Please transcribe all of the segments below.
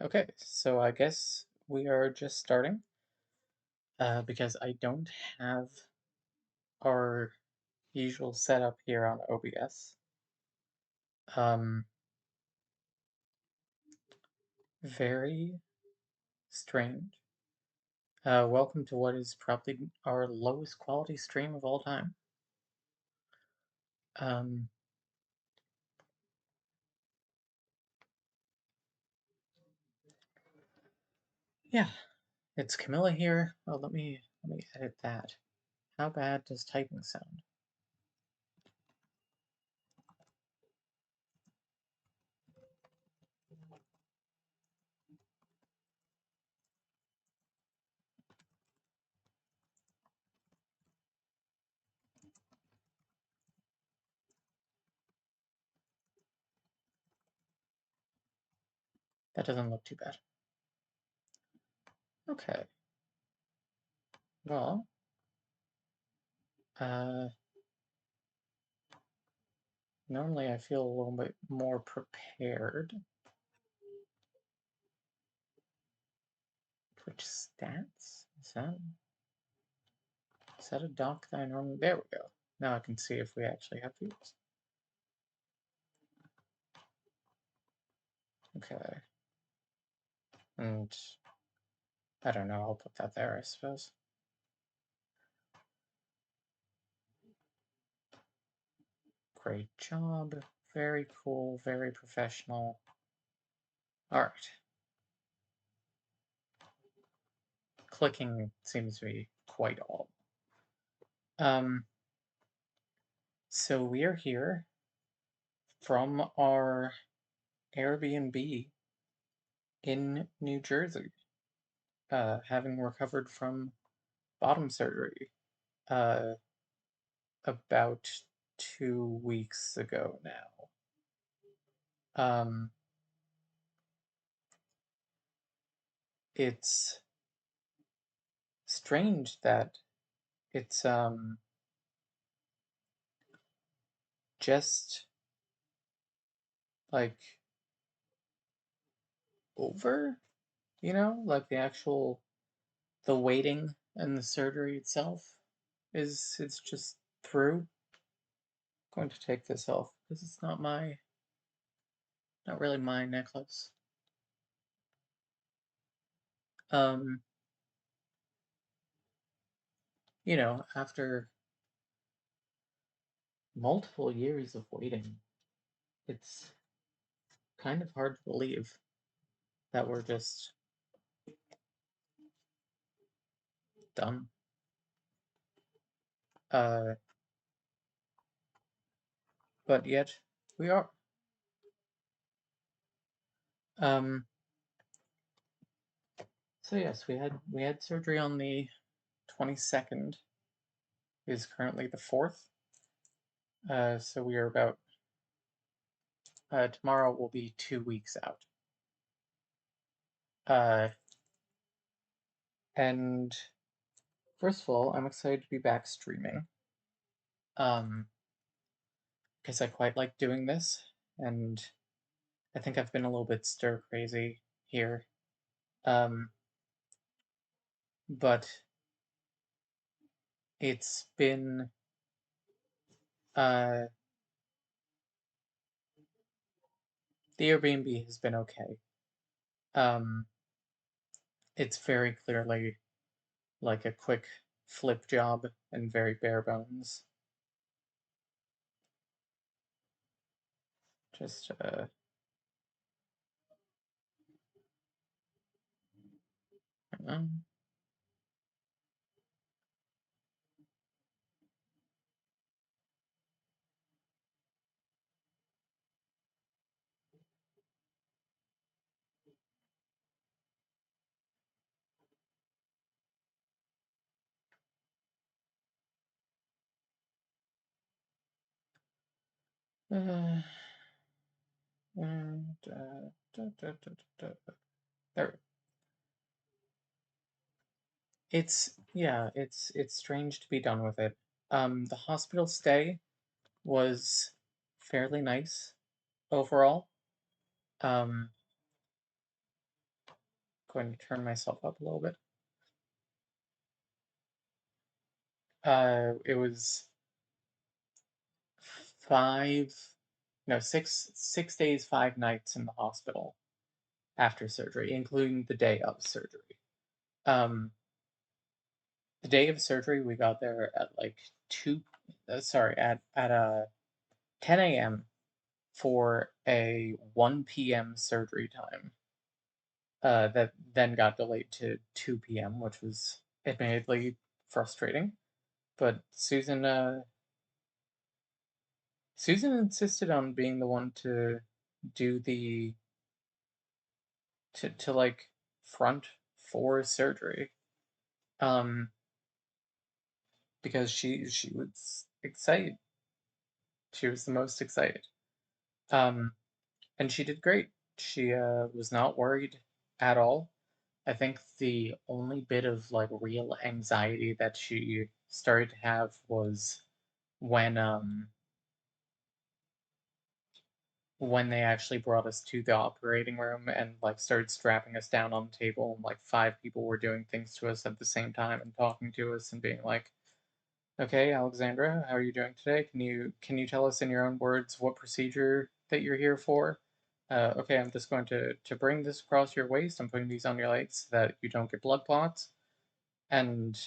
Okay, so I guess we are just starting because I don't have our usual setup here on OBS. Um, Very strange. Welcome to what is probably our lowest quality stream of all time. Um, yeah, it's Camilla here. Oh, let me edit that. How bad does typing sound? That doesn't look too bad. Okay, well, uh, normally I feel a little bit more prepared. Twitch stats? Is that a dock that I normally... There we go. Now I can see if we actually have views. Okay. And I don't know, I'll put that there, I suppose. Great job. Very cool, very professional. Alright. Clicking seems to be quite all. So we are here from our Airbnb in New Jersey, having recovered from bottom surgery uh, about 2 weeks ago now. It's strange that it's just like over, like the waiting and the surgery itself is it's just through. I'm going to take this off because it's not really my necklace. Um, After multiple years of waiting, it's kind of hard to believe that we're just done. Uh, but yet we are. Um, so yes, we had surgery on the 22nd. Is currently the 4th. So we are about tomorrow will be 2 weeks out. And first of all, I'm excited to be back streaming. Because I quite like doing this, and I think I've been a little bit stir crazy here. But it's been uh the Airbnb has been okay. Um, it's very clearly like a quick flip job and very bare bones. Just um, uh, and there. It's strange to be done with it. The hospital stay was fairly nice overall. Um, Going to turn myself up a little bit. It was 5, no, 6 days, 5 nights in the hospital after surgery, including the day of surgery. Um, the day of surgery, we got there at like at 10 a.m. for a 1 p.m. surgery time. That then got delayed to 2 p.m., which was admittedly frustrating. But Susan insisted on being the one to do the to like front for surgery. Um, because she was excited. She was the most excited. Um, and she did great. She was not worried at all. I think the only bit of like real anxiety that she started to have was when when they actually brought us to the operating room and like started strapping us down on the table, and like 5 people were doing things to us at the same time and talking to us and being like, "Okay, Alexandra, how are you doing today? Can you tell us in your own words what procedure that you're here for? Okay, I'm just going to bring this across your waist. I'm putting these on your legs so that you don't get blood clots, and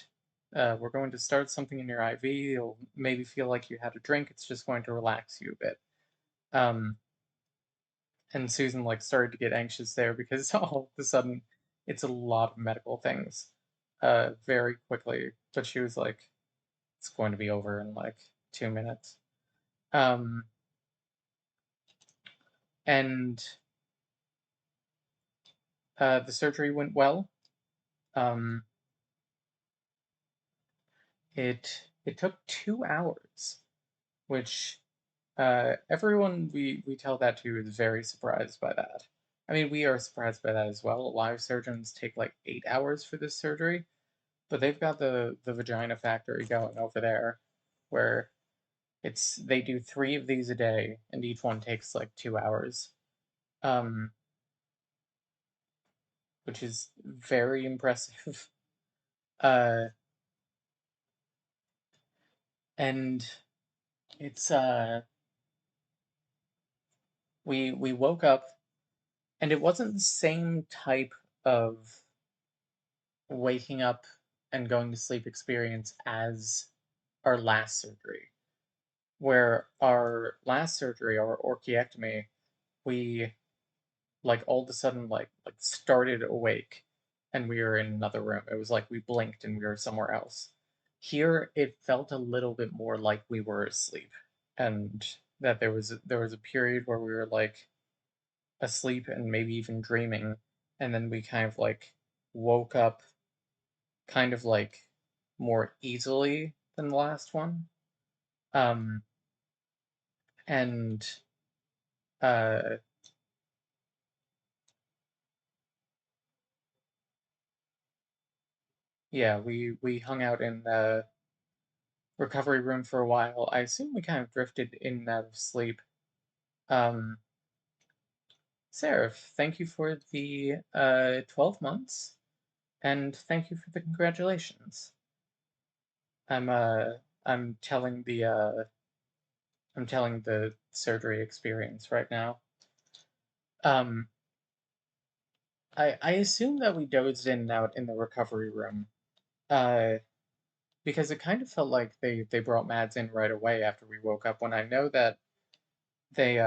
we're going to start something in your IV. You'll maybe feel like you had a drink. It's just going to relax you a bit." Um, and Susan like started to get anxious there because all of a sudden it's a lot of medical things, very quickly. But she was like, "It's going to be over in like 2 minutes." Um, and the surgery went well. Um, it took 2 hours, which everyone we tell that to is very surprised by that. I mean, we are surprised by that as well. A lot of surgeons take like 8 hours for this surgery, but they've got the vagina factory going over there, where they do 3 of these a day, and each one takes like 2 hours, um, which is very impressive. Uh, and it's we woke up, and it wasn't the same type of waking up and going to sleep experience as our last surgery. Where our last surgery, our orchiectomy, we like all of a sudden like started awake and we were in another room. It was like we blinked and we were somewhere else. Here it felt a little bit more like we were asleep, and that there was a period where we were like asleep and maybe even dreaming, and then we kind of like woke up kind of like more easily than the last one. Um, and uh, yeah, we hung out in the recovery room for a while. I assume we kind of drifted in and out of sleep. Um, Seraph, thank you for the 12 months, and thank you for the congratulations. I'm uh I'm telling the surgery experience right now. Um, I assume that we dozed in and out in the recovery room. Uh, because it kind of felt like they brought Mads in right away after we woke up. When I know that they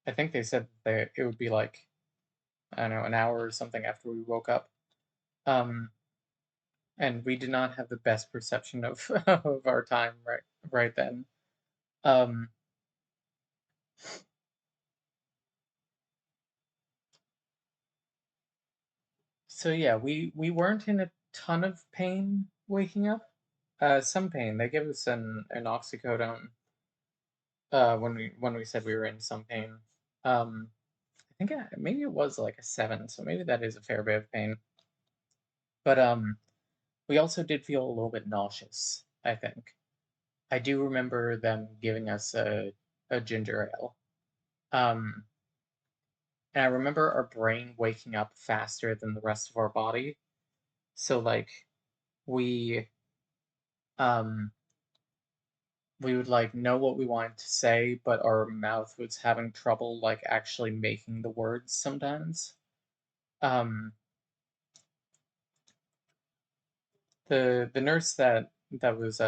I think they said that it would be like, I don't know, an hour or something after we woke up. Um, and we did not have the best perception of of our time right then. Um, so yeah, we weren't in a ton of pain waking up. Some pain. They gave us an oxycodone when we said we were in some pain. I think maybe it was like a 7, so maybe that is a fair bit of pain. But we also did feel a little bit nauseous, I think. I do remember them giving us a ginger ale. Um, And I remember our brain waking up faster than the rest of our body. So like we um we would like know what we wanted to say, but our mouth was having trouble like actually making the words sometimes. Um the nurse that was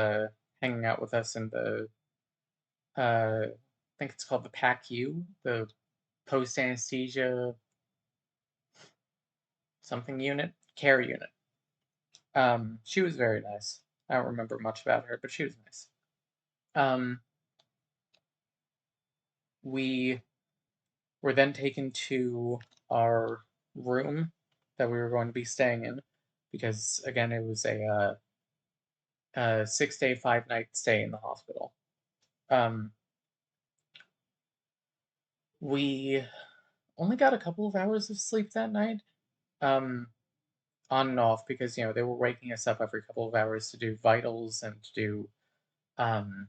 hanging out with us in the I think it's called the PACU, the post anesthesia something unit, care unit. She was very nice. I don't remember much about her, but she was nice. Um, we were then taken to our room that we were going to be staying in because, again, it was a 6 day, 5 night stay in the hospital. Um, we only got a couple of hours of sleep that night, um, on and off, because they were waking us up every couple of hours to do vitals um,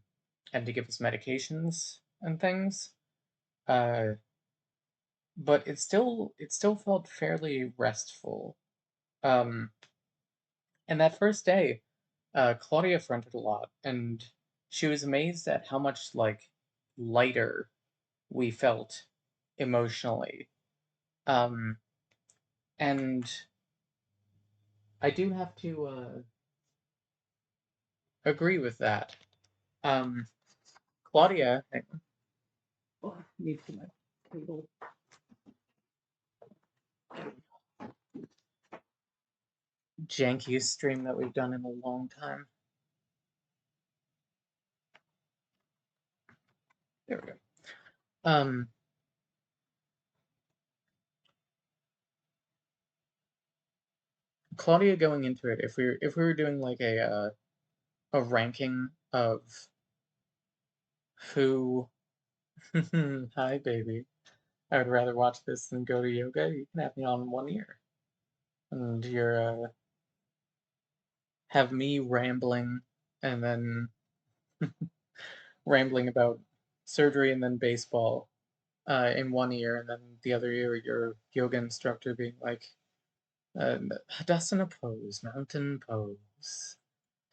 and to give us medications and things. Uh, but it still felt fairly restful. Um, and that first day, Claudia fronted a lot, and she was amazed at how much like lighter we felt emotionally. Um, and I do have to agree with that. Um, Claudia, oh, I need to my cable. Jankiest stream that we've done in a long time. There we go. Um, Claudia going into it, if we were doing like a ranking of who, hi baby, I would rather watch this than go to yoga. You can have me on one ear, and you're have me rambling, and then rambling about surgery and then baseball in one ear, and then the other ear your yoga instructor being like, Hadasana pose, mountain pose.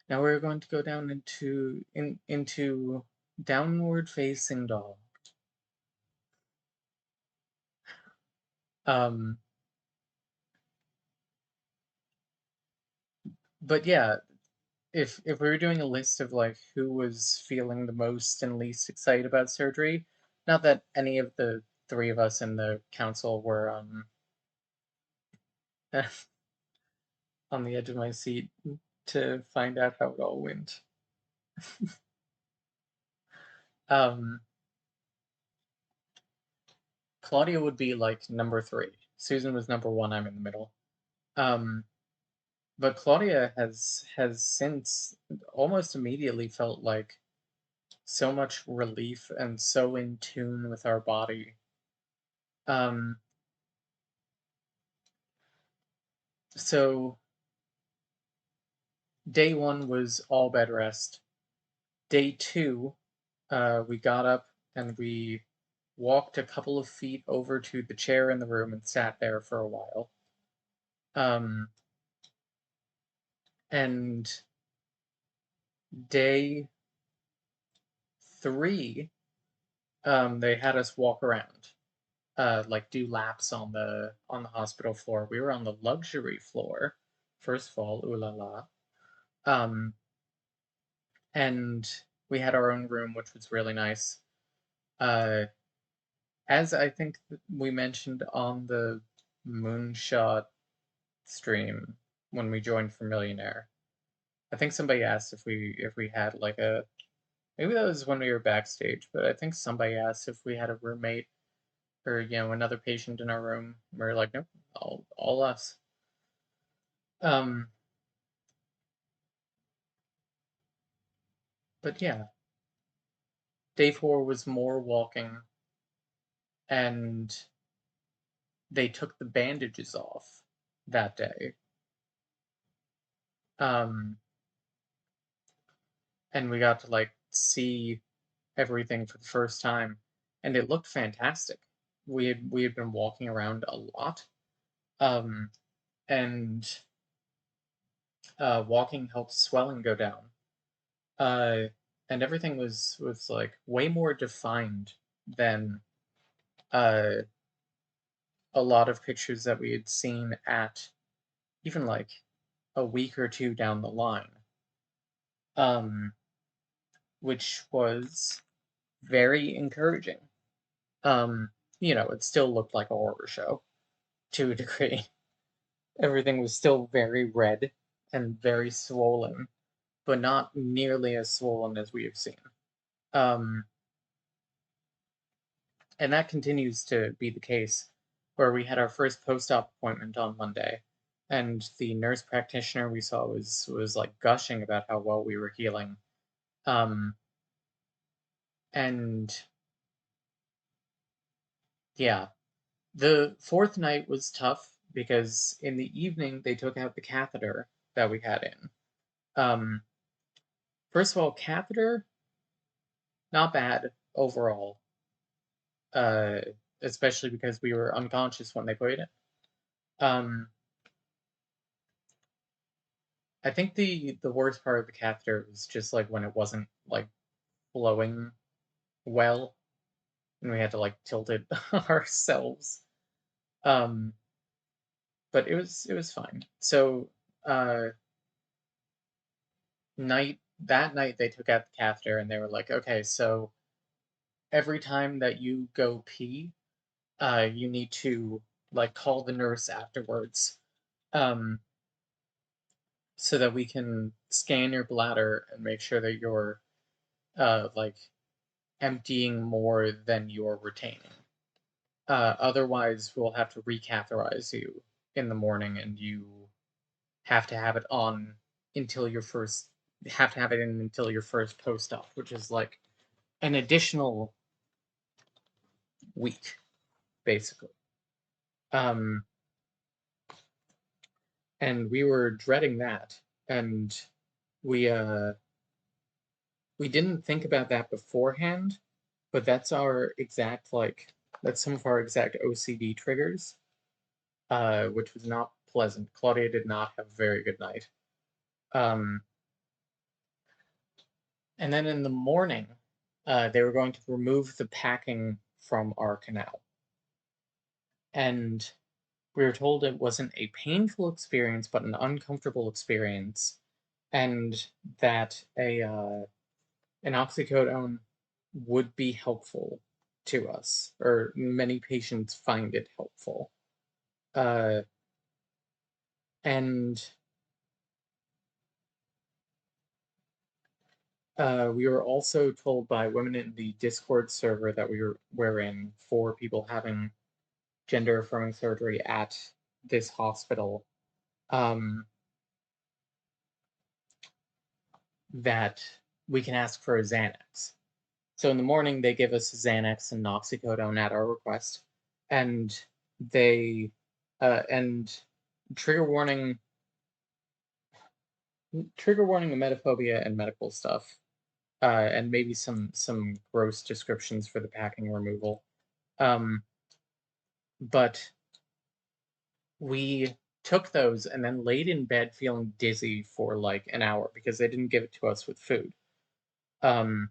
Now we're going to go down into downward facing dog. Um, but yeah, if we were doing a list of like who was feeling the most and least excited about surgery, not that any of the three of us in the council were on the edge of my seat to find out how it all went. Um, Claudia would be like number three. Susan was number one. I'm in the middle. Um, but Claudia has since almost immediately felt like so much relief and so in tune with our body. Um, so day one was all bed rest. Day two, we got up and we walked a couple of feet over to the chair in the room and sat there for a while. Um, and day three, they had us walk around, like do laps on the hospital floor. We were on the luxury floor, first of all, ooh la la. Um, and we had our own room, which was really nice. Uh, as I think we mentioned on the Moonshot stream when we joined for Millionaire, I think somebody asked if we had like a, maybe that was when we were backstage, but I think somebody asked if we had a roommate or another patient in our room. We were like, nope, all us. Um, but yeah, day four was more walking, and they took the bandages off that day. Um, and we got to like see everything for the first time, and it looked fantastic. we had been walking around a lot, um, and walking helps swelling go down. Uh, and everything was like way more defined than uh a lot of pictures that we had seen at even like a week or two down the line. Um, which was very encouraging. Um, it still looked like a horror show to a degree. Everything was still very red and very swollen, but not nearly as swollen as we have seen. Um, and that continues to be the case, where we had our first post-op appointment on Monday, and the nurse practitioner we saw was like gushing about how well we were healing. Um, and yeah, the fourth night was tough because in the evening they took out the catheter that we had in. Um, First of all, catheter, not bad overall, uh, especially because we were unconscious when they put it in. Um, I think the worst part of the catheter was just like when it wasn't like flowing well, and we had to like tilt it ourselves. Um, but it was fine. So uh, that night they took out the catheter and they were like, okay, so every time that you go pee, you need to like call the nurse afterwards, um, so that we can scan your bladder and make sure that you're like emptying more than you're retaining. Otherwise, we'll have to recatheterize you in the morning, and you have to have it on until your first have to have it in until your first post-op, which is like an additional week, basically. Um, and we were dreading that, and we uh we didn't think about that beforehand, but that's some of our exact OCD triggers, which was not pleasant. Claudia did not have a very good night. Um, and then in the morning, they were going to remove the packing from our canal. And we were told it wasn't a painful experience, but an uncomfortable experience, and that an oxycodone would be helpful to us, or many patients find it helpful. Uh, and we were also told by women in the Discord server that we're in for people having gender affirming surgery at this hospital, um, that we can ask for a Xanax. So in the morning, they give us Xanax and oxycodone at our request, and they and trigger warning, trigger warning, emetophobia and medical stuff, and maybe some gross descriptions for the packing removal. Um, but we took those and then laid in bed feeling dizzy for like an hour because they didn't give it to us with food. Um,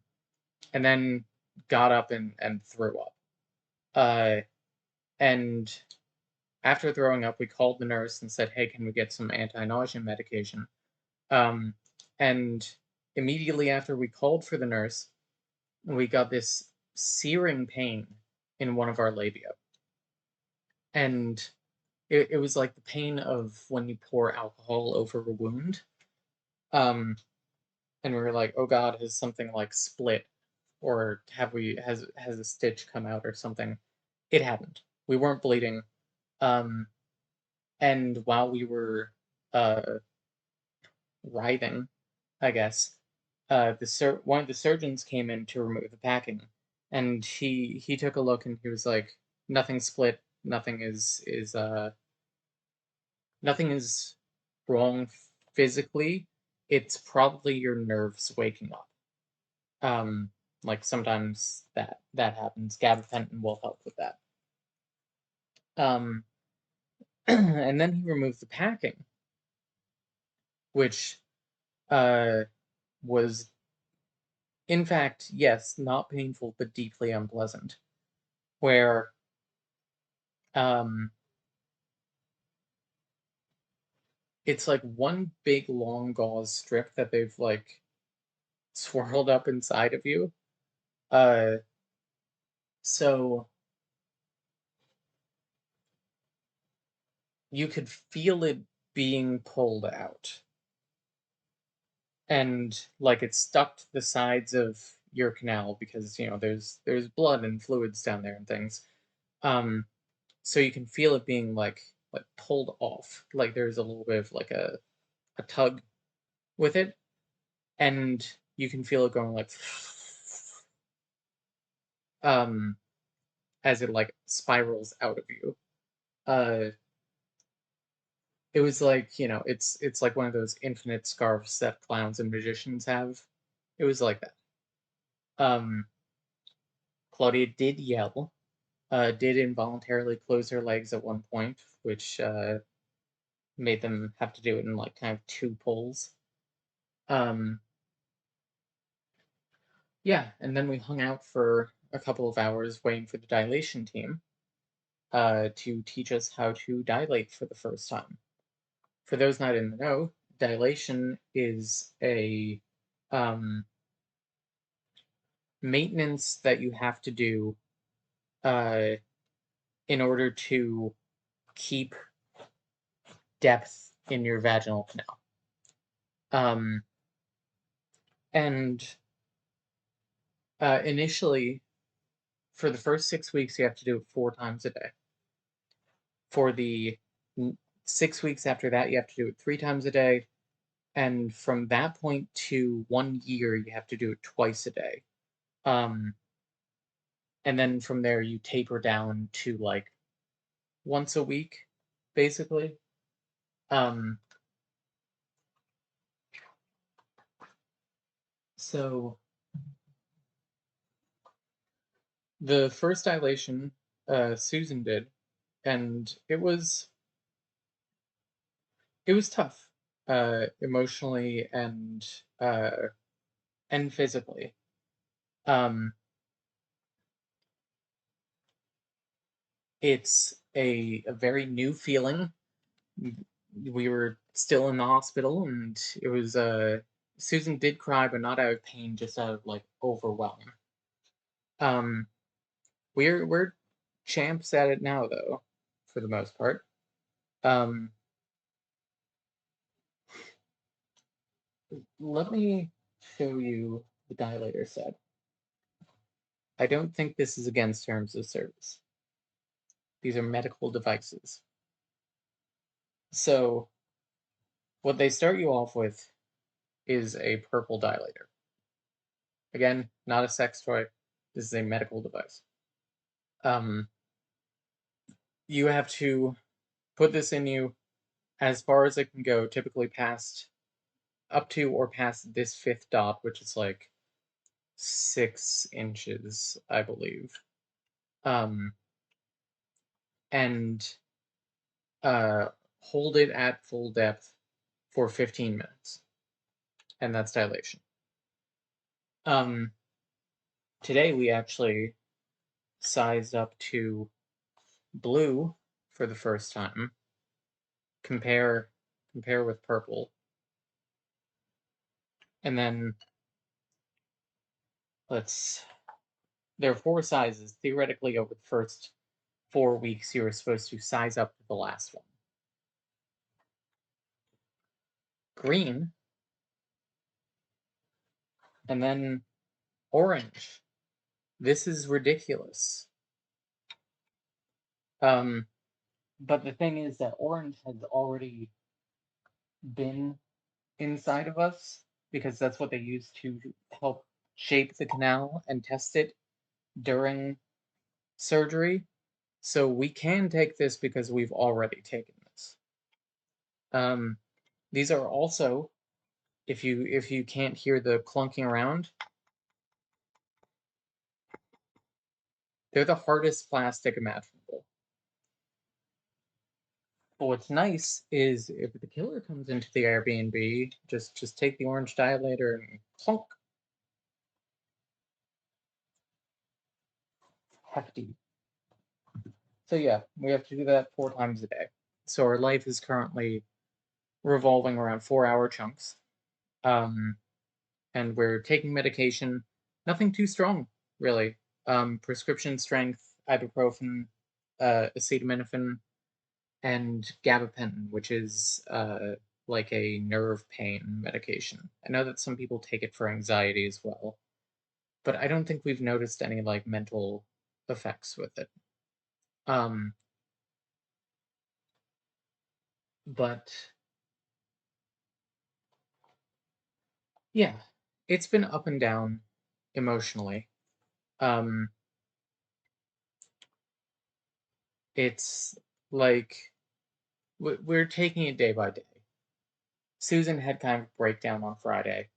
and then got up and threw up. Uh, and after throwing up, we called the nurse and said, "Hey, can we get some anti-nausea medication?" Um, and immediately after we called for the nurse, we got this searing pain in one of our labia. And it was like the pain of when you pour alcohol over a wound. Um, and we were like, oh God, has something like split? Or has a stitch come out or something? It hadn't. We weren't bleeding. Um, and while we were uh, writhing, I guess, one of the surgeons came in to remove the packing, and he took a look and he was like, "Nothing split. Nothing is wrong physically. It's probably your nerves waking up. Um, like sometimes that happens. Gabapentin will help with that." Um, and then he removed the packing, which uh, was, in fact, yes, not painful, but deeply unpleasant. Where um, it's like one big long gauze strip that they've like swirled up inside of you. Uh, so you could feel it being pulled out. And like it's stuck to the sides of your canal because there's blood and fluids down there and things. Um, so you can feel it being like pulled off. Like there's a little bit of like a tug with it, and you can feel it going like um as it like spirals out of you. Uh, it was like it's like one of those infinite scarves that clowns and magicians have. It was like that. Um, Claudia did yell, did involuntarily close her legs at one point, which made them have to do it in like kind of two pulls. Um, yeah, and then we hung out for a couple of hours waiting for the dilation team to teach us how to dilate for the first time. For those not in the know, dilation is a um, maintenance that you have to do uh, in order to keep depth in your vaginal canal. Um, and initially, for the first 6 weeks, you have to do it 4 times a day. For the 6 weeks after that, you have to do it 3 times a day. And from that point to 1 year, you have to do it twice a day. Um, and then from there, you taper down to like once a week, basically. Um, so the first dilation, Susan did, and it was tough, emotionally and physically. Um, it's a very new feeling. We were still in the hospital, and it was Susan did cry, but not out of pain, just out of like overwhelm. Um, we're champs at it now, though, for the most part. Um, Let me show you the dilator set. I don't think this is against terms of service. These are medical devices. So what they start you off with is a purple dilator. Again, not a sex toy. This is a medical device. Um, you have to put this in you as far as it can go, typically past up to or past this fifth dot, which is like 6 inches, I believe. Um, and hold it at full depth for 15 minutes, and that's dilation. Um, Today we actually sized up to blue for the first time. Compare compare with purple, and then let's. There are 4 sizes. Theoretically, over the first 4 weeks, you were supposed to size up to the last one. Green, and then orange. This is ridiculous. Um, but the thing is that orange has already been inside of us because that's what they use to help shape the canal and test it during surgery. So we can take this because we've already taken this. Um, these are also, if you can't hear the clunking around, they're the hardest plastic imaginable. But what's nice is if the killer comes into the Airbnb, just take the orange dilator and clunk, hefty. So yeah, we have to do that 4 times a day. So our life is currently revolving around 4 hour chunks. Um, and we're taking medication, nothing too strong, really. Prescription strength, ibuprofen, acetaminophen, and gabapentin, which is like a nerve pain medication. I know that some people take it for anxiety as well, but I don't think we've noticed any like mental effects with it. Um, but yeah, it's been up and down emotionally. Um, it's like we're taking it day by day. Susan had kind of a breakdown on Friday.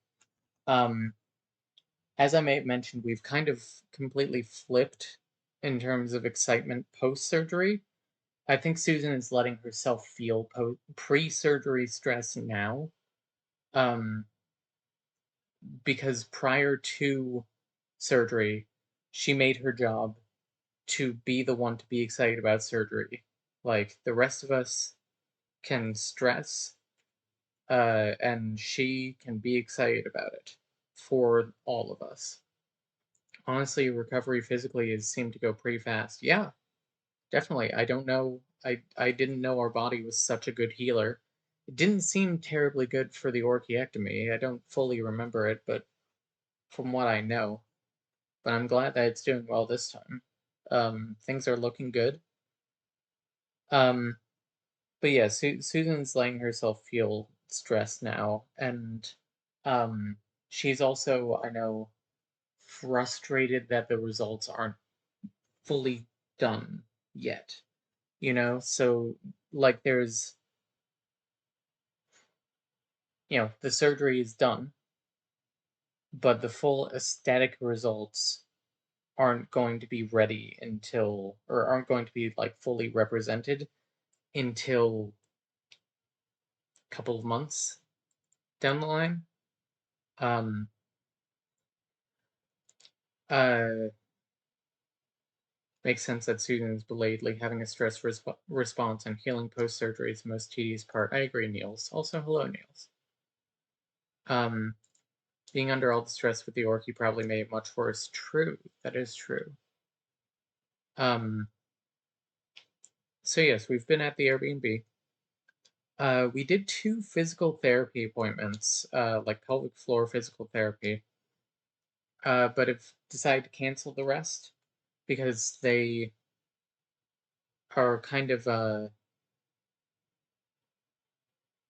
Um, as I may have mentioned, we've kind of completely flipped in terms of excitement post surgery. I think Susan is letting herself feel pre surgery stress now. Um, because prior to surgery, she made her job to be the one to be excited about surgery. Like the rest of us can stress, and she can be excited about it for all of us. Honestly, recovery physically has seemed to go pretty fast. Yeah, definitely. I don't know. I didn't know our body was such a good healer. It didn't seem terribly good for the orchiectomy. I don't fully remember it, but from what I know. But I'm glad that it's doing well this time. Things are looking good. Um, but yeah, Susan's letting herself feel stressed now, and um, she's also, I know, frustrated that the results aren't fully done yet. So like the surgery is done, but the full aesthetic results aren't going to be ready until, or aren't going to be like fully represented until a couple of months down the line. Um, uh, Makes sense that Susan is belatedly having a stress response, and healing post surgery is the most tedious part. I agree, Niels. Also, hello, Niels. Um, Being under all the stress with the orky probably made it much worse. True, that is true. Um, so yes, we've been at the Airbnb. We did 2 physical therapy appointments, like pelvic floor physical therapy, but have decided to cancel the rest because they are kind of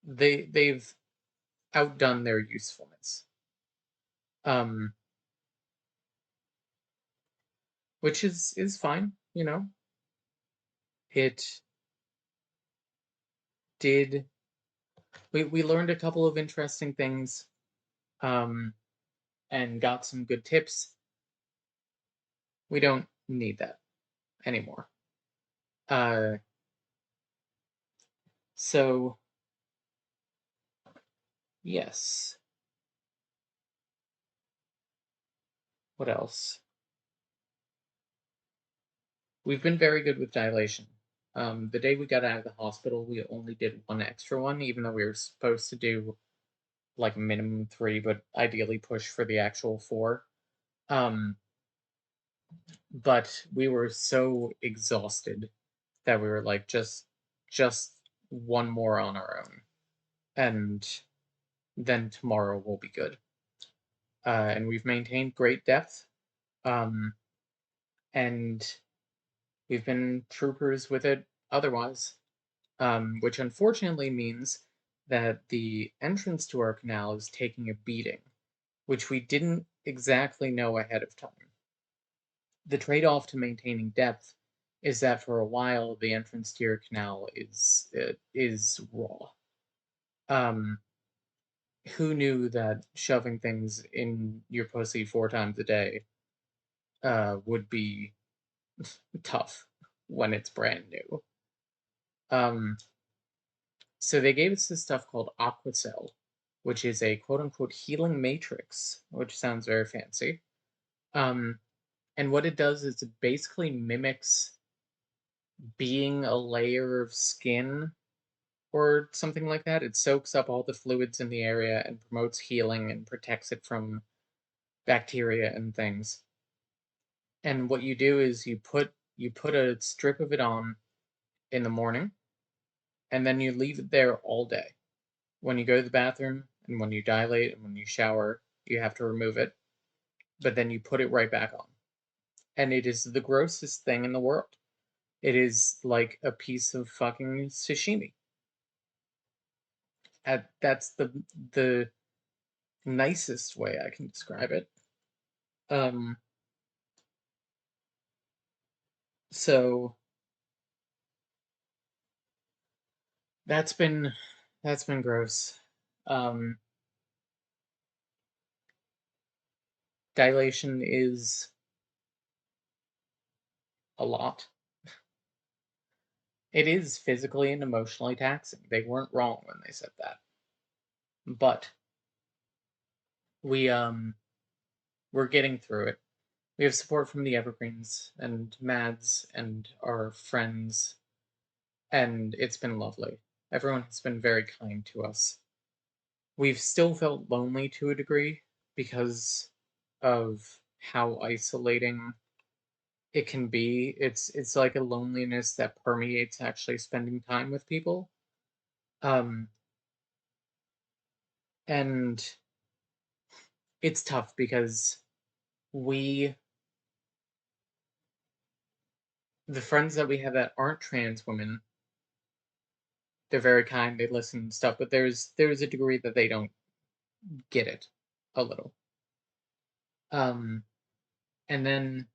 they've outdone their usefulness. Um, which is fine, It did we learned a couple of interesting things, um, and got some good tips. We don't need that anymore. Uh, so yes. What else? We've been very good with dilation. The day we got out of the hospital, we only did one extra one, even though we were supposed to do like minimum 3, but ideally push for the actual 4. Um, but we were so exhausted that we were like, just one more on our own, and then tomorrow will be good. And we've maintained great depth, um, and we've been troopers with it otherwise. Which unfortunately means that the entrance to our canal is taking a beating, which we didn't exactly know ahead of time. The trade off to maintaining depth is that for a while the entrance to your canal is raw. Um, who knew that shoving things in your pussy 4 times a day would be tough when it's brand new? Um, So they gave us this stuff called Aquacell, which is a quote unquote healing matrix, which sounds very fancy. Um, and what it does is it basically mimics being a layer of skin or something like that. It soaks up all the fluids in the area and promotes healing and protects it from bacteria and things. And what you do is you put a strip of it on in the morning, and then you leave it there all day. When you go to the bathroom and when you dilate and when you shower, you have to remove it, but then you put it right back on. And it is the grossest thing in the world. It is like a piece of fucking sashimi. That's the nicest way I can describe it. Um, so that's been that's been gross. Um, Dilation is a lot. It is physically and emotionally taxing. They weren't wrong when they said that. But we we're getting through it. We have support from the Evergreens and Mads and our friends, and it's been lovely. Everyone has been very kind to us. We've still felt lonely to a degree because of how isolating it can be. It's like a loneliness that permeates actually spending time with people. Um, and it's tough because we the friends that we have that aren't trans women, they're very kind, they listen and stuff, but there's a degree that they don't get it a little. Um, and then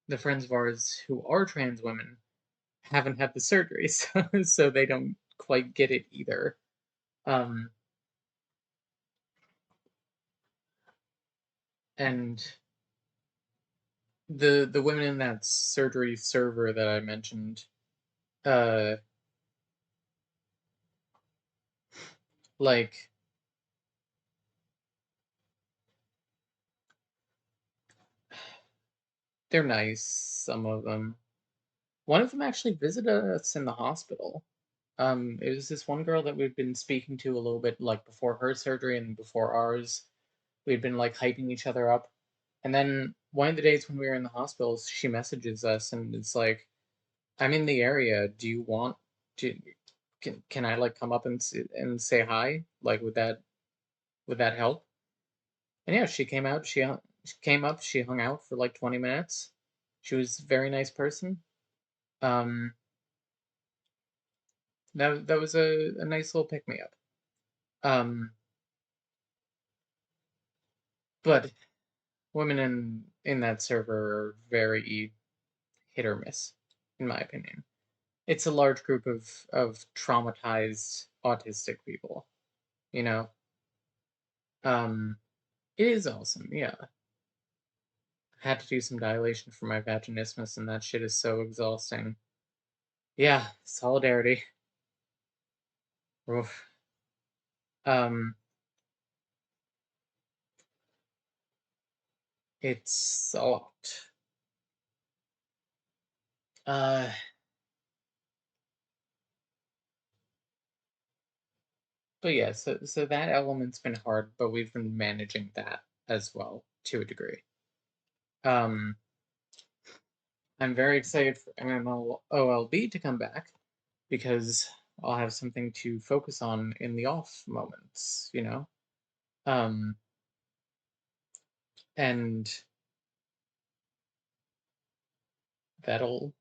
the friends of ours who are trans women haven't had the surgery, so they don't quite get it either. Um, and the women in that surgery server that I mentioned, uh, like they're nice, some of them. One of them actually visited us in the hospital. It was this one girl that we've been speaking to a little bit like before her surgery and before ours. We'd been like hyping each other up. And then one of the days when we were in the hospital, she messages us and it's like, I'm in the area. Do you want to can I like come up and say hi? Like would that help? And yeah, she came out, she came up, she hung out for like 20 minutes. She was a very nice person. Um that was a nice little pick me up. Um but women in that server are very hit or miss, in my opinion. It's a large group of traumatized autistic people, you know. Um, it is awesome, yeah. I had to do some dilation for my vaginismus, and that shit is so exhausting. Yeah, solidarity. Oof. Um, it's a lot. Uh, but yeah, so that element's been hard, but we've been managing that as well to a degree. Um, I'm very excited for MMOLB to come back because I'll have something to focus on in the off moments, you know? Um, and that'll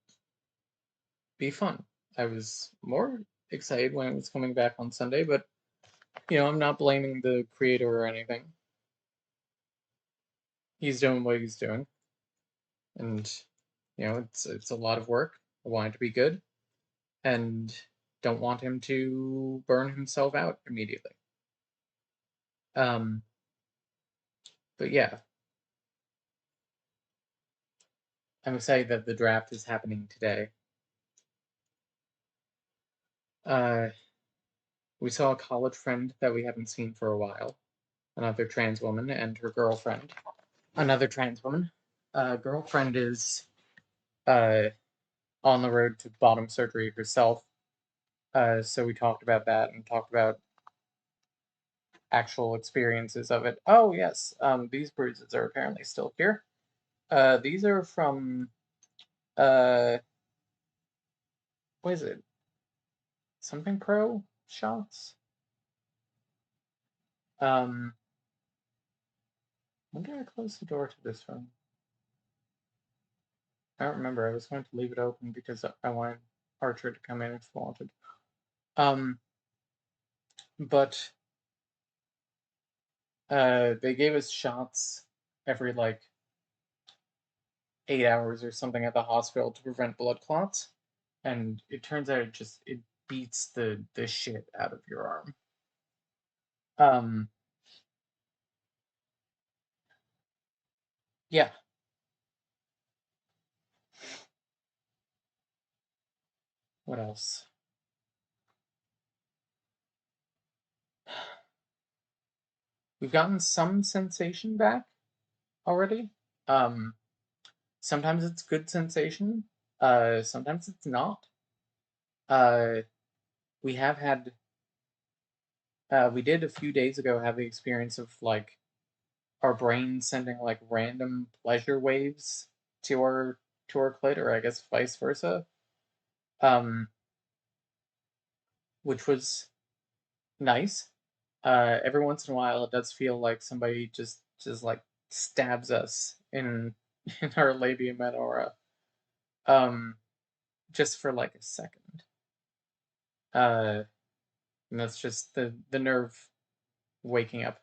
be fun. I was more excited when it was coming back on Sunday, but I'm not blaming the creator or anything. He's doing what he's doing, and it's a lot of work. I want it to be good, and don't want him to burn himself out immediately. Um, but yeah, I'm excited that the draft is happening today. Uh, We saw a college friend that we haven't seen for a while, another trans woman, and her girlfriend. Another trans woman. Girlfriend is uh, on the road to bottom surgery herself. So we talked about that and talked about actual experiences of it. Oh, yes, these bruises are apparently still here. These are from, uh, what is it? Something Pro shots? Um, when did I close the door to this room? I don't remember. I was going to leave it open because I wanted Archer to come in if he wanted. Um, but they gave us shots every like 8 hours or something at the hospital to prevent blood clots, and it turns out it beats the shit out of your arm. Um, yeah. What else? We've gotten some sensation back already. Um, Sometimes it's good sensation. Sometimes it's not. Uh, we have had. We did a few days ago have the experience of like our brain sending like random pleasure waves to our clit, or I guess vice versa. Um, which was nice. Every once in a while, it does feel like somebody just like stabs us in in our labia minora, um, just for like a second. And that's just the nerve waking up.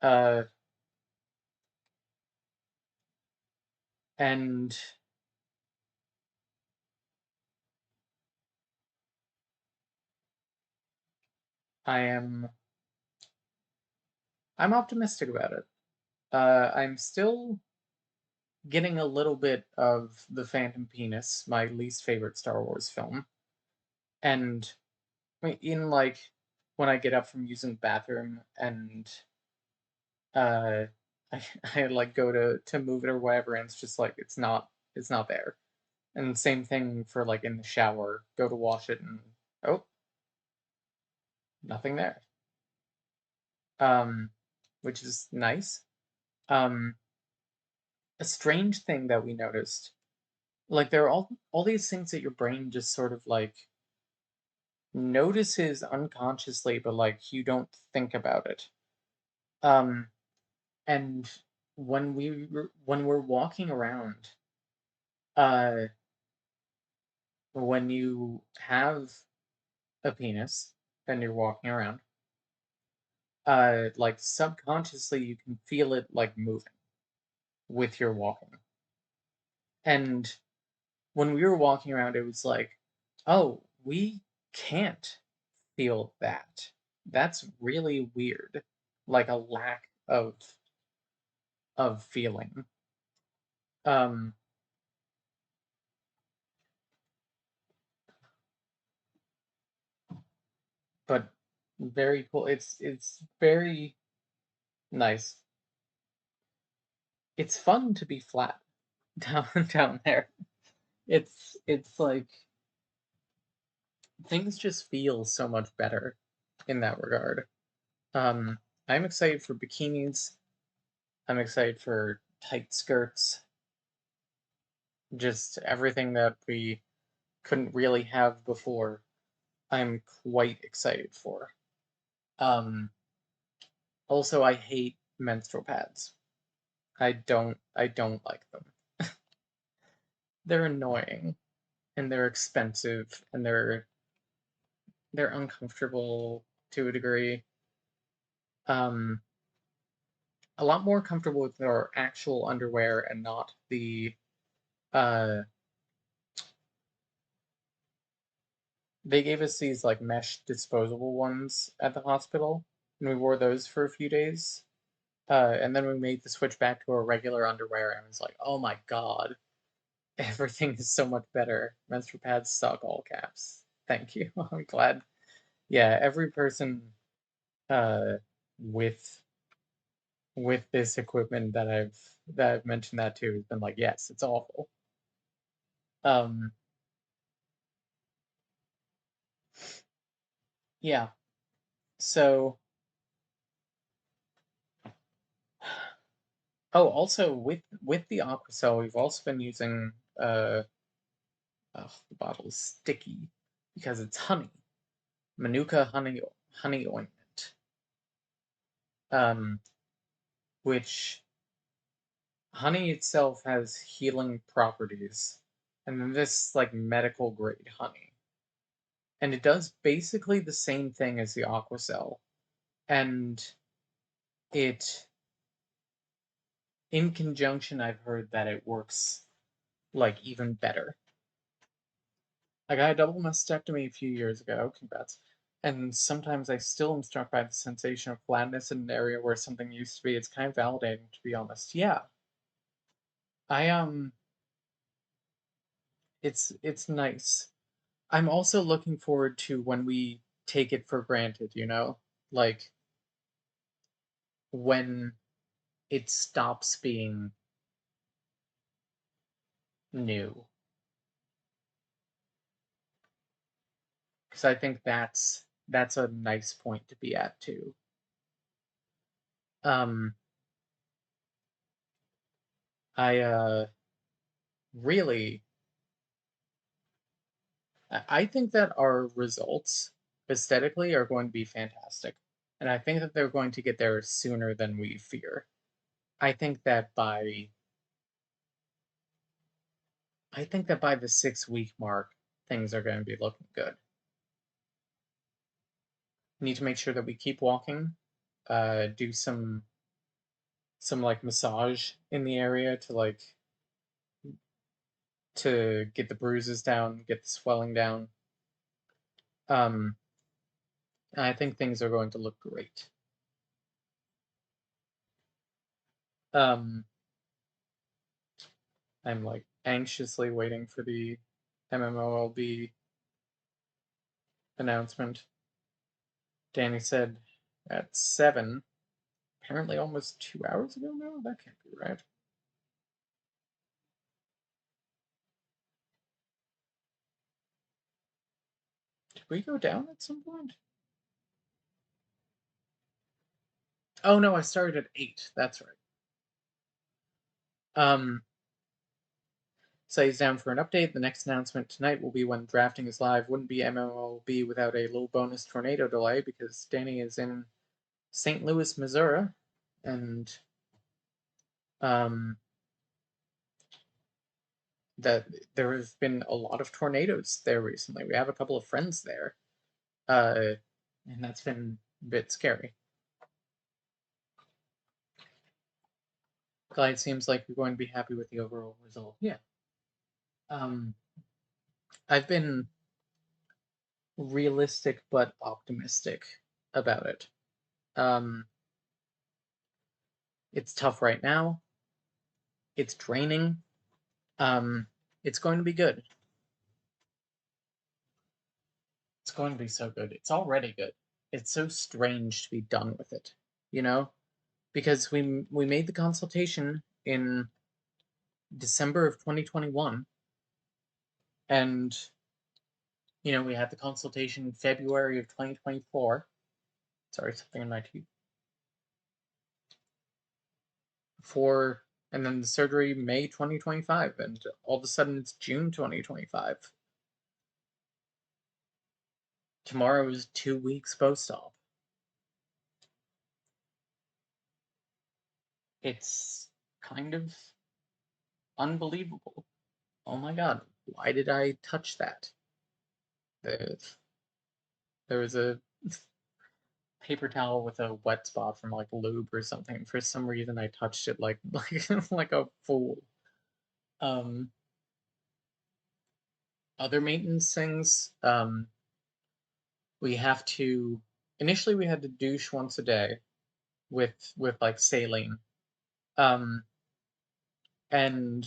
Uh, and I am I'm optimistic about it. I'm still getting a little bit of the Phantom Penis, my least favorite Star Wars film, and in like when I get up from using the bathroom and uh I like go to move it or whatever, and it's just like it's not there. And same thing for like in the shower, go to wash it and oh, nothing there. Um, which is nice. Um, a strange thing that we noticed, like there are all these things that your brain just sort of like notices unconsciously, but like you don't think about it. Um, and when we're walking around, uh, when you have a penis and you're walking around, like subconsciously you can feel it like moving with your walking. And when we were walking around, it was like, oh, we can't feel that. That's really weird. Like a lack of feeling. Um, but very cool. It's very nice. It's fun to be flat down there. It's like things just feel so much better in that regard. Um, I'm excited for bikinis. I'm excited for tight skirts. Just everything that we couldn't really have before. I'm quite excited for. Um, Also, I hate menstrual pads. I don't like them. They're annoying and they're expensive and they're uncomfortable to a degree. Um, a lot more comfortable with our actual underwear and not the uh they gave us these like mesh disposable ones at the hospital and we wore those for a few days. And then we made the switch back to our regular underwear and I was like, oh my god, everything is so much better. Menstrual pads suck, all caps. Thank you. I'm glad. Yeah, every person uh with with this equipment that I've mentioned that to has been like, yes, it's awful. Um, yeah. So, oh, also with the aqua cell, we've also been using the bottle is sticky because it's honey, Manuka honey ointment, um, which honey itself has healing properties, and then this like medical grade honey, and it does basically the same thing as the aqua cell, and it in conjunction, I've heard that it works like even better. I got a double mastectomy a few years ago, congrats. And sometimes I still am struck by the sensation of flatness in an area where something used to be. It's kind of validating, to be honest. Yeah, I it's nice. I'm also looking forward to when we take it for granted, like when it stops being new. Because I think that's a nice point to be at too. Um, I really I think that our results aesthetically are going to be fantastic. And I think that they're going to get there sooner than we fear. I think that by I think that by the 6 week mark, things are going to be looking good. We need to make sure that we keep walking, do some like massage in the area to get the bruises down, get the swelling down. Um, and I think things are going to look great. Um, I'm like anxiously waiting for the MMOLB announcement. Danny said at 7, apparently almost 2 hours ago now? That can't be right. Did we go down at some point? Oh no, I started at 8. That's right. Um, so he's down for an update. The next announcement tonight will be when drafting is live. Wouldn't be MMOLB without a little bonus tornado delay because Danny is in St. Louis, Missouri, and um, that there have been a lot of tornadoes there recently. We have a couple of friends there, uh, and that's been a bit scary. Glad it seems like you're going to be happy with the overall result. Yeah. Um, I've been realistic but optimistic about it. Um, it's tough right now. It's draining. Um, it's going to be good. It's going to be so good. It's already good. It's so strange to be done with it, you know? Because we made the consultation in December of 2021, and we had the consultation in February of 2024. Sorry, something in my teeth. For and then the surgery May 2025, and all of a sudden it's June 2025. Tomorrow is 2 weeks post-op. It's kind of unbelievable. Oh my god, why did I touch that? There, there was a paper towel with a wet spot from like lube or something. For some reason, I touched it like a fool. Um, Other maintenance things. We have to. Initially, we had to douche once a day with like saline. Um, and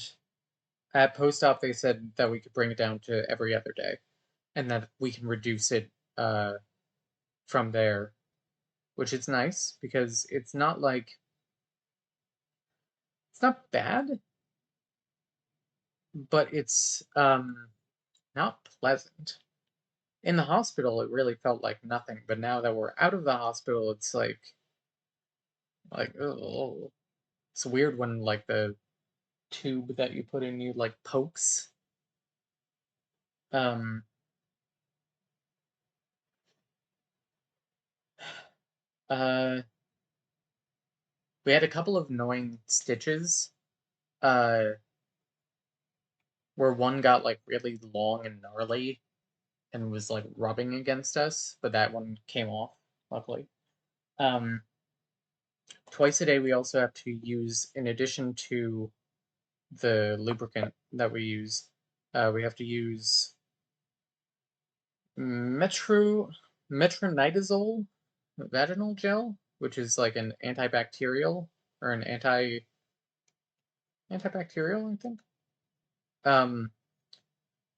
at post-op, they said that we could bring it down to every other day, and that we can reduce it from there, which is nice because it's not like it's not bad, but it's not pleasant. In the hospital, it really felt like nothing, but now that we're out of the hospital, it's like oh, it's weird when like the tube that you put in you like pokes. Um, uh, we had a couple of annoying stitches. Uh, where one got like really long and gnarly and was like rubbing against us, but that one came off, luckily. Um, Twice a day, we also have to use, in addition to the lubricant that we use, we have to use metro metronidazole vaginal gel, which is like an antibacterial or an antibacterial, I think. Um,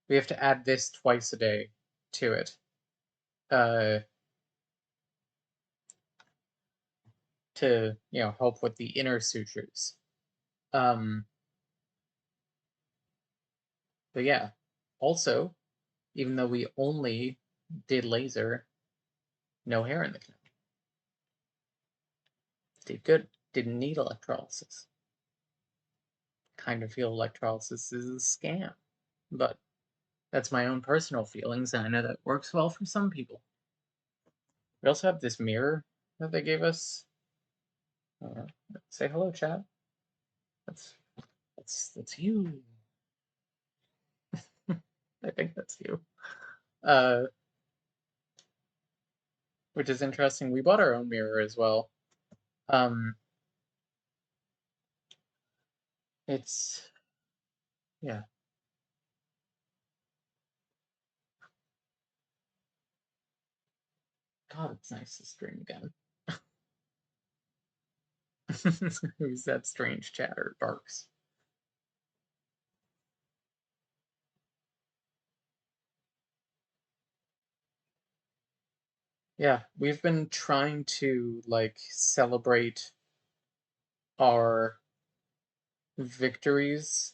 we have to add this twice a day to it. Uh, to help with the inner sutures. Um, but yeah, also, even though we only did laser, no hair in the canal. Did good. Didn't need electrolysis. Kind of feel electrolysis is a scam, but that's my own personal feelings, and I know that works well for some people. We also have this mirror that they gave us. Uh, Say hello, chat. That's that's you. I think that's you. Uh, which is interesting. We bought our own mirror as well. Um, it's yeah. God, it's nice to stream again. Who's that strange chatter barks? Yeah, we've been trying to like celebrate our victories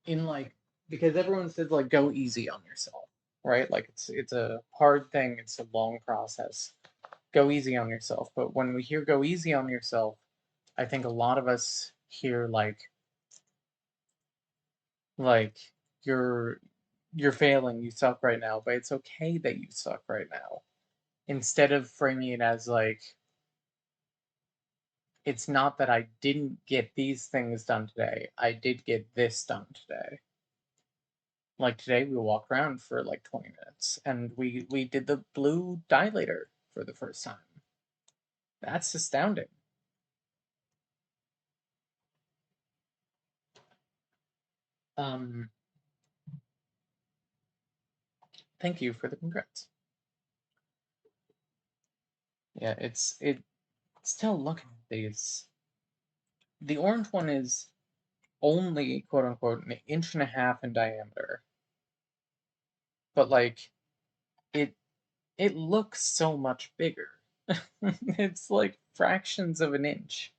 in like because everyone says like go easy on yourself, right? Like it's a hard thing, it's a long process. Go easy on yourself. But when we hear go easy on yourself, I think a lot of us hear like you're you're failing, you suck right now, but it's okay that you suck right now. Instead of framing it as like it's not that I didn't get these things done today, I did get this done today. Like today we walked around for like 20 minutes and we did the blue dilator for the first time. That's astounding. Um Thank you for the congrats. Yeah, it still looking at these. The orange one is only quote unquote an inch and a half in diameter. But like it it looks so much bigger. It's like fractions of an inch.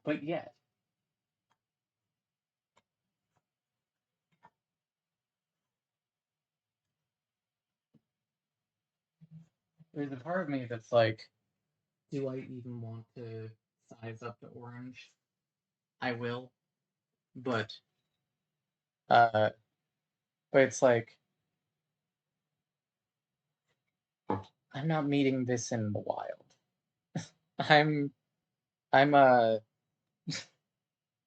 But yet, there's a part of me that's like, do I even want to size up the orange? I will, but uh but it's like I'm not meeting this in the wild. I'm I'm a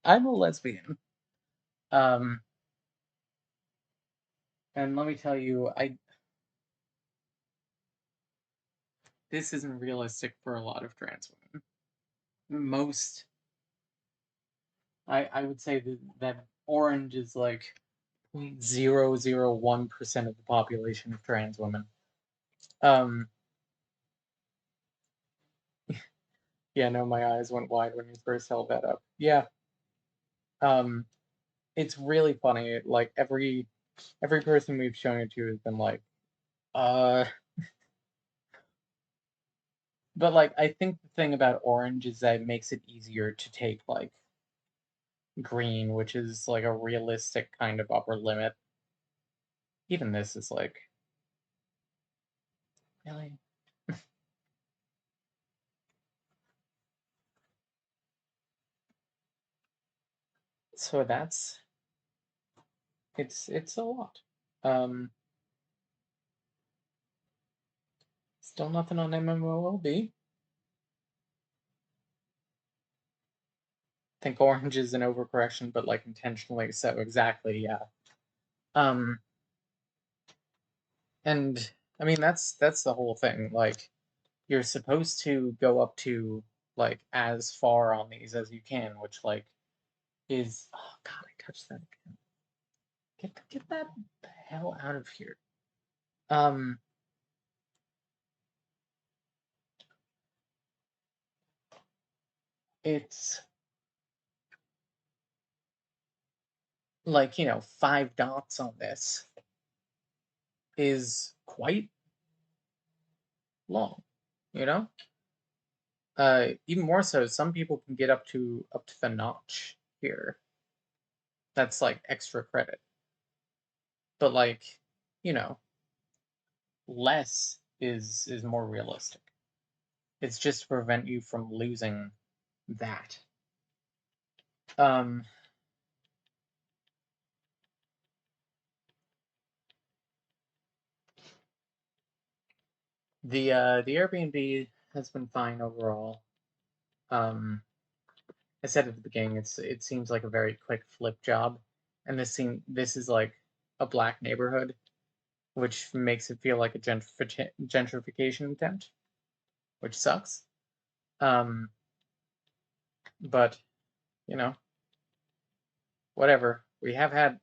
I'm a lesbian. Um and let me tell you, I this isn't realistic for a lot of trans women. Most I would say that orange is like 0.001% of the population of trans women. Um, yeah, no, my eyes went wide when you first held that up. Yeah, um, it's really funny. Like every person we've shown it to has been like, uh, But like I think the thing about orange is that it makes it easier to take like green, which is like a realistic kind of upper limit. Even this is like really. So it's a lot. Um, Still nothing on MMOLB. Think orange is an overcorrection, but like intentionally so. Exactly, yeah. Um, and I mean that's the whole thing. Like you're supposed to go up to like as far on these as you can, which like is oh god, I touched that again. Get that the hell out of here. Um, it's like, 5 dots on this is quite long, you know? Even more so, some people can get up to the notch here. That's like extra credit. But like, you know, less is more realistic. It's just to prevent you from losing that. Um, the Airbnb has been fine overall. Um, I said at the beginning, it seems like a very quick flip job, and this is like a black neighborhood, which makes it feel like a gentrification attempt, which sucks. Um, but you know, whatever. We have had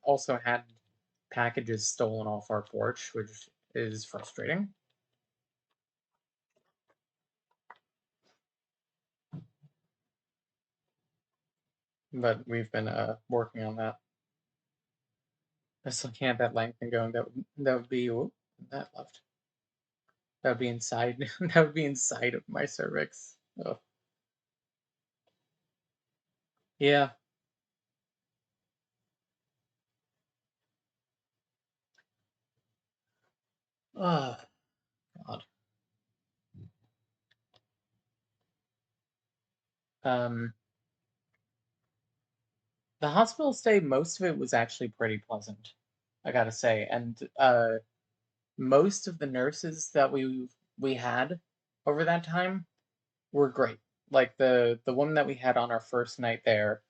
packages stolen off our porch, which is frustrating. But we've been working on that. Just looking at that length and going, that would be that left. That would be inside. That would be inside of my cervix. Oh, yeah. Oh God. Um, the hospital stay, most of it was actually pretty pleasant, I gotta say, and most of the nurses that we had over that time were great. Like the woman that we had on our first night there,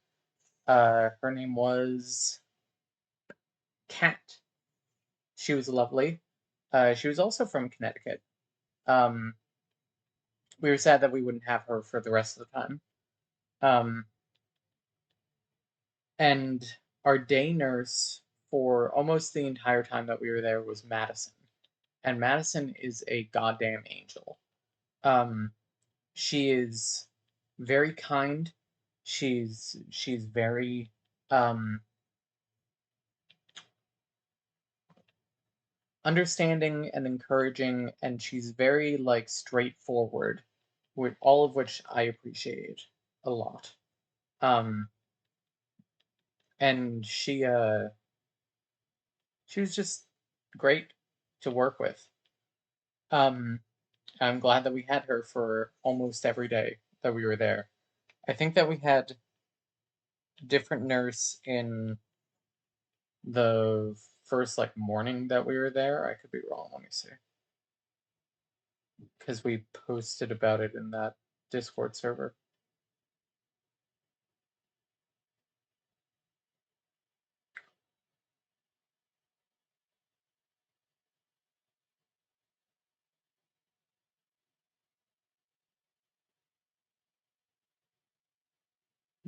her name was Kat. She was lovely. She was also from Connecticut. Um, we were sad that we wouldn't have her for the rest of the time. Um, and our day nurse for almost the entire time that we were there was Madison. And Madison is a goddamn angel. Um, she is very kind. She's very um, understanding and encouraging, and she's very like straightforward, with all of which I appreciate a lot. Um, and she was just great to work with. Um, I'm glad that we had her for almost every day that we were there. I think that we had a different nurse in the first like morning that we were there. I could be wrong. Let me see, because we posted about it in that Discord server.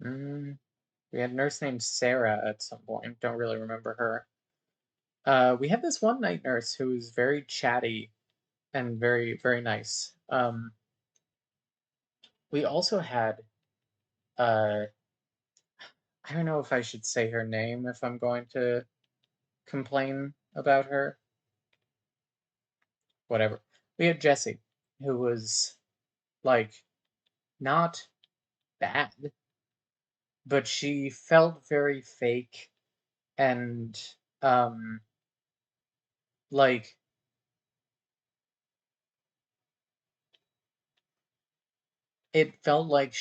Mm, we had a nurse named Sarah at some point. Don't really remember her. We had this one night nurse who was very chatty and very very nice. We also had uh, I don't know if I should say her name if I'm going to complain about her. Whatever. We had Jessie, who was Like, not bad, but she felt very fake and, um, like, it felt like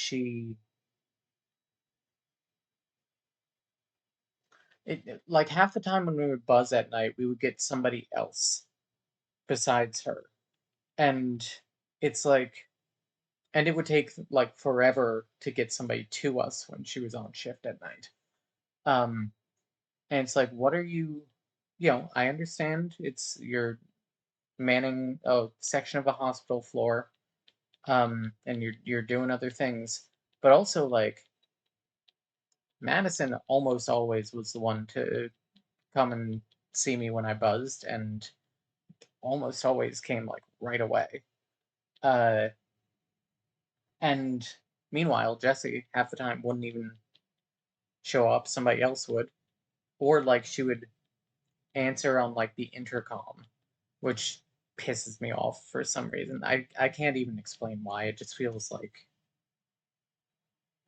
like, half the time when we would buzz at night, we would get somebody else besides her, and it's like and it would take, like, forever to get somebody to us when she was on shift at night. Um, and it's like, what are I understand you're manning a section of a hospital floor, and you're doing other things, but also, like, Madison almost always was the one to come and see me when I buzzed, and almost always came, like, right away. Uh, and meanwhile, Jesse half the time wouldn't even show up, somebody else would. Or, like, she would answer on, like, the intercom, which pisses me off for some reason. I can't even explain why. It just feels like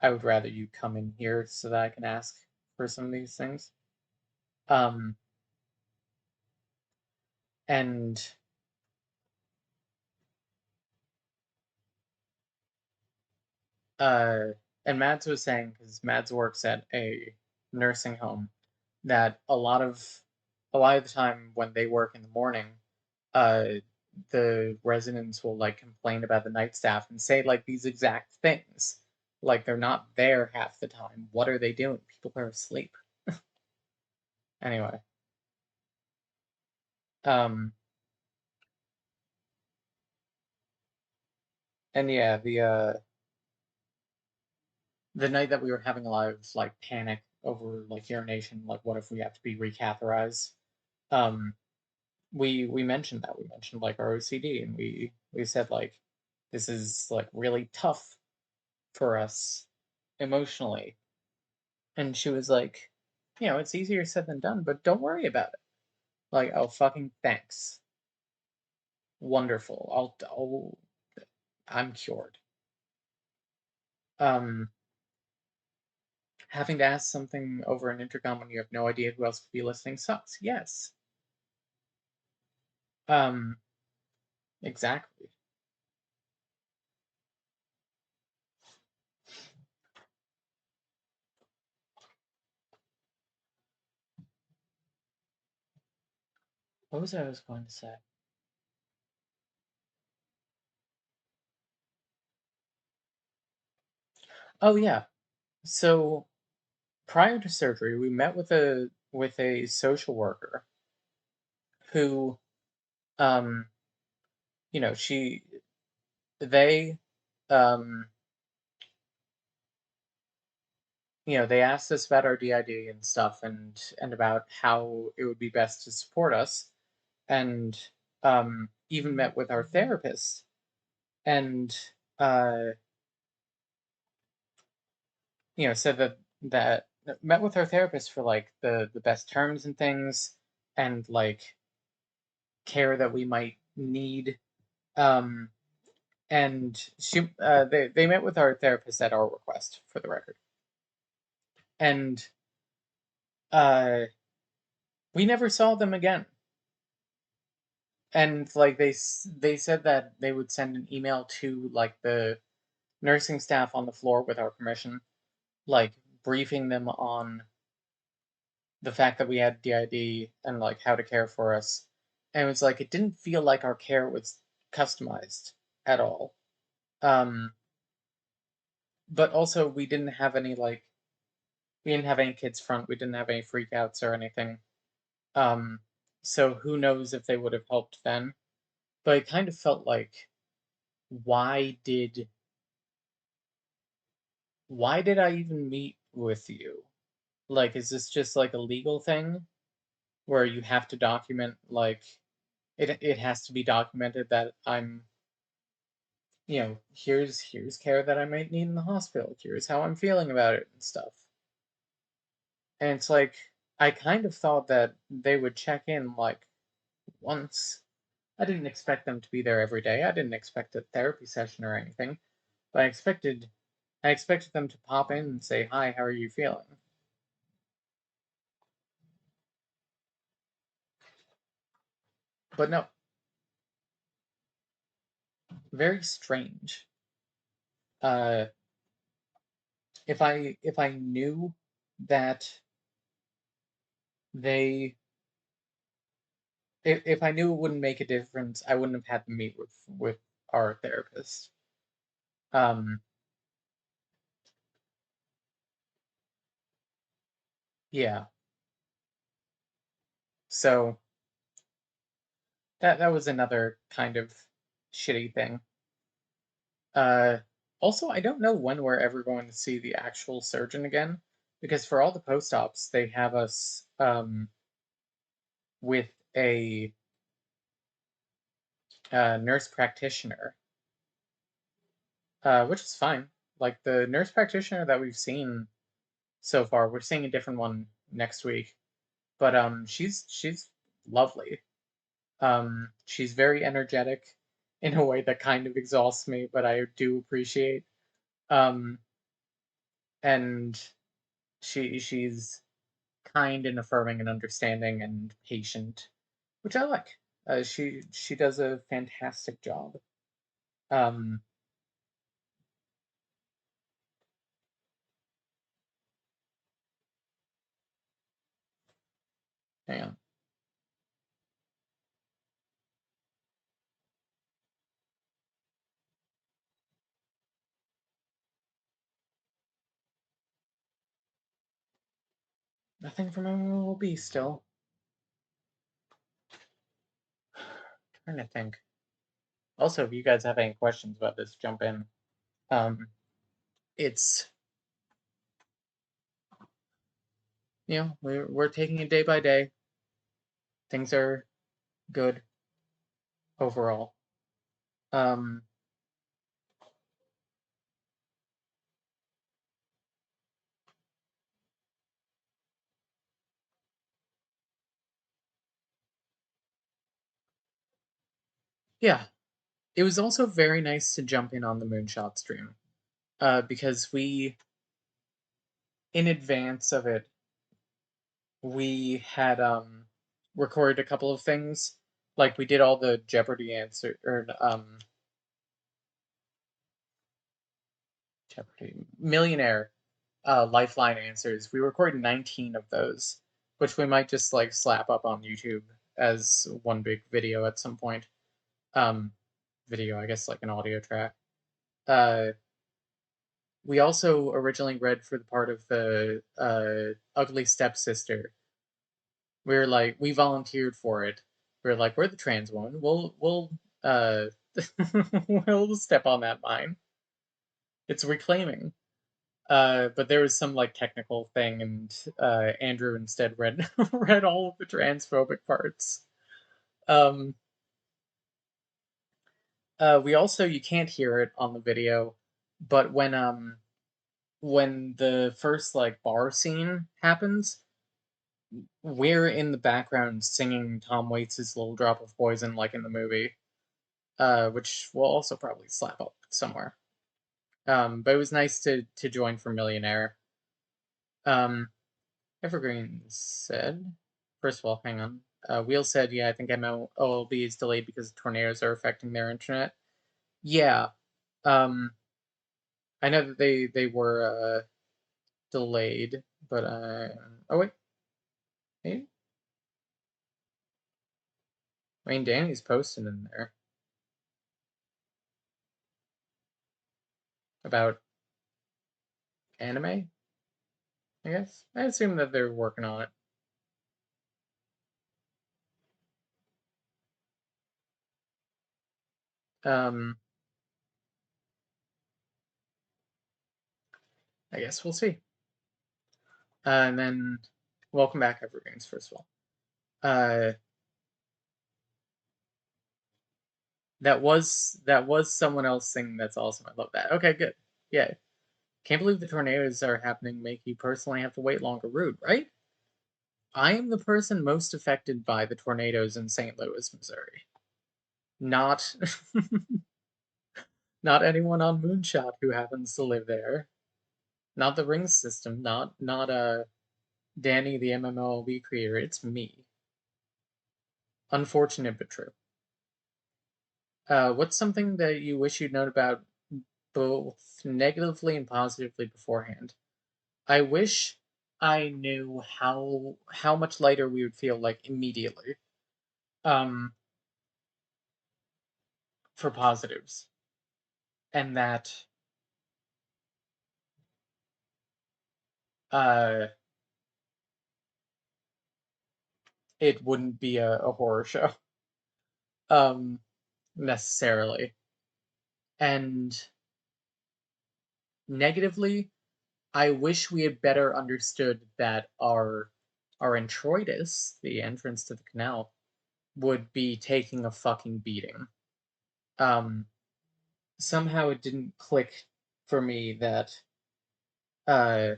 I would rather you come in here so that I can ask for some of these things. Um, and uh, and Mads was saying, because Mads works at a nursing home, that a lot of the time when they work in the morning, uh, the residents will, like, complain about the night staff and say, like, these exact things. Like, they're not there half the time. What are they doing? People are asleep. Anyway, um, and yeah, the night that we were having a lot of, like, panic over, like, urination, like, what if we have to be recatheterized? Um, we mentioned that. We mentioned, like, our OCD, and we said, like, this is, like, really tough for us emotionally. And she was like, it's easier said than done, but don't worry about it. Like, oh, fucking thanks. Wonderful. I'm cured. Um, Having to ask something over an intercom when you have no idea who else could be listening sucks. Yes. Um, exactly. What was I was going to say? Oh yeah. So prior to surgery, we met with a social worker who, um, she they um they asked us about our DID and stuff, and about how it would be best to support us, and even met with our therapist, and uh, said that met with our therapist for, like, the best terms and things, and, like, care that we might need. Um, and they met with our therapist at our request, for the record, and uh, we never saw them again. And, like, they said that they would send an email to, like, the nursing staff on the floor with our permission, like, briefing them on the fact that we had DID and, like, how to care for us. And it was like it didn't feel like our care was customized at all. Um, but also we didn't have any kids front, we didn't have any freakouts or anything. Um, so who knows if they would have helped then. But it kind of felt like, why did why did I even meet with you? Like, is this just, like, a legal thing where you have to document, like, it has to be documented that here's care that I might need in the hospital. Here's how I'm feeling about it and stuff. And it's like, I kind of thought that they would check in, like, once I didn't expect them to be there every day. I didn't expect a therapy session or anything, but I expected them to pop in and say, "Hi, how are you feeling?" But no, very strange. Uh, if I knew that they if I knew it wouldn't make a difference, I wouldn't have had to meet with our therapist. Um, yeah. So that was another kind of shitty thing. Uh, Also, I don't know when we're ever going to see the actual surgeon again, because for all the post-ops, they have us with a nurse practitioner, which is fine. Like the nurse practitioner that we've seen so far, we're seeing a different one next week, but she's lovely. She's very energetic in a way that kind of exhausts me, but I do appreciate. Um, and she's kind and affirming and understanding and patient, which I like. She does a fantastic job. Um, Hang on, nothing from MMOLB still. Trying to think. Also, if you guys have any questions about this, jump in. Um, it's we're taking it day by day. Things are good overall. Um, yeah, it was also very nice to jump in on the moonshot stream, because in advance of it, we had recorded a couple of things. Like we did all the Jeopardy answer or Jeopardy Millionaire Lifeline answers. We recorded 19 of those, which we might just like slap up on YouTube as one big video at some point. Um, Video, I guess, like an audio track. Uh, we also originally read for the part of the ugly stepsister. We volunteered for it. We are like, we're the trans woman. We'll uh we'll step on that mine. It's reclaiming. But there was some like technical thing, and Andrew instead read read all of the transphobic parts. Um, we also You can't hear it on the video, but when the first like bar scene happens, we're in the background singing Tom Waits' "Little Drop of Poison" like in the movie, which we'll also probably slap up somewhere. But it was nice to join for Millionaire. Um, Evergreen said, first of all, hang on. Wheel said, yeah, I think MMOLB is delayed because tornadoes are affecting their internet. Yeah, um, I know that they were delayed, but oh wait, maybe. I mean, Danny's posted in there about anime. I guess I assume that they're working on it. Um, I guess we'll see. And then, welcome back, Evergreens. First of all, uh, that was someone else singing. That's awesome. I love that. Okay, good. Yeah, can't believe the tornadoes are happening. Make you personally have to wait longer. Rude, right? I am the person most affected by the tornadoes in St. Louis, Missouri. Not not anyone on Moonshot who happens to live there. Not the ring system, not Danny the MMOLB creator, it's me. Unfortunate but true. What's something that you wish you'd known about both negatively and positively beforehand? I wish I knew how much lighter we would feel like immediately. Um, for positives, and that uh, it wouldn't be a horror show. Um, necessarily. And negatively, I wish we had better understood that our introitus, the entrance to the canal, would be taking a fucking beating. Um, somehow it didn't click for me that uh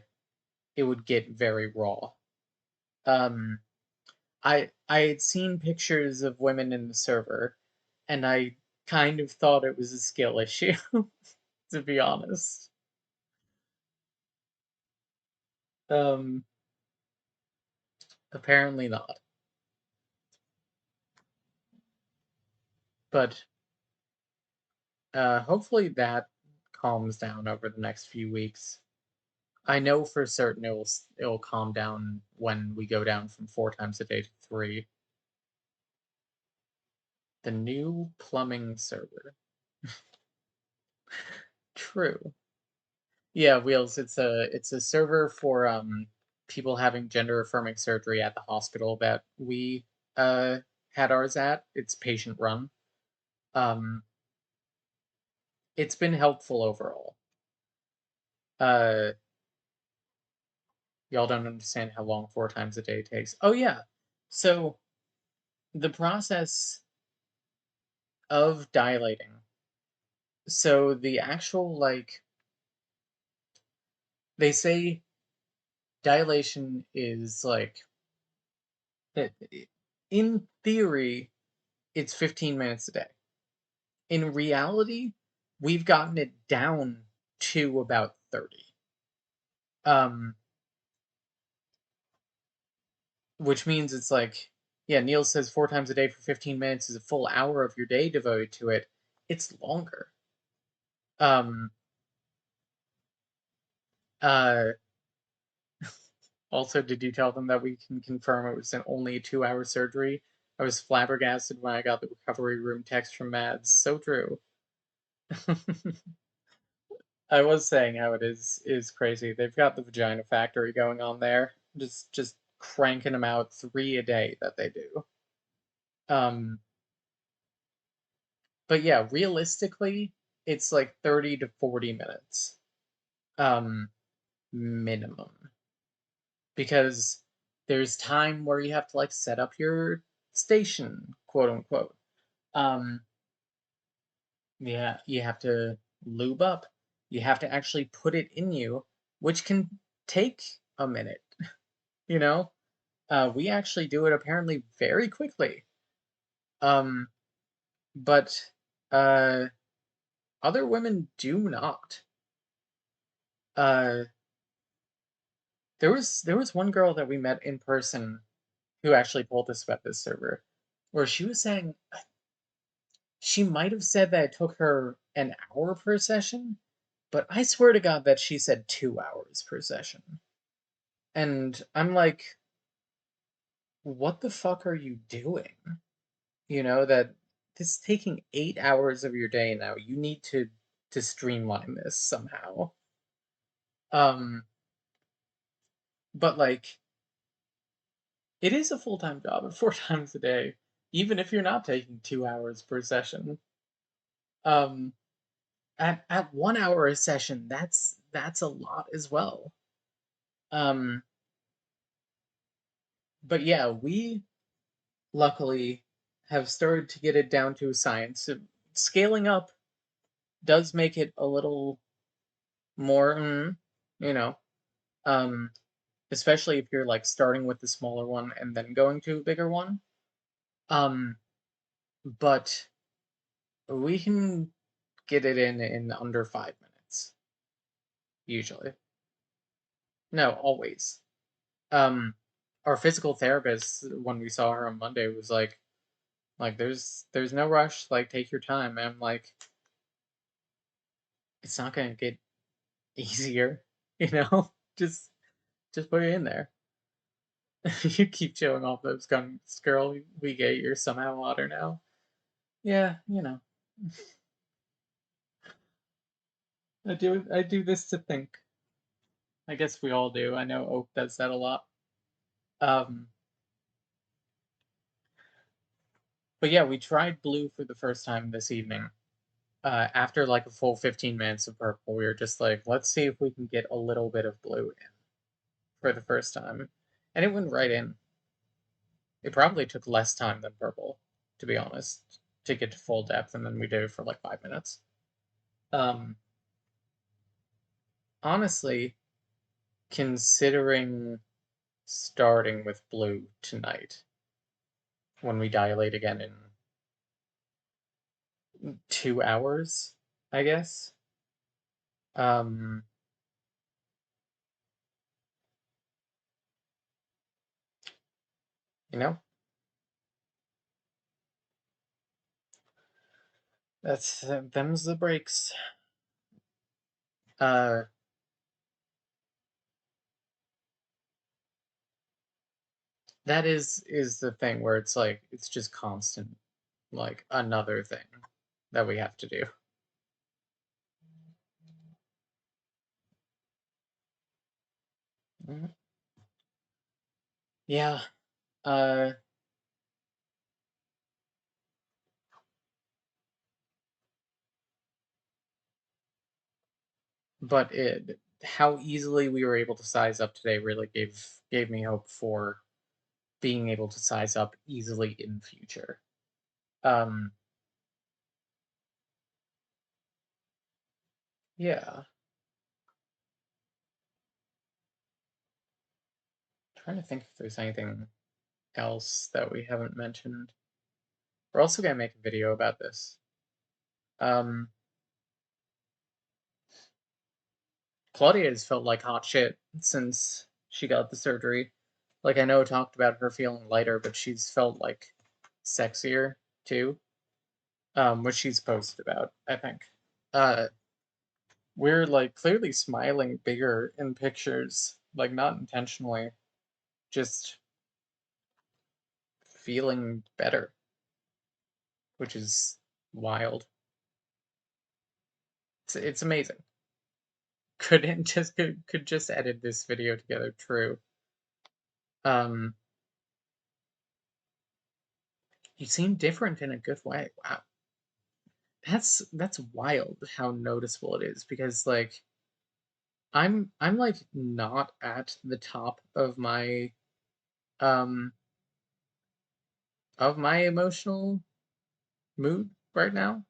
it would get very raw. Um, I had seen pictures of women in the server, and I kind of thought it was a skill issue, to be honest. Um, apparently not. But hopefully that calms down over the next few weeks. I know for certain it'll calm down when we go down from 4 times a day to three. The new plumbing server. True. Yeah, Wheels. It's a server for people having gender affirming surgery at the hospital that we uh had ours at. It's patient run. Um, it's been helpful overall. Uh, y'all don't understand how long 4 times a day takes. Oh yeah. So the process of dilating. So the actual like they say dilation is like that in theory it's 15 minutes a day. In reality, we've gotten it down to about 30. Um, which means it's like, yeah, Neil says 4 times a day for 15 minutes is a full hour of your day devoted to it. It's longer. Um, uh, also, did you tell them that we can confirm it was only a 2 hour surgery? I was flabbergasted when I got the recovery room text from Mads. So true. I was saying how it is crazy. They've got the vagina factory going on there, just cranking them out 3 a day that they do. Um, but yeah, realistically, it's like 30 to 40 minutes, um, minimum, because there's time where you have to like set up your station, quote unquote. Um, yeah, you have to lube up. You have to actually put it in you, which can take a minute. You know, we actually do it apparently very quickly. Um, but uh, other women do not. Uh, there was one girl that we met in person who actually told us about this server, where she was saying she might have said that it took her an hour per session, but I swear to God that she said 2 hours per session. And I'm like, what the fuck are you doing? That this is taking 8 hours of your day now. You need to streamline this somehow. Um, but like it is a full-time job at 4 times a day, even if you're not taking 2 hours per session. Um, at 1 hour a session, that's a lot as well. Um, but yeah, we luckily have started to get it down to a science. So scaling up does make it a little more, you know, um, especially if you're like starting with the smaller one and then going to a bigger one. Um, but We can get it in under 5 minutes, usually. No, always. Um, our physical therapist, when we saw her on Monday, was like there's no rush. Like take your time. And I'm like, it's not gonna get easier, you know. Just put it in there. You keep showing off those guns, girl. We get you're somehow hotter now. Yeah, you know. I do this to think. I guess we all do. I know Oak does that a lot. Um, but yeah, we tried blue for the first time this evening. After like a full 15 minutes of purple, we were just like, let's see if we can get a little bit of blue in for the first time. And it went right in. It probably took less time than purple, to be honest, to get to full depth, and then we did it for like 5 minutes. Um, honestly, considering starting with blue tonight when we dilate again in 2 hours, I guess. Um, you know, that's them's the breaks. Uh, that is the thing where it's like it's just constant, like another thing that we have to do. Mhm. Yeah. Uh, but how easily we were able to size up today really gave me hope for being able to size up easily in future. Um, yeah. Trying to think if there's anything else that we haven't mentioned. We're also gonna make a video about this. Um, Claudia has felt like hot shit since she got the surgery. Like I know I talked about her feeling lighter, but she's felt like sexier too. Which she's posted about, I think. Uh, we're like clearly smiling bigger in pictures, like not intentionally, just feeling better, which is wild. It's amazing. Couldn't just could just edit this video together. True. Um, you seem different in a good way. Wow, that's wild how noticeable it is because like I'm like not at the top um of my emotional mood right now.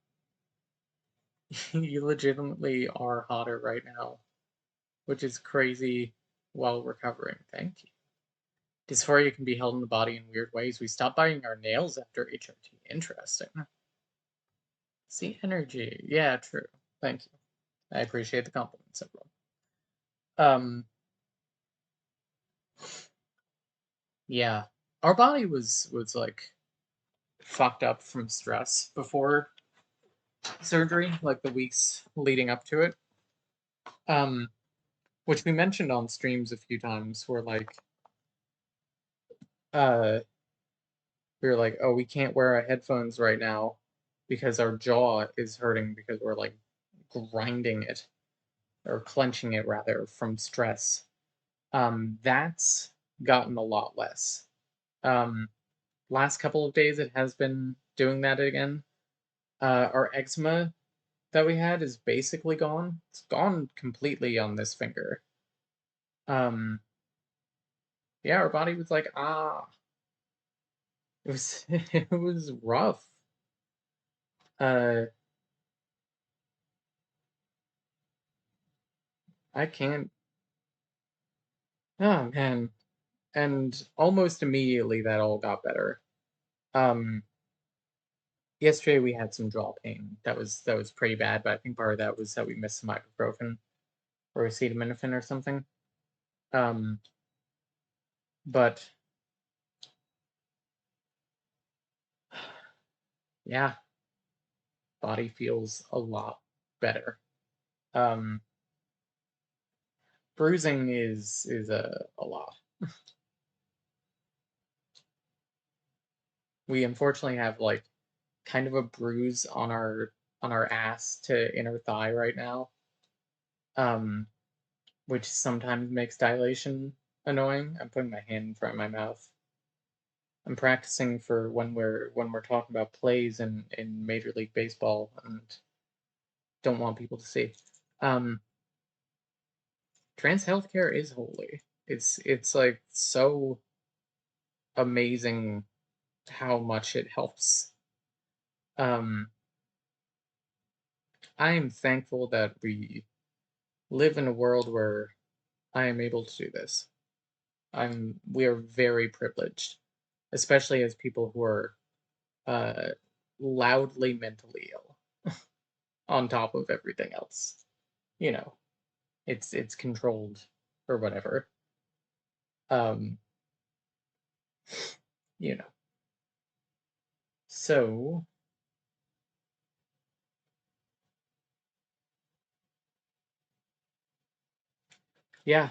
You legitimately are hotter right now, which is crazy while recovering. Thank you. Dysphoria can be held in the body in weird ways. We stopped biting our nails after HRT. Interesting. See energy. Yeah, true. Thank you. I appreciate the compliments, everyone. Yeah. Our body was like fucked up from stress before surgery, like the weeks leading up to it. Um, which we mentioned on streams a few times where like uh we were like, oh, we can't wear our headphones right now because our jaw is hurting because we're like grinding it or clenching it rather from stress. That's gotten a lot less. Um, last couple of days, it has been doing that again. Our eczema that we had is basically gone. It's gone completely on this finger. Um, yeah, our body was like, ah, it was it was rough. Uh, I can't. Oh man, and almost immediately that all got better. Um, Yesterday we had some jaw pain. That was pretty bad, but I think part of that was that we missed some ibuprofen or acetaminophen or something. Um, but yeah, body feels a lot better. Um, bruising is a lot. We unfortunately have like kind of a bruise on our ass to inner thigh right now. Um, which sometimes makes dilation annoying. I'm putting my hand in front of my mouth. I'm practicing for when we're talking about plays in Major League Baseball and don't want people to see. Um, trans healthcare is holy. It's like so amazing how much it helps. Um, I am thankful that we live in a world where I am able to do this. We are very privileged, especially as people who are uh, loudly mentally ill on top of everything else. You know, it's controlled or whatever. Um, you know. So yeah,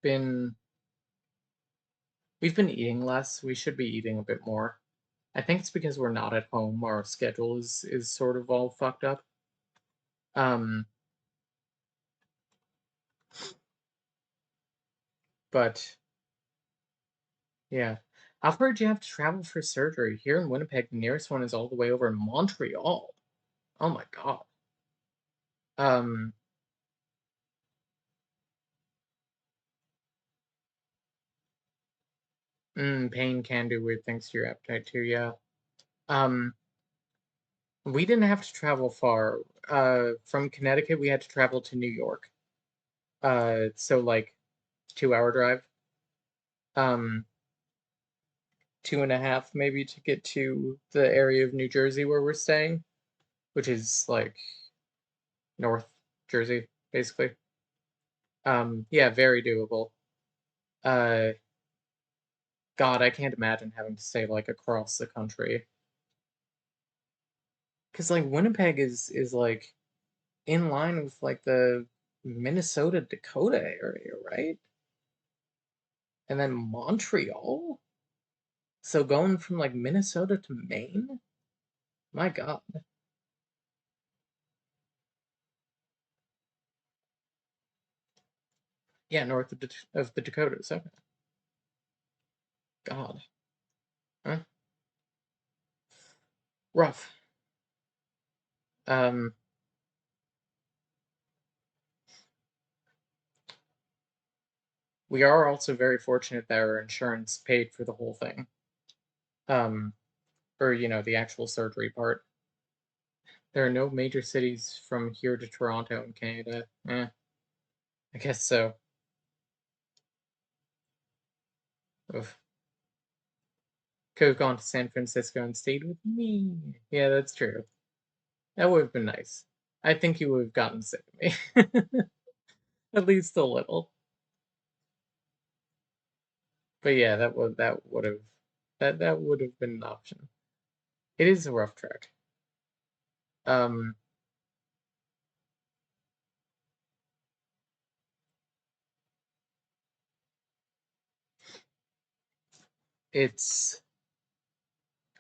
been we've been eating less. We should be eating a bit more. I think it's because we're not at home. Our schedule is sort of all fucked up. Um, but yeah. How far do you have to travel for surgery? Here in Winnipeg, the nearest one is all the way over in Montreal. Oh my god. Um, pain can do weird things to your appetite too, yeah. Um, we didn't have to travel far. From Connecticut, we had to travel to New York. So like 2 hour drive. Um, 2.5 maybe to get to the area of New Jersey where we're staying, which is like North Jersey, basically. Yeah, very doable. Uh, God, I can't imagine having to stay like across the country. Cause like Winnipeg is like in line with like the Minnesota Dakota area, right? And then Montreal. So going from like Minnesota to Maine, my God. Yeah, north of the Dakotas. Okay. God. Huh? Rough. Um, we are also very fortunate that our insurance paid for the whole thing. Um, or the actual surgery part. There are no major cities from here to Toronto in Canada. I guess so. Oof. Could have gone to San Francisco and stayed with me. Yeah, that's true. That would have been nice. I think you would have gotten sick of me. At least a little. But yeah, that would have been an option. It is a rough trek. Um, it's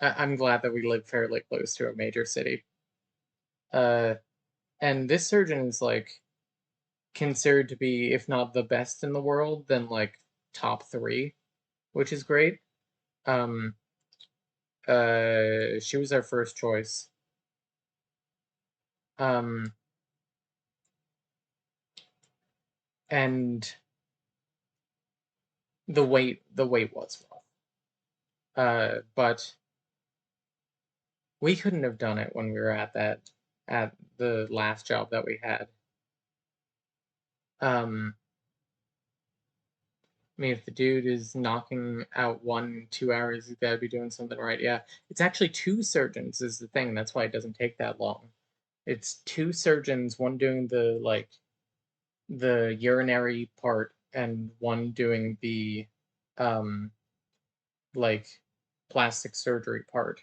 I'm glad that we live fairly close to a major city. Uh, and this surgeon is like considered to be, if not the best in the world, then like top three, which is great. Um, she was our first choice. Um, and the wait was rough. But we couldn't have done it when we were at the last job that we had. Um, I mean, if the dude is knocking out 1, 2 hours, he's got to be doing something right. Yeah, it's actually two surgeons is the thing. That's why it doesn't take that long. It's two surgeons, one doing the urinary part and one doing the um like plastic surgery part.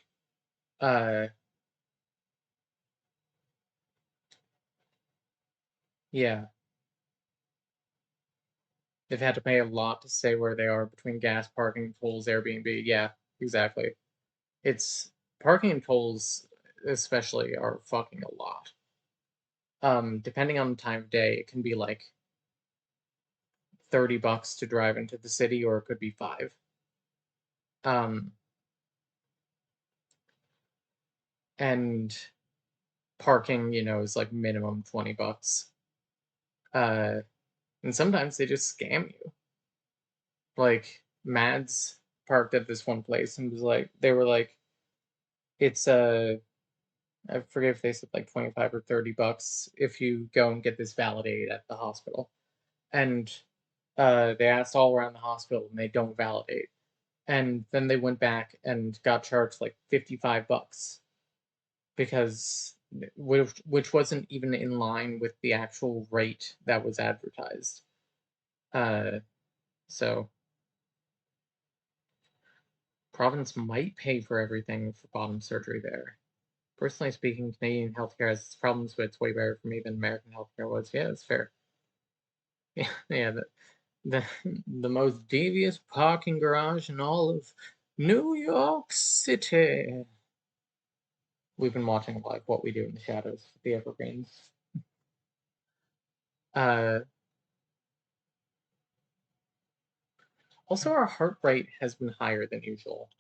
Uh yeah, they've had to pay a lot to stay where they are between gas, parking, tolls, Airbnb. Yeah, exactly. It's parking and tolls especially are fucking a lot. Depending on the time of day, it can be like $30 to drive into the city, or it could be five. Um, and parking, is like minimum $20. Uh, and sometimes they just scam you. Like Mads parked at this one place and they were like, it's I forget if they said like 25 or $30 if you go and get this validated at the hospital. And they asked all around the hospital and they don't validate. And then they went back and got charged like $55 because which wasn't even in line with the actual rate that was advertised. Uh, so province might pay for everything for bottom surgery there. Personally speaking, Canadian healthcare has its problems, but it's way better for me than American healthcare was. Yeah, that's fair. Yeah, yeah. The the most devious parking garage in all of New York City. We've been watching like What We Do in the Shadows, the Evergreens. Uh, Also, our heart rate has been higher than usual.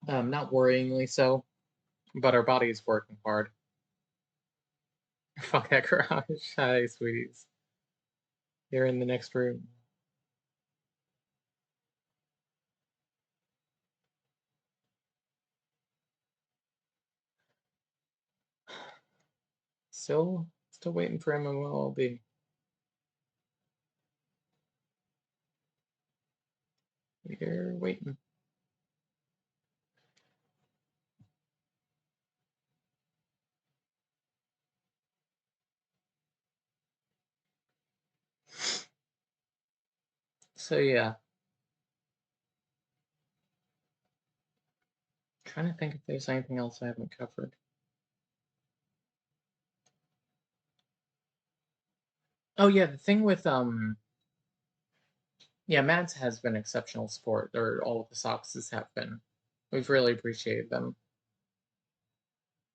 Not worryingly so, but our body is working hard. Fuck that garage. Hi, sweeties. You're in the next room. Still waiting for MMOLB. You're waiting. So yeah, trying to think if there's anything else I haven't covered. Oh yeah, the thing with yeah, Mads has been exceptional support, or all of the Soxes have been. We've really appreciated them.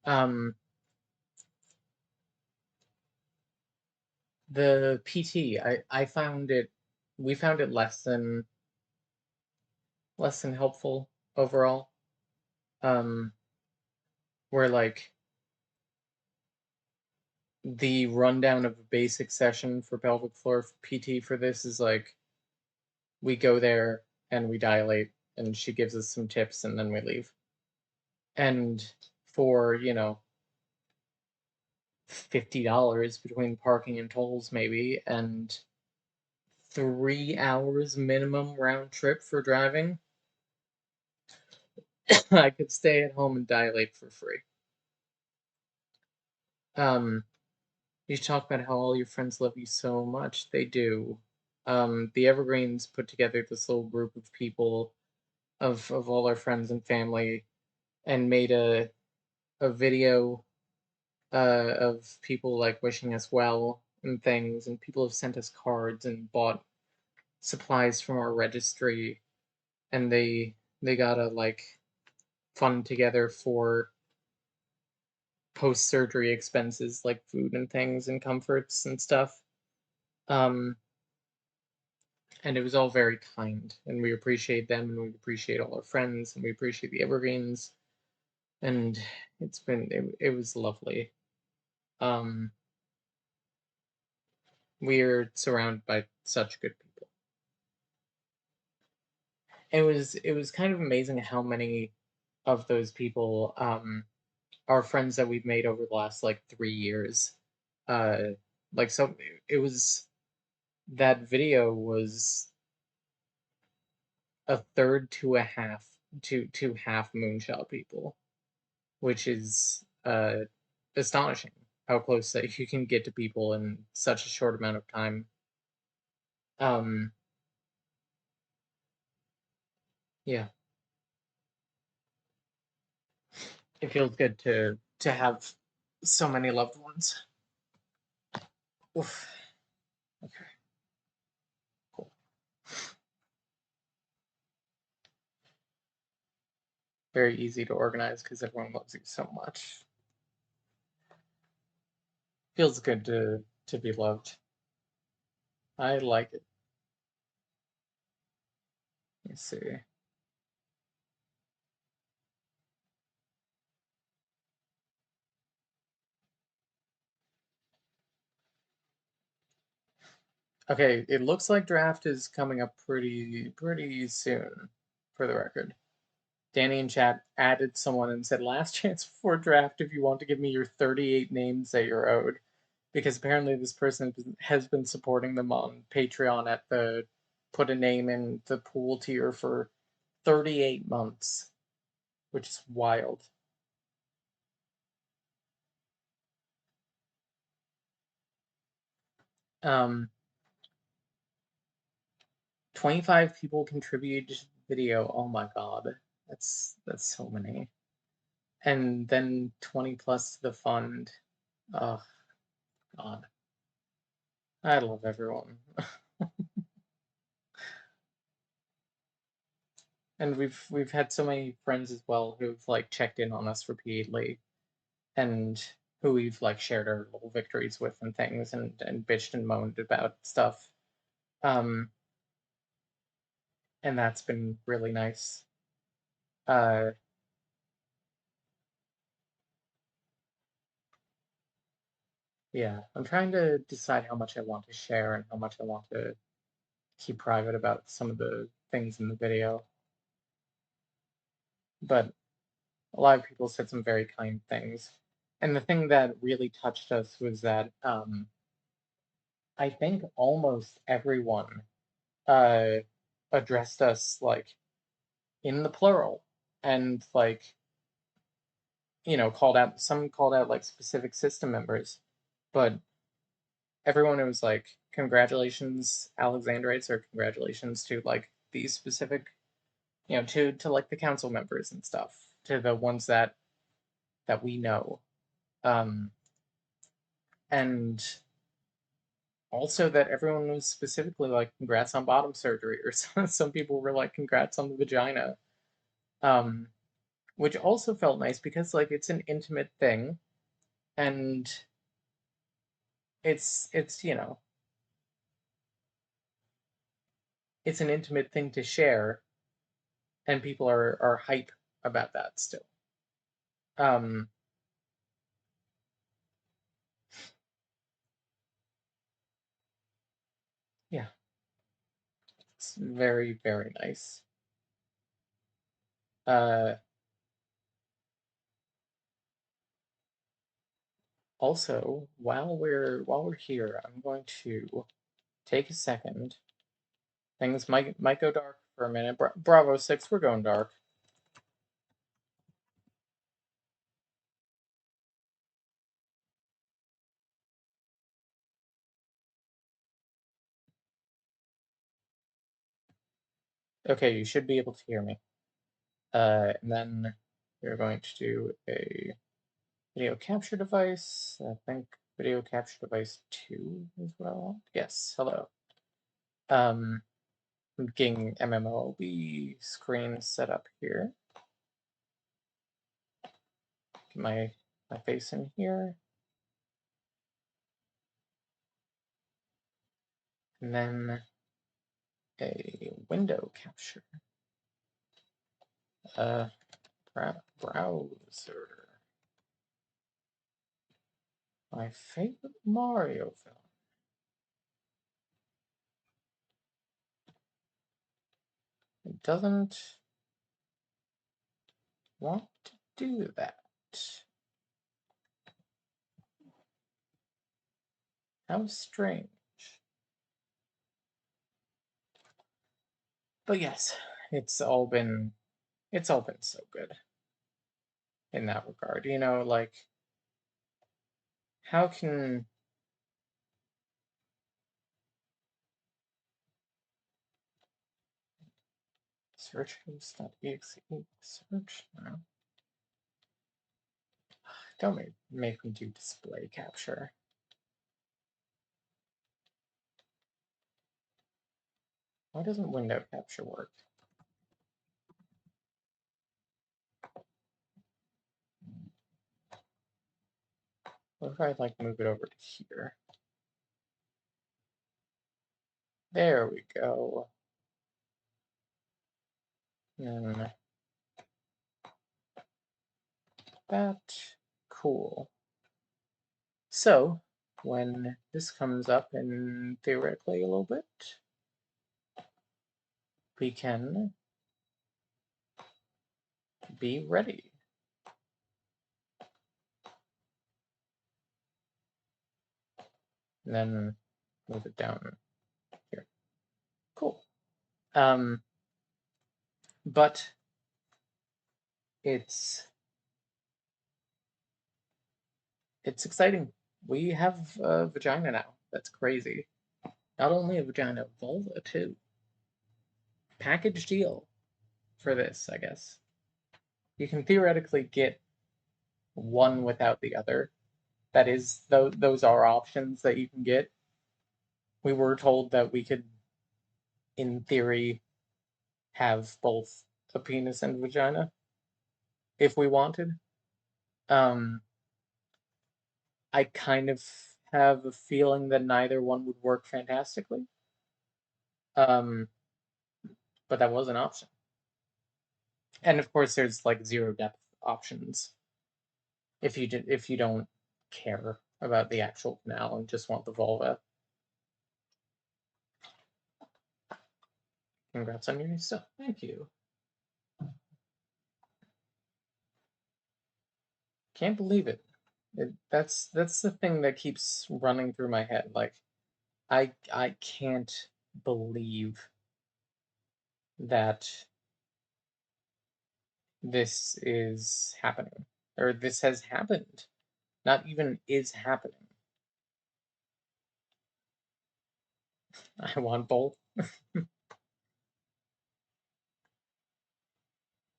Um, the PT, I found it, we found it less than helpful overall. Um, where like the rundown of a basic session for pelvic floor PT for this is like we go there and we dilate and she gives us some tips and then we leave. And for, $50 between parking and tolls maybe and 3 hours minimum round trip for driving, I could stay at home and dilate for free. Um, you talk about how all your friends love you so much. They do. The Evergreens put together this little group of people of all our friends and family and made a video of people like wishing us well and things, and people have sent us cards and bought supplies from our registry, and they got a like fund together for post surgery expenses like food and things and comforts and stuff. Um, and it was all very kind, and we appreciate them, and we appreciate all our friends, and we appreciate the Evergreens, and it was lovely. Um, we're surrounded by such good people. It was kind of amazing how many of those people are friends that we've made over the last like 3 years. Uh, like so, it was. that video was a third to a half to half moonshot people, which is astonishing how close that you can get to people in such a short amount of time. Um, yeah, it feels good to have so many loved ones. Oof. Okay, cool. Very easy to organize because everyone loves you so much. Feels good to be loved. I like it. Let's see. Okay, it looks like draft is coming up pretty soon, for the record. Danny in chat added someone and said, "Last chance before draft if you want to give me your 38 names that you're owed," because apparently this person has been supporting them on Patreon at the put a name in the pool tier for 38 months, which is wild. Um, 25 people contributed to the video. Oh my god. That's so many. And then 20 plus to the fund. Oh god. I love everyone. And we've had so many friends as well who've like checked in on us repeatedly and who we've like shared our little victories with and things and bitched and moaned about stuff. Um and that's been really nice. Uh yeah, I'm trying to decide how much I want to share and how much I want to keep private about some of the things in the video. But a lot of people said some very kind things. And the thing that really touched us was that I think almost everyone uh, addressed us like in the plural and like called out like specific system members, but everyone was like congratulations Alexandrites or congratulations to like these specific to like the council members and stuff, to the ones that we know. Um, and also that everyone was specifically like congrats on bottom surgery, or some people were like congrats on the vagina, um, which also felt nice because like it's an intimate thing, and it's it's an intimate thing to share, and people are hype about that still. Um, yeah, it's very nice. Uh, Also, while we're here, I'm going to take a second. Things might go dark for a minute. Bravo 6, we're going dark. Okay, you should be able to hear me. And then we're going to do a video capture device. I think video capture device 2 is what I want. Yes, hello. I'm getting MMOLB screen set up here. Get my face in here. And then a window capture. Uh, browser. My favorite Mario film. It doesn't want to do that. How strange. But yes, it's all been it's all been so good in that regard. Like how can search host.exe search now? Don't make me do display capture. Why doesn't window capture work? What if I like move it over to here? There we go. And that, cool. So when this comes up in theoretically a little bit, we can be ready. And then move it down here. Cool. But it's exciting. We have a vagina now. That's crazy. Not only a vagina, vulva too. Package deal for this, I guess. You can theoretically get one without the other. That is, those are options that you can get. We were told that we could, in theory, have both a penis and vagina if we wanted. I kind of have a feeling that neither one would work fantastically. Um, but that was an option. And of course, there's like zero depth options if you don't care about the actual canal and just want the vulva. Congrats on your new stuff. Thank you. Can't believe it. That's the thing that keeps running through my head. Like, I can't believe that this is happening, or this has happened. Not even is happening. I want both.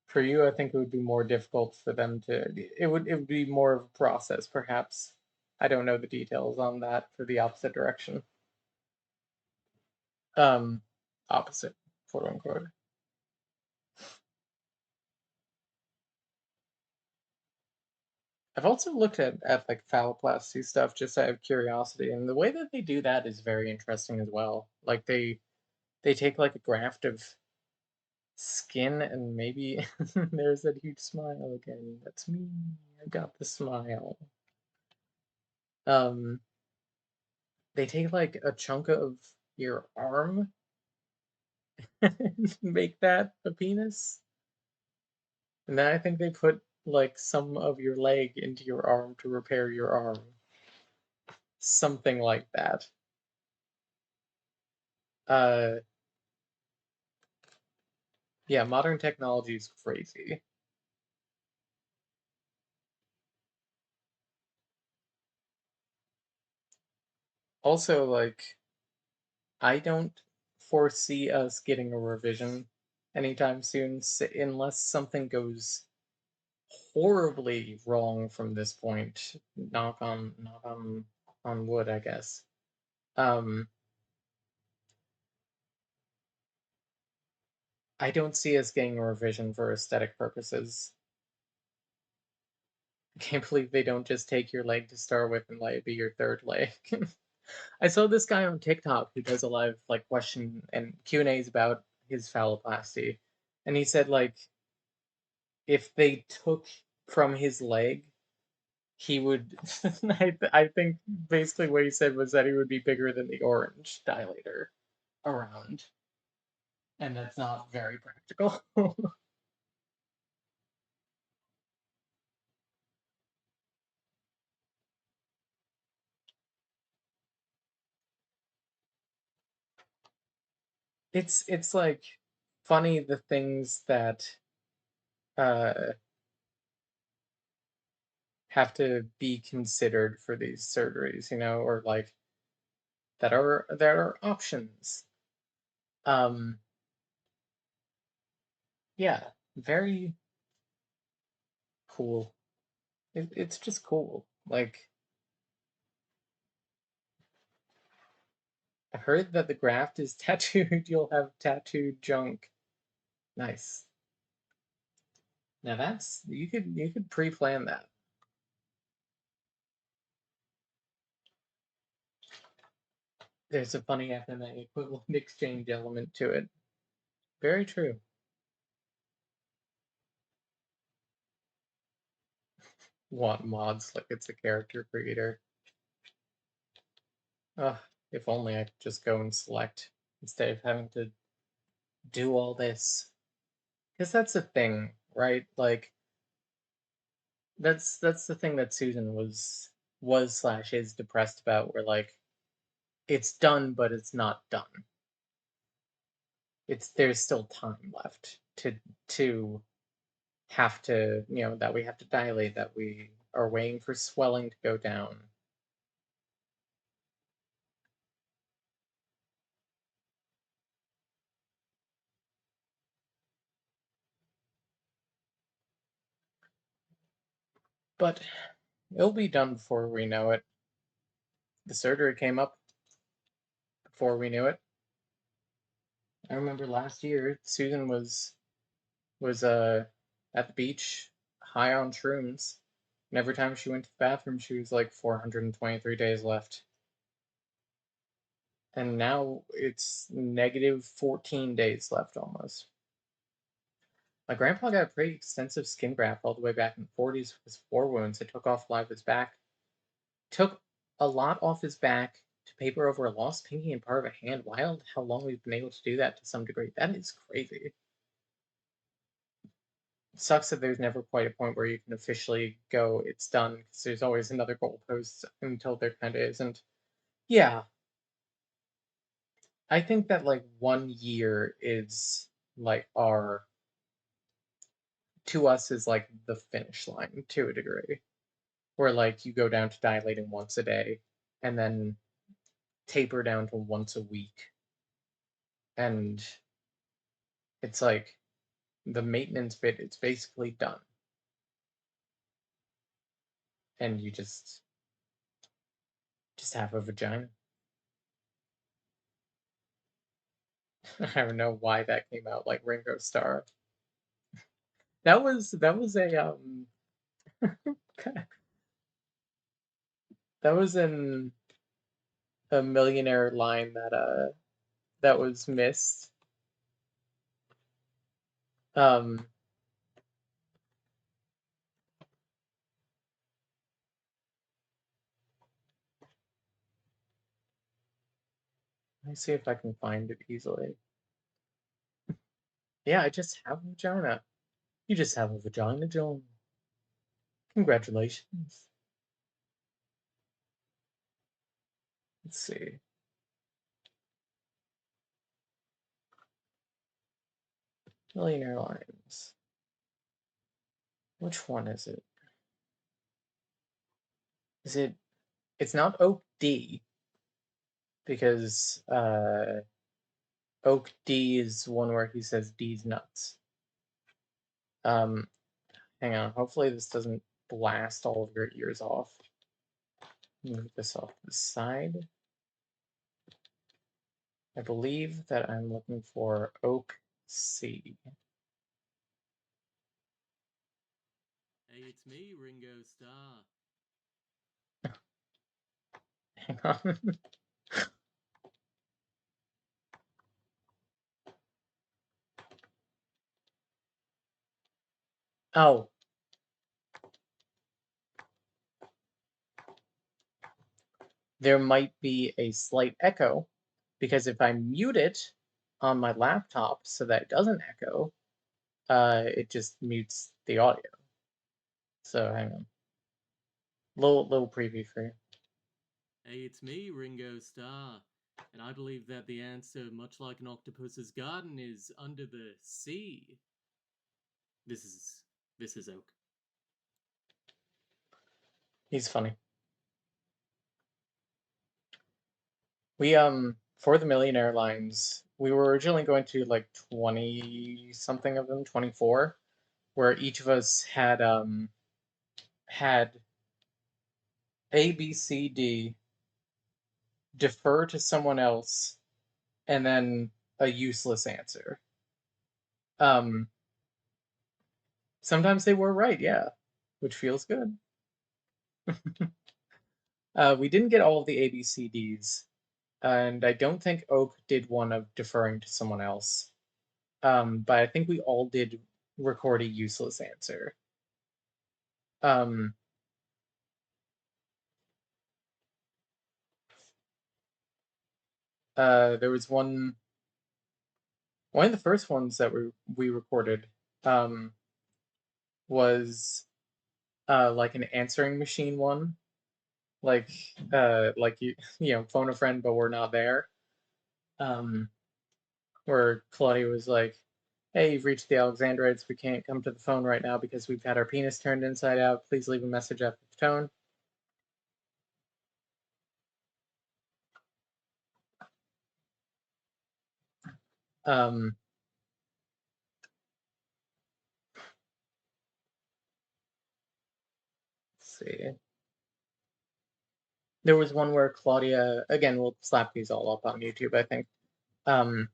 For you, I think it would be more difficult for them to. It would be more of a process, perhaps. I don't know the details on that for the opposite direction. Um, Opposite, quote unquote. I've also looked at like phalloplasty stuff just out of curiosity, and the way that they do that is very interesting as well. Like they take like a graft of skin and maybe there's that huge smile again. That's me. I got the smile. Um, they take like a chunk of your arm and make that a penis, and then I think they put like some of your leg into your arm to repair your arm. Something like that. Uh, yeah, modern technology is crazy. Also, like, I don't foresee us getting a revision anytime soon unless something goes horribly wrong from this point. Knock on wood, I guess. Um, I don't see us getting a revision for aesthetic purposes. I can't believe they don't just take your leg to start with and let it be your third leg. I saw this guy on TikTok who does a lot of like question and Q&As about his phalloplasty, and he said like if they took from his leg, he would. I think basically what he said was that he would be bigger than the orange dilator around, and that's not very practical. It's like funny the things that uh, have to be considered for these surgeries, or like that are options. Um, yeah, very cool. It's just cool. Like I heard that the graft is tattooed. You'll have tattooed junk. Nice. Now that's you could pre-plan that. There's a funny FMA equivalent exchange element to it. Very true. Want mods like it's a character creator. Ugh, if only I could just go and select instead of having to do all this. Because that's the thing, right? Like that's the thing that Susan was slash is depressed about, where like it's done, but it's not done. There's still time left to have to, that we have to dilate, that we are waiting for swelling to go down. But it'll be done before we know it. The surgery came up before we knew it. I remember last year Susan was at the beach, high on shrooms, and every time she went to the bathroom she was like 423 days left. And now it's negative 14 days left almost. My grandpa got a pretty extensive skin graft all the way back in the 40s with his four wounds. It took off a lot of his back. Took a lot off his back to paper over a lost pinky and part of a hand. Wild how long we've been able to do that to some degree. That is crazy. It sucks that there's never quite a point where you can officially go, it's done, because there's always another goalpost until there kind of isn't. Yeah, I think that like 1 year is like our to us is like the finish line to a degree, where like you go down to dilating once a day and then taper down to once a week, and it's like the maintenance bit, it's basically done, and you just have a vagina. I don't know why that came out like Ringo Starr. That was that was in a millionaire line that was missed. Um, let me see if I can find it easily. Yeah, I just have a vagina. You just have a vagina, Joan. Congratulations. Let's see. Millionaire lines. Which one is it? Is it? It's not Oak D, because Oak D is one where he says D's nuts. Um, Hang on. Hopefully this doesn't blast all of your ears off. Move this off to the side. I believe that I'm looking for Oak C. Hey, it's me, Ringo Starr. Hang on. Oh, there might be a slight echo, because if I mute it on my laptop so that it doesn't echo, it just mutes the audio. So hang on. Little preview for you. Hey, it's me, Ringo Starr. And I believe that the answer, much like an octopus's garden, is under the sea. This is this is Oak. He's funny. We for the Millionaire lines, we were originally going to like 20 something of them, 24, where each of us had A, B, C, D, defer to someone else, and then a useless answer. Um, Sometimes they were right, yeah, which feels good. We didn't get all of the A, B, C, Ds, and I don't think Oak did one of deferring to someone else. But I think we all did record a useless answer. Um, there was one of the first ones that we recorded um, was like an answering machine one, like like you know, phone a friend but we're not there. Um, where Claudia was like, "Hey, you've reached the Alexandrites. We can't come to the phone right now because we've had our penis turned inside out. Please leave a message after the tone." Um, let's see. There was one where Claudia, again, we'll slap these all up on YouTube, I think. Um,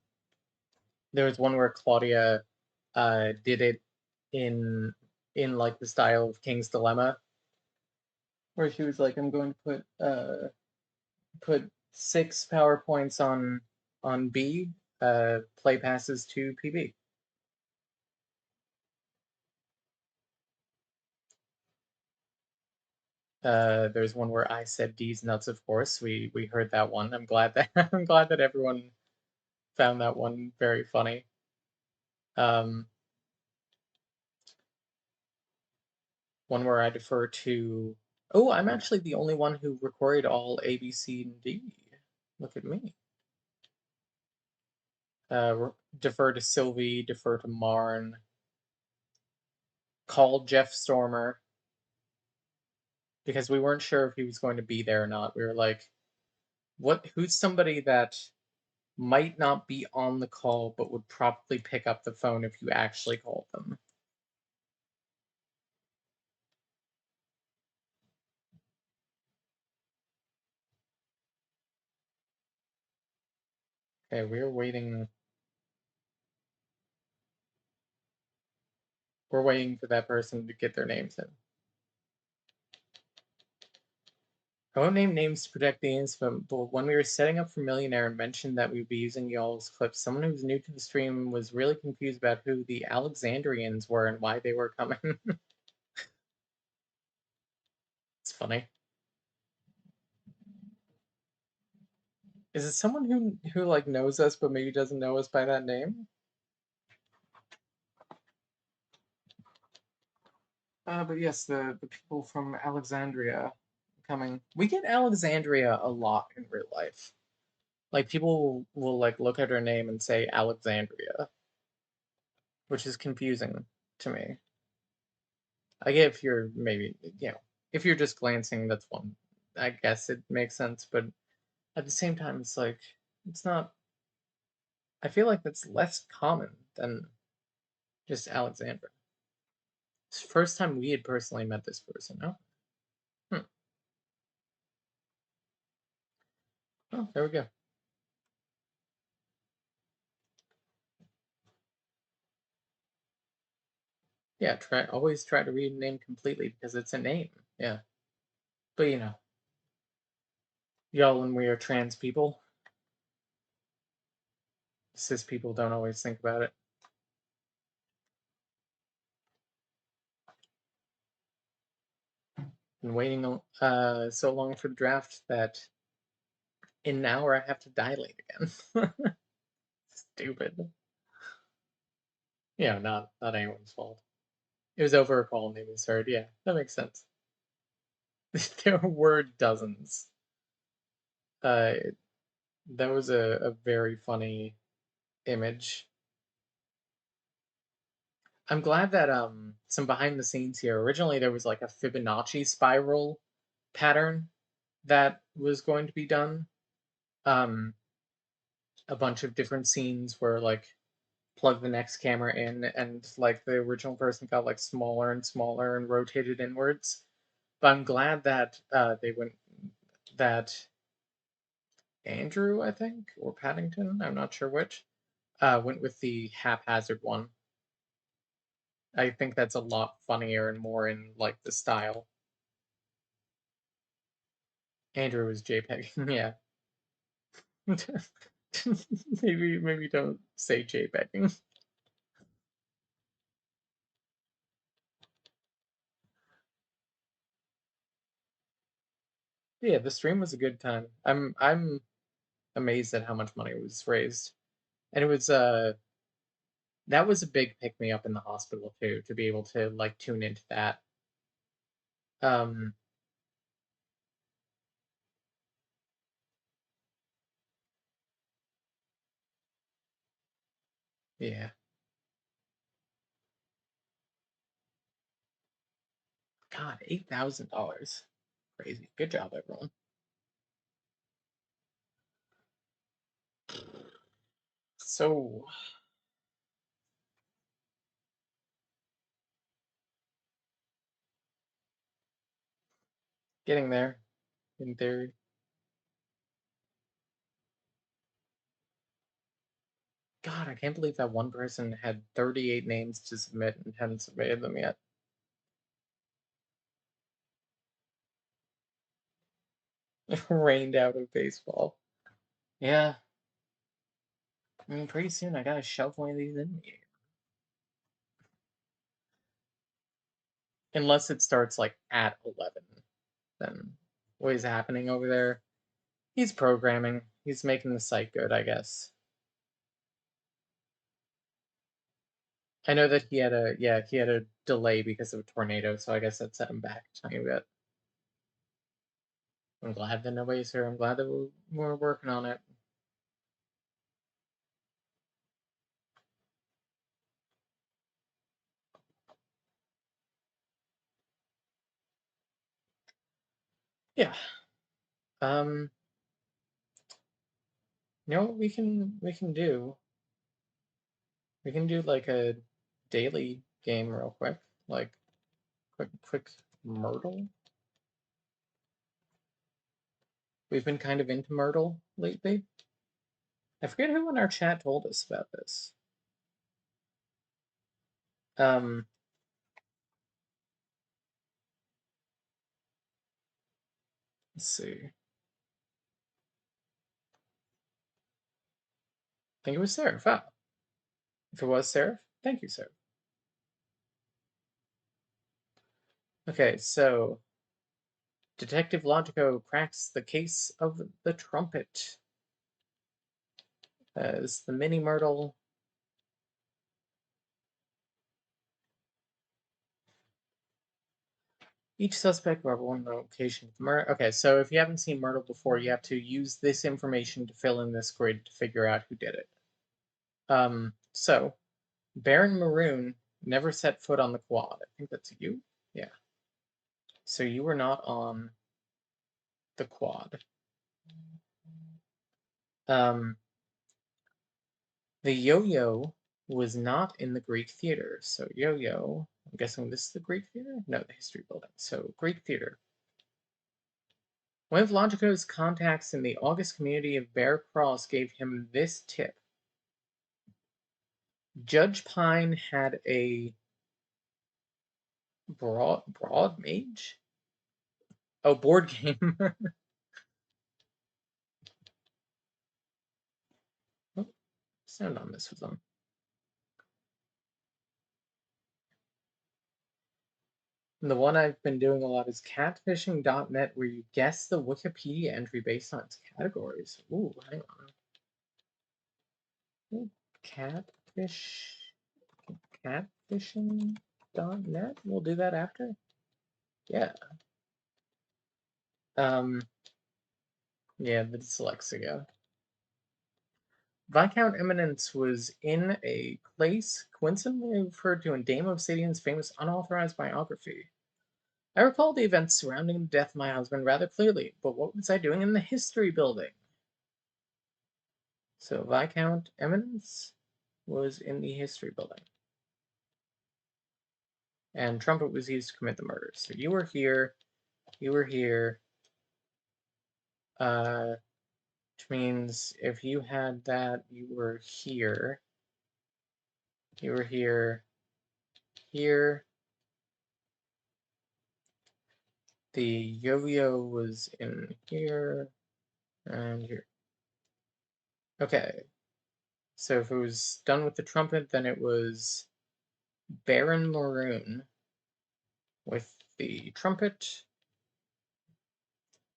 there was one where Claudia did it in like the style of King's Dilemma, where she was like, "I'm going to put 6 PowerPoints on B, play passes to PB." There's one where I said D's nuts, of course. We heard that one. I'm glad that I'm glad that everyone found that one very funny. Um, One where I defer to. Oh, I'm actually the only one who recorded all A, B, C, and D. Look at me. Defer to Sylvie, defer to Marn, call Jeff Stormer because we weren't sure if he was going to be there or not. We were like, what? Who's somebody that might not be on the call but would probably pick up the phone if you actually called them? Okay, we're waiting. We're waiting for that person to get their names in. I won't name names to protect the innocent, but when we were setting up for Millionaire and mentioned that we'd be using y'all's clips, someone who was new to the stream was really confused about who the Alexandrians were and why they were coming. It's funny. Is it someone who like knows us but maybe doesn't know us by that name? But yes, the people from Alexandria coming. We get Alexandria a lot in real life. Like people will like look at her name and say Alexandria, which is confusing to me. I get if you're maybe if you're just glancing, that's one. I guess it makes sense, but at the same time, it's like it's not. I feel like that's less common than just Alexandra. It's the first time we had personally met this person. Oh, hmm. Oh, there we go. Yeah, always try to read a name completely because it's a name. Yeah, but y'all when we are trans people, cis people don't always think about it. Been waiting so long for the draft that in an hour I have to dilate again. Stupid. Not anyone's fault. It was over a call and they misheard. Yeah, that makes sense. There were dozens. Uh, That was a very funny image. I'm glad that some behind the scenes here. Originally there was like a Fibonacci spiral pattern that was going to be done. Um a bunch of different scenes where like plug the next camera in and like the original person got like smaller and smaller and rotated inwards. But I'm glad that they went that Andrew, I think, or Paddington, I'm not sure which, went with the haphazard one. I think that's a lot funnier and more in like the style. Andrew was JPEG, yeah. Maybe don't say JPEGing. Yeah, the stream was a good time. I'm amazed at how much money was raised, and it was that was a big pick me up in the hospital too, to be able to like tune into that. Um, yeah, God, $8,000, crazy. Good job, everyone. So, getting there, in theory. God, I can't believe that one person had 38 names to submit and hadn't submitted them yet. Rained out of baseball. Yeah, I mean, pretty soon I gotta shove one of these in me. Unless it starts like at 11, then what is happening over there? He's programming. He's making the site good, I guess. I know that he had a delay because of a tornado, so I guess that set him back a tiny bit. I'm glad that nobody's here. I'm glad that we're working on it. Yeah. Um. You know what we can do? We can do like a daily game real quick, like quick Myrtle. We've been kind of into Myrtle lately. I forget who in our chat told us about this. Um. Let's see. I think it was Sarah. Wow. If it was Sarah, thank you, Sarah. Okay, so Detective Logico cracks the case of the trumpet as the mini Myrtle. Each suspect will have one location of murder. Okay, so if you haven't seen Myrtle before, you have to use this information to fill in this grid to figure out who did it. So Baron Maroon never set foot on the quad. I think that's you. Yeah. So you were not on the quad. Um, the yo-yo was not in the Greek theater. So yo-yo, I'm guessing this is the Greek theater? No, the history building. So Greek theater. One of Logico's contacts in the August community of Bear Cross gave him this tip. Judge Pine had a broad mage? Oh, board game. Oh, sound on this with them. And the one I've been doing a lot is catfishing.net, where you guess the Wikipedia entry based on its categories. Ooh, hang on. Ooh, catfish catfishing.net. We'll do that after. Yeah. Um. Yeah, the dyslexia. Viscount Eminence was in a place coincidentally referred to in Dame Obsidian's famous unauthorized biography. I recall the events surrounding the death of my husband rather clearly, but what was I doing in the history building? So Viscount Eminence was in the history building. And Trumpet was used to commit the murder. So you were here, you were here, which means if you had that, you were here, you were here, here. The yo-yo was in here, and here. Okay, so if it was done with the trumpet, then it was Baron Maroon with the trumpet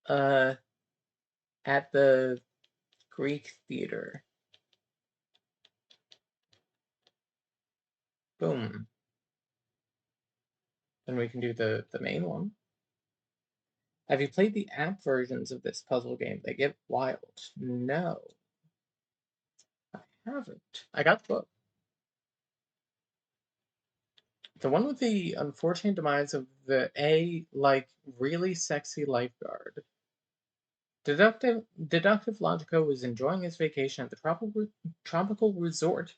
uh, at the Greek Theater. Boom. Then we can do the main one. Have you played the app versions of this puzzle game? They get wild. No, I haven't. I got the book. The one with the unfortunate demise of the really sexy lifeguard. Deductive Logico was enjoying his vacation at the tropical resort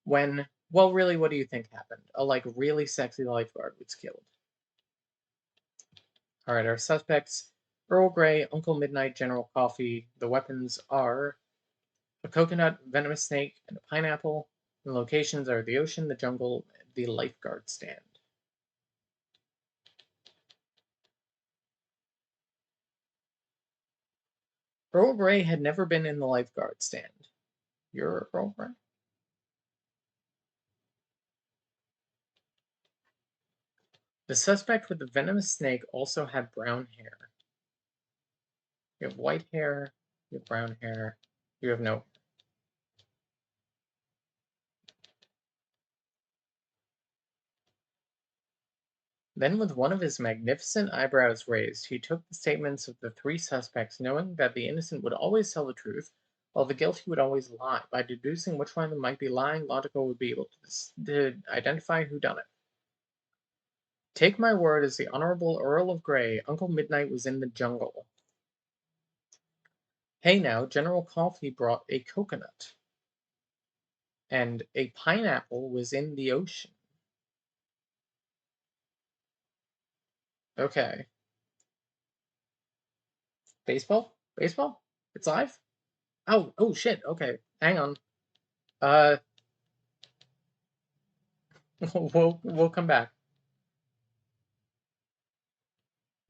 when, well, really, what do you think happened? A really sexy lifeguard was killed. All right, our suspects: Earl Grey, Uncle Midnight, General Coffee. The weapons are a coconut, venomous snake, and a pineapple. The locations are the ocean, the jungle, the lifeguard stand. Earl Grey had never been in the lifeguard stand. You're Earl Grey? The suspect with the venomous snake also had brown hair. You have white hair, you have brown hair, you have no. Then, with one of his magnificent eyebrows raised, he took the statements of the three suspects, knowing that the innocent would always tell the truth, while the guilty would always lie. By deducing which one of them might be lying, Logical would be able to identify who done it. Take my word as the Honorable Earl of Grey, Uncle Midnight was in the jungle. Hey now, General Coffee brought a coconut. And a pineapple was in the ocean. Okay. Baseball? Baseball? It's live? Oh shit. Okay. Hang on. Uh we'll come back.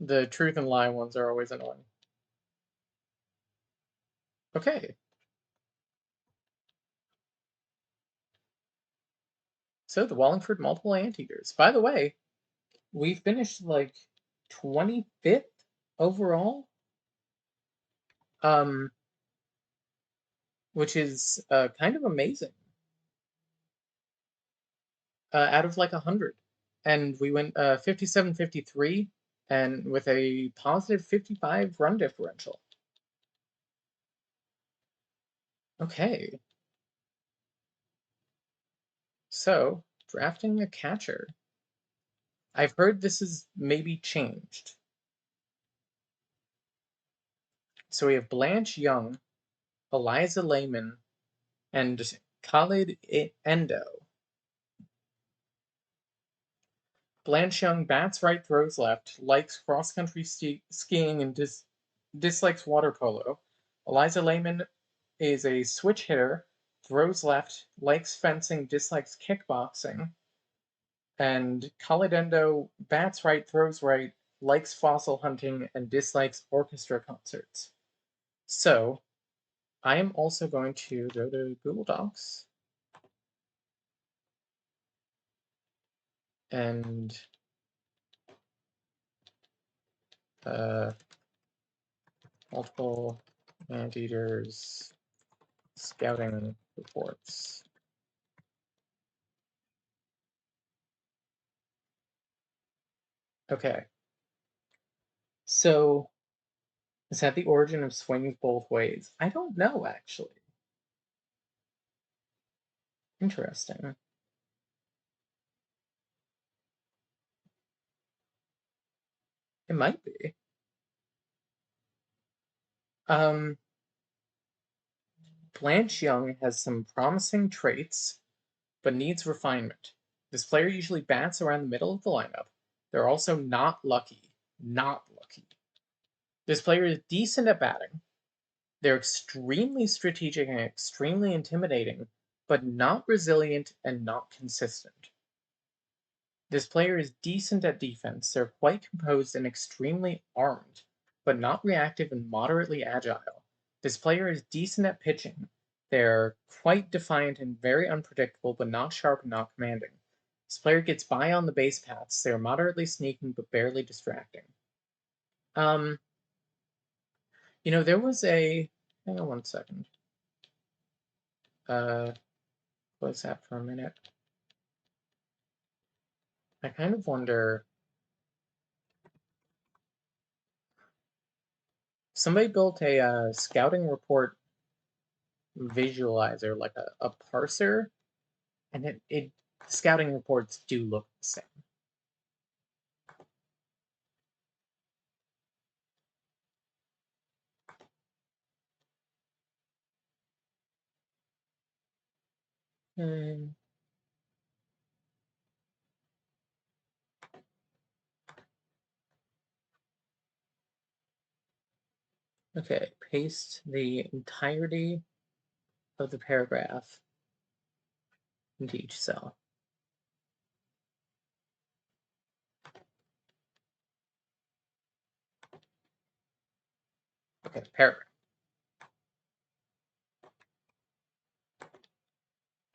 The truth and lie ones are always annoying. Okay. So the Wallingford multiple anteaters. By the way, we finished 25th overall. Um which is kind of amazing. Out of 100. And we went 57-53 and with a positive 55 run differential. Okay. So, drafting a catcher. I've heard this is maybe changed. So we have Blanche Young, Eliza Layman, and Khalid Endo. Blanche Young bats right, throws left, likes cross country skiing, and dislikes water polo. Eliza Layman is a switch hitter, throws left, likes fencing, dislikes kickboxing. And Khalid Endo bats right, throws right, likes fossil hunting, and dislikes orchestra concerts. So, I am also going to go to Google Docs and uh, multiple anteaters scouting reports. Okay. So, is that the origin of swings both ways? I don't know, actually. Interesting. It might be. Um, Blanche Young has some promising traits, but needs refinement. This player usually bats around the middle of the lineup. They're also not lucky. Not lucky. This player is decent at batting. They're extremely strategic and extremely intimidating, but not resilient and not consistent. This player is decent at defense. They're quite composed and extremely armed, but not reactive and moderately agile. This player is decent at pitching. They're quite defiant and very unpredictable, but not sharp and not commanding. This player gets by on the base paths. They're moderately sneaking, but barely distracting. Um, there was a. Hang on one second. Close that for a minute. I kind of wonder. Somebody built a scouting report visualizer, like a parser, and it scouting reports do look the same. Hmm. Okay, paste the entirety of the paragraph into each cell. Okay, paragraph.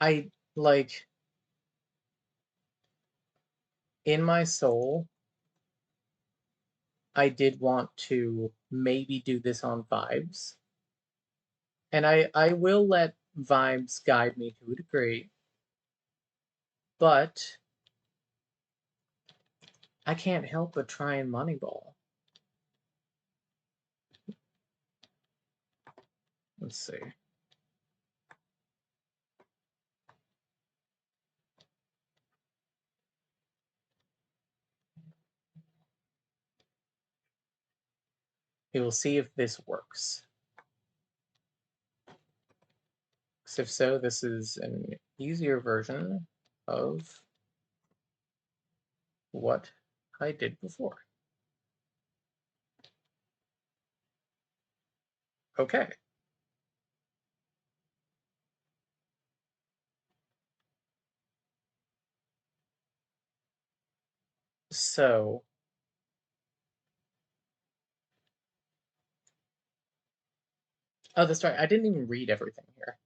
I like in my soul, I did want to maybe do this on vibes. And I will let vibes guide me to a degree, but I can't help but try and Moneyball. Let's see. We will see if this works. Because if so, this is an easier version of what I did before. Okay. So, that's right. I didn't even read everything here.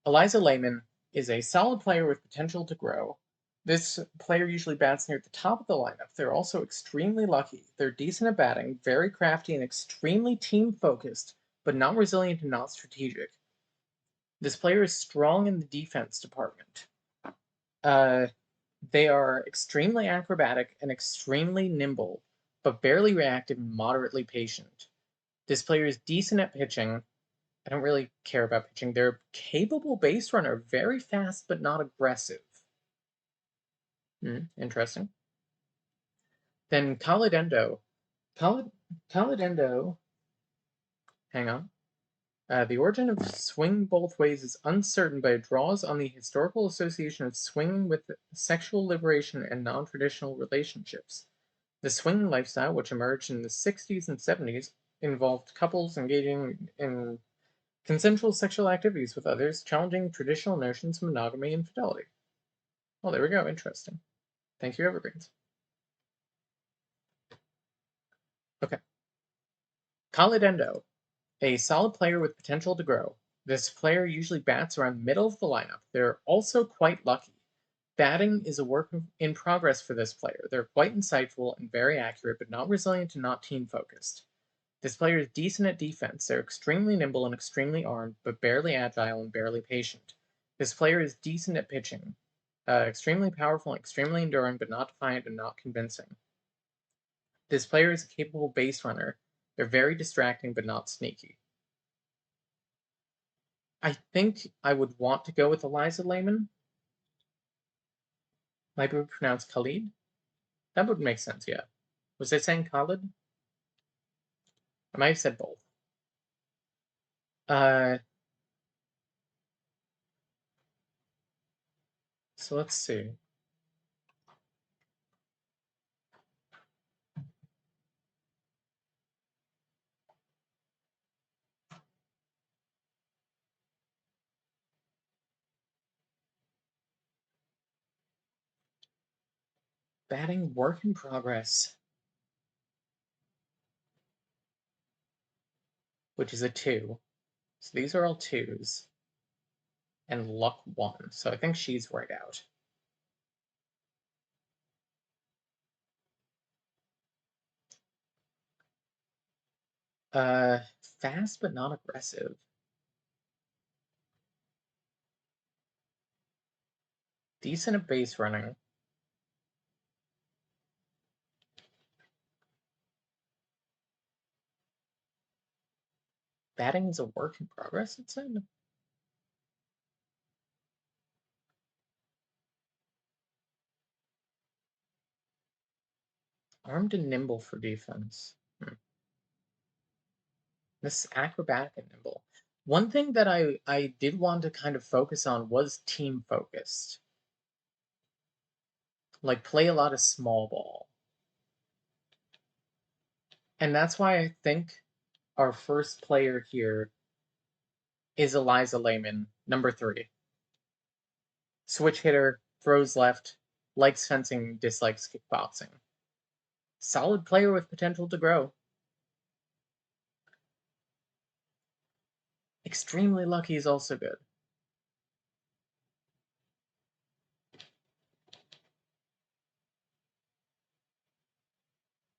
Eliza Layman is a solid player with potential to grow. This player usually bats near the top of the lineup. They're also extremely lucky. They're decent at batting, very crafty, and extremely team focused, but not resilient and not strategic. This player is strong in the defense department. They are extremely acrobatic and extremely nimble, but barely reactive and moderately patient. This player is decent at pitching. I don't really care about pitching. They're a capable base runner, very fast but not aggressive. Interesting. Then Kalidendo. Kalidendo. Hang on. The origin of swing both ways is uncertain, but it draws on the historical association of swinging with sexual liberation and non-traditional relationships. The swinging lifestyle, which emerged in the 60s and 70s, involved couples engaging in consensual sexual activities with others, challenging traditional notions of monogamy and fidelity. Well, there we go. Interesting. Thank you, Evergreens. Okay. Kalidendo, a solid player with potential to grow. This player usually bats around the middle of the lineup. They're also quite lucky. Batting is a work in progress for this player. They're quite insightful and very accurate, but not resilient and not team focused. This player is decent at defense. They're extremely nimble and extremely armed, but barely agile and barely patient. This player is decent at pitching. Extremely powerful and extremely enduring, but not defiant and not convincing. This player is a capable base runner. They're very distracting, but not sneaky. I think I would want to go with Eliza Layman. Might be pronounced Khalid. That would make sense, yeah. Was I saying Khalid? I might have said both. Uh, so let's see. Batting work in progress, which is a 2. So these are all 2s. And luck 1. So I think she's right out. Uh, Fast but not aggressive. Decent at base running. Batting is a work in progress, it said. Armed and nimble for defense. This is acrobatic and nimble. One thing that I did want to kind of focus on was team focused. Like play a lot of small ball. And that's why I think our first player here is Eliza Layman, number 3. Switch hitter, throws left, likes fencing, dislikes kickboxing. Solid player with potential to grow. Extremely lucky is also good.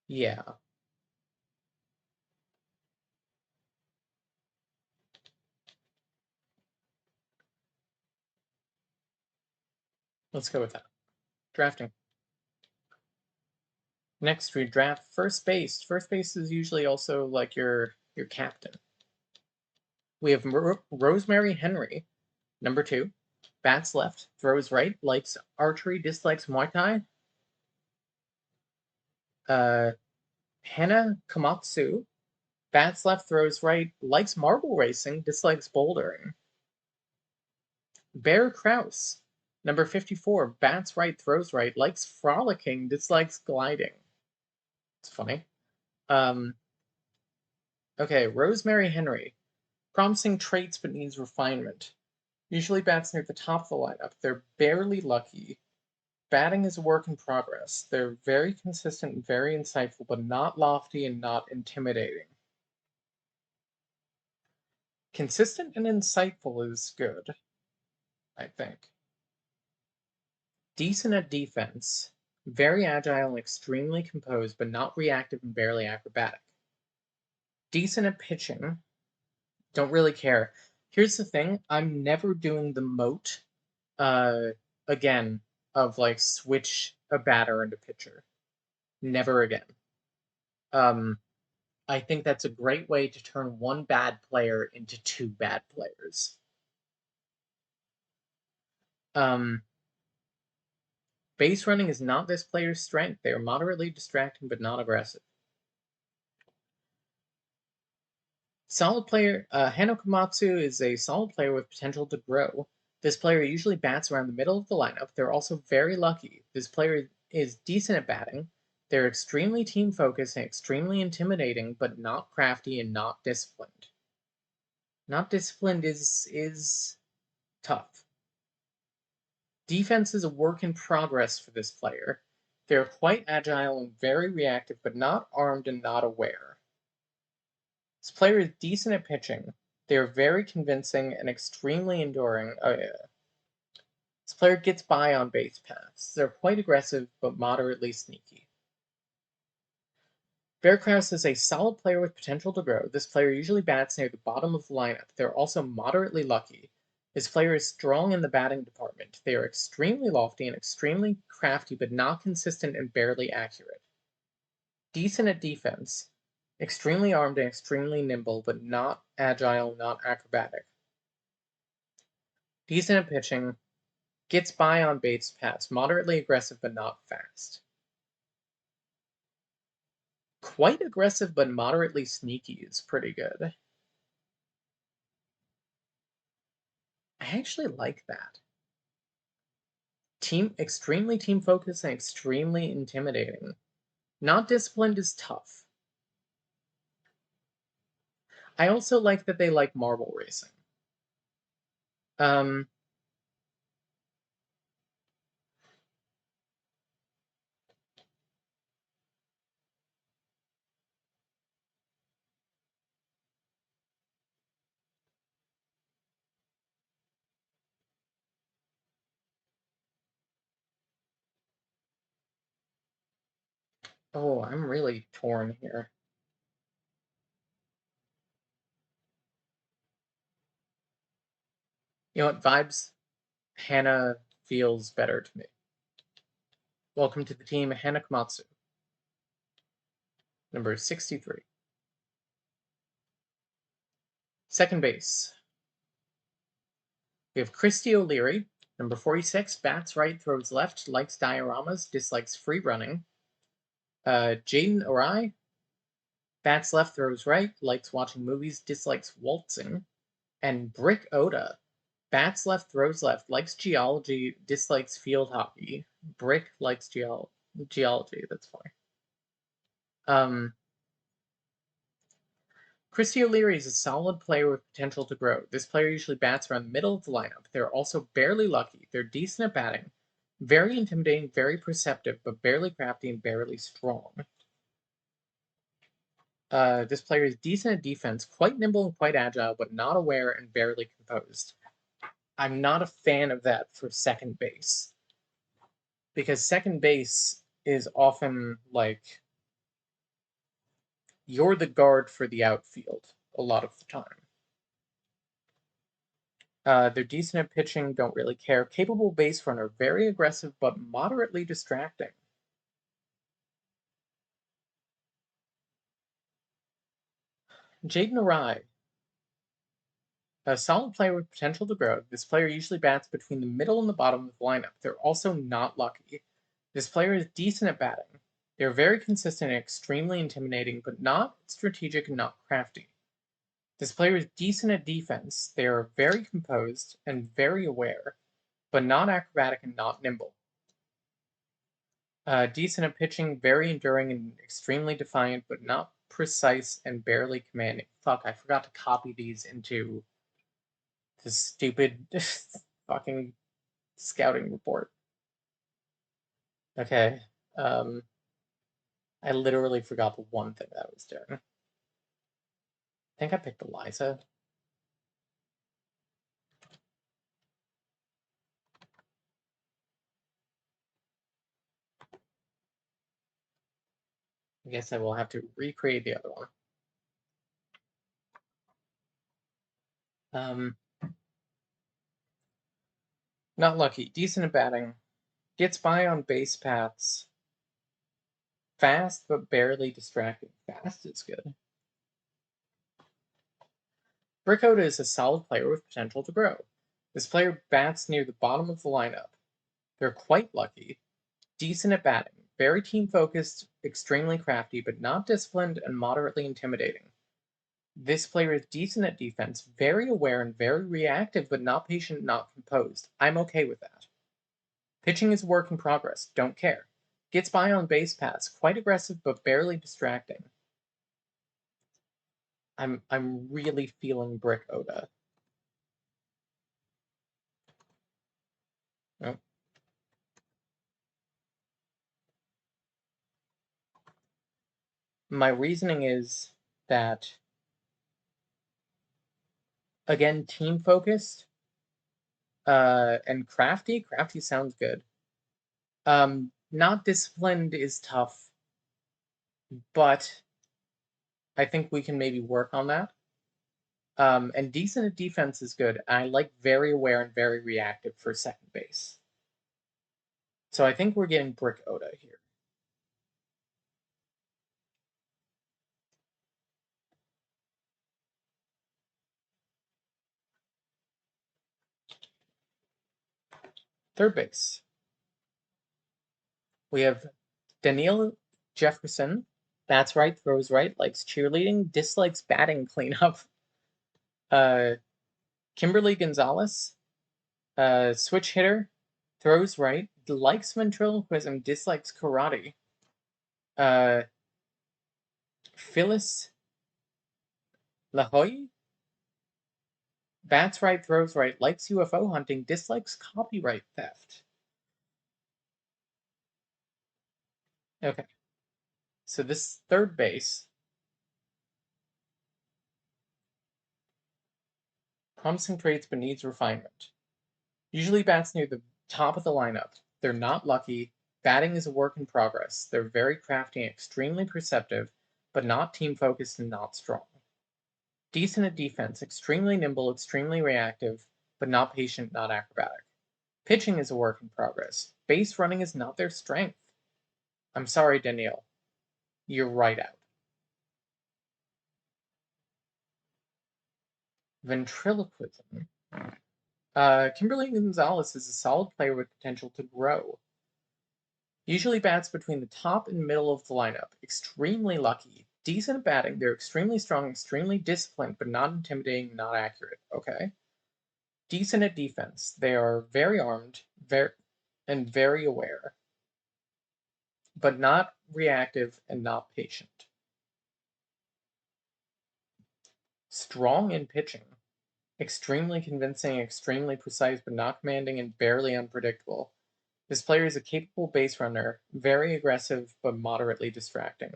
Yeah. Let's go with that. Drafting. Next, we draft first base. First base is usually also like your captain. We have Rosemary Henry, number 2. Bats left, throws right, likes archery, dislikes Muay Thai. Hannah Komatsu, bats left, throws right, likes marble racing, dislikes bouldering. Bear Kraus, number 54, bats right, throws right, likes frolicking, dislikes gliding. It's funny. Okay, Rosemary Henry, promising traits but needs refinement. Usually bats near the top of the lineup. They're barely lucky. Batting is a work in progress. They're very consistent and very insightful, but not lofty and not intimidating. Consistent and insightful is good, I think. Decent at defense. Very agile and extremely composed, but not reactive and barely acrobatic. Decent at pitching. Don't really care. Here's the thing, I'm never doing the moat again of like switch a batter into pitcher. Never again. I think that's a great way to turn one bad player into 2 bad players. Base running is not this player's strength. They are moderately distracting but not aggressive. Solid player, Hano Komatsu is a solid player with potential to grow. This player usually bats around the middle of the lineup. They're also very lucky. This player is decent at batting. They're extremely team focused and extremely intimidating, but not crafty and not disciplined. Not disciplined is tough. Defense is a work in progress for this player. They're quite agile and very reactive, but not armed and not aware. This player is decent at pitching. They are very convincing and extremely enduring. Oh, yeah. This player gets by on base paths. They're quite aggressive, but moderately sneaky. Bearcrouse is a solid player with potential to grow. This player usually bats near the bottom of the lineup. They're also moderately lucky. This player is strong in the batting department. They are extremely lofty and extremely crafty, but not consistent and barely accurate. Decent at defense. Extremely armed and extremely nimble, but not agile, not acrobatic. decent at pitching, gets by on base paths, moderately aggressive but not fast. Quite aggressive but moderately sneaky is pretty good. I actually like that. Extremely team focused and extremely intimidating. Not disciplined is tough. I also like that they like marble racing. Um, oh, I'm really torn here. You know what? Vibes, Hannah feels better to me. Welcome to the team, Hannah Komatsu, number 63. Second base, we have Christy O'Leary, number 46, bats right, throws left, likes dioramas, dislikes free running. Jaden Arai, bats left, throws right, likes watching movies, dislikes waltzing. And Brick Oda, bats left, throws left, likes geology, dislikes field hockey. Brick likes geology, that's funny. Christy O'Leary is a solid player with potential to grow. This player usually bats around the middle of the lineup. They're also barely lucky. They're decent at batting, very intimidating, very perceptive, but barely crafty and barely strong. This player is decent at defense, quite nimble and quite agile, but not aware and barely composed. I'm not a fan of that for second base, because second base is often like you're the guard for the outfield a lot of the time. They're decent at pitching, don't really care. Capable base runner, very aggressive but moderately distracting. Jaden Arai, a solid player with potential to grow. This player usually bats between the middle and the bottom of the lineup. They're also not lucky. This player is decent at batting. They're very consistent and extremely intimidating, but not strategic and not crafty. This player is decent at defense. They are very composed and very aware, but not acrobatic and not nimble. Decent at pitching, very enduring and extremely defiant, but not precise and barely commanding. Fuck, I forgot to copy these into the stupid fucking scouting report. Okay. I literally forgot the one thing that I was doing. I think I picked Eliza. I guess I will have to recreate the other one. Not lucky. Decent at batting. Gets by on base paths. Fast, but barely distracting. Fast is good. Brickoda is a solid player with potential to grow. This player bats near the bottom of the lineup. They're quite lucky. Decent at batting. Very team focused, extremely crafty, but not disciplined and moderately intimidating. This player is decent at defense, very aware and very reactive, but not patient, not composed. I'm okay with that. Pitching is a work in progress, don't care. Gets by on base paths, quite aggressive but barely distracting. I'm really feeling Brick Oda. Oh. My reasoning is that, again, team focused and crafty. Crafty sounds good. Not disciplined is tough, but I think we can maybe work on that. And decent at defense is good. I like very aware and very reactive for second base. So I think we're getting Brick Oda here. Third base, we have Daniil Jefferson. Bats right, throws right, likes cheerleading, dislikes batting cleanup. Uh, Kimberly Gonzalez, switch hitter, throws right, likes ventriloquism, dislikes karate. Uh, Phyllis Lahoy, bats right, throws right, likes UFO hunting, dislikes copyright theft. Okay, so this third base, promising traits but needs refinement. Usually bats near the top of the lineup. They're not lucky. Batting is a work in progress. They're very crafty and extremely perceptive, but not team focused and not strong. Decent at defense, extremely nimble, extremely reactive, but not patient, not acrobatic. Pitching is a work in progress. Base running is not their strength. I'm sorry, Danielle. You're right out. Ventriloquism. Kimberly Gonzalez is a solid player with potential to grow. Usually bats between the top and middle of the lineup. Extremely lucky. Decent at batting. They're extremely strong, extremely disciplined, but not intimidating, not accurate. Okay. Decent at defense. They are very armed, and very aware, but not reactive and not patient. Strong in pitching. Extremely convincing, extremely precise, but not commanding and barely unpredictable. This player is a capable base runner, very aggressive, but moderately distracting.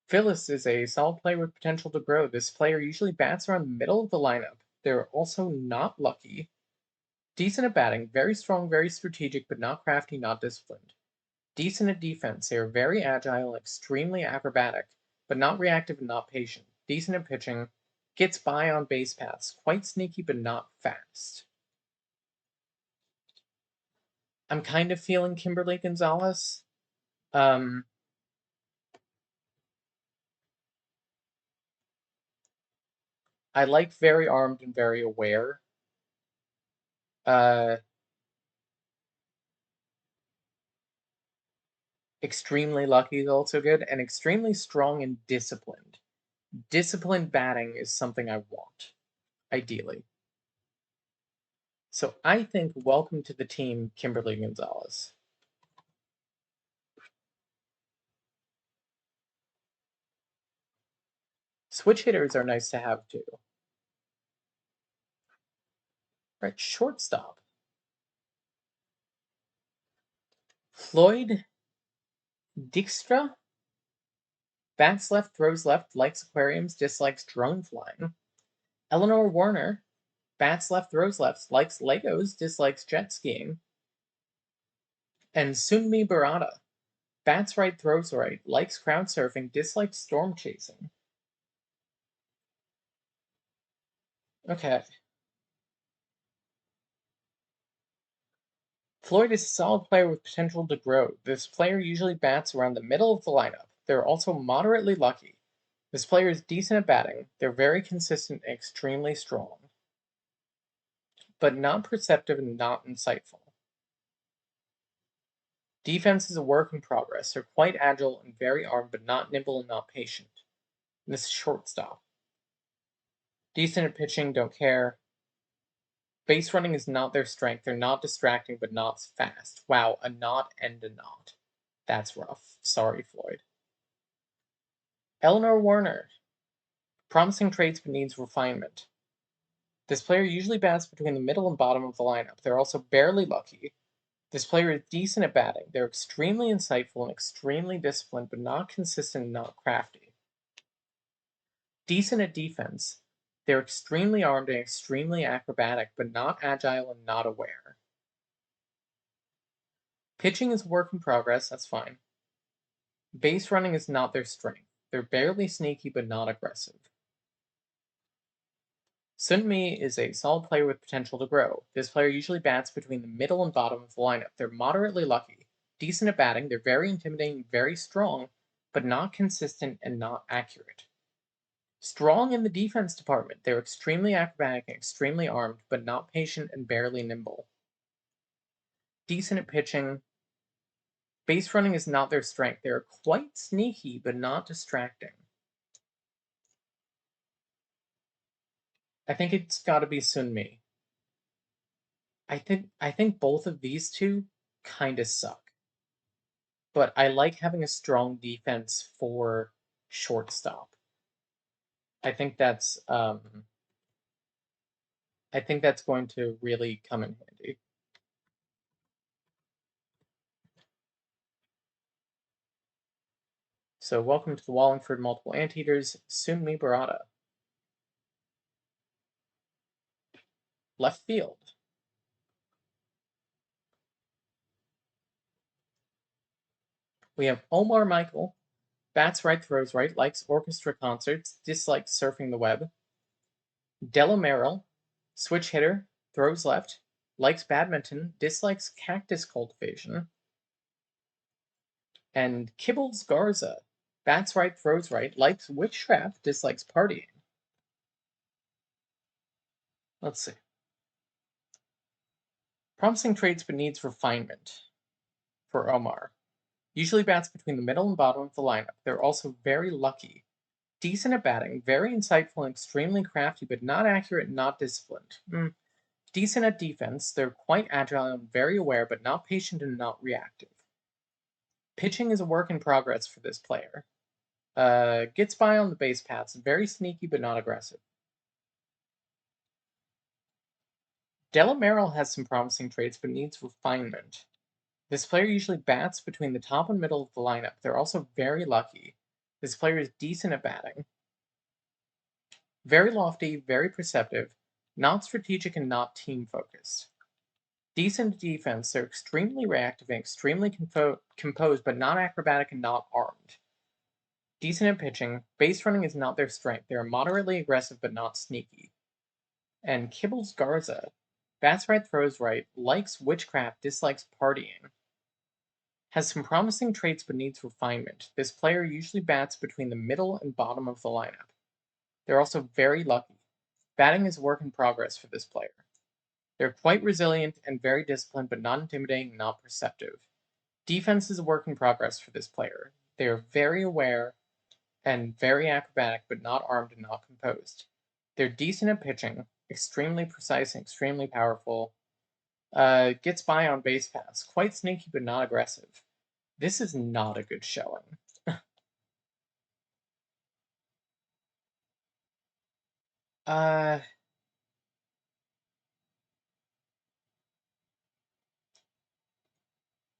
Phyllis is a solid player with potential to grow. This player usually bats around the middle of the lineup. They're also not lucky. Decent at batting, very strong, very strategic, but not crafty, not disciplined. Decent at defense, they are very agile and extremely acrobatic, but not reactive and not patient. Decent at pitching, gets by on base paths, quite sneaky, but not fast. I'm kind of feeling Kimberly Gonzalez. Um, I like very armed and very aware. Uh, extremely lucky is also good, and extremely strong and disciplined. Disciplined batting is something I want, ideally. So I think welcome to the team, Kimberly Gonzalez. Switch hitters are nice to have too. Right, shortstop. Floyd Dijkstra, bats left, throws left, likes aquariums, dislikes drone flying. Eleanor Warner, bats left, throws left, likes Legos, dislikes jet skiing. And Sunmi Barada, bats right, throws right, likes crowd surfing, dislikes storm chasing. Okay. Floyd is a solid player with potential to grow. This player usually bats around the middle of the lineup. They're also moderately lucky. This player is decent at batting. They're very consistent and extremely strong, but not perceptive and not insightful. Defense is a work in progress. They're quite agile and very armed, but not nimble and not patient. And this is shortstop. Decent at pitching, don't care. Base running is not their strength. They're not distracting, but not fast. Wow, a not and a not. That's rough. Sorry, Floyd. Eleanor Warner. Promising traits, but needs refinement. This player usually bats between the middle and bottom of the lineup. They're also barely lucky. This player is decent at batting. They're extremely insightful and extremely disciplined, but not consistent and not crafty. Decent at defense. They're extremely armed and extremely acrobatic, but not agile and not aware. Pitching is a work in progress, that's fine. Base running is not their strength. They're barely sneaky, but not aggressive. Sunmi is a solid player with potential to grow. This player usually bats between the middle and bottom of the lineup. They're moderately lucky. Decent at batting, they're very intimidating, very strong, but not consistent and not accurate. Strong in the defense department, they're extremely acrobatic and extremely armed, but not patient and barely nimble. Decent at pitching. Base running is not their strength. They're quite sneaky, but not distracting. I think it's got to be Sunmi. I think both of these two kind of suck, but I like having a strong defense for shortstop. I think that's um, I think that's going to really come in handy. So welcome to the Wallingford Multiple Anteaters, Sunmi Barada. Left field. We have Omar Michael, bats right, throws right, likes orchestra concerts, dislikes surfing the web. Della Merrill, switch hitter, throws left, likes badminton, dislikes cactus cultivation. And Kibbles Garza, bats right, throws right, likes witchcraft, dislikes partying. Let's see. Promising traits but needs refinement for Omar. Usually bats between the middle and bottom of the lineup. They're also very lucky. Decent at batting, very insightful and extremely crafty, but not accurate and not disciplined. Decent at defense, they're quite agile and very aware, but not patient and not reactive. Pitching is a work in progress for this player. Gets by on the base paths, very sneaky but not aggressive. Della Merrill has some promising traits but needs refinement. This player usually bats between the top and middle of the lineup. They're also very lucky. This player is decent at batting. Very lofty, very perceptive, not strategic and not team focused. Decent defense, they're extremely reactive and extremely composed, but not acrobatic and not armed. Decent at pitching, base running is not their strength. They're moderately aggressive but not sneaky. And Kibbles Garza, bats right, throws right, likes witchcraft, dislikes partying. Has some promising traits but needs refinement. This player usually bats between the middle and bottom of the lineup. They're also very lucky. Batting is a work in progress for this player. They're quite resilient and very disciplined, but not intimidating, not perceptive. Defense is a work in progress for this player. They are very aware and very acrobatic, but not armed and not composed. They're decent at pitching, extremely precise and extremely powerful. Gets by on base paths, quite sneaky but not aggressive. This is not a good showing. Uh,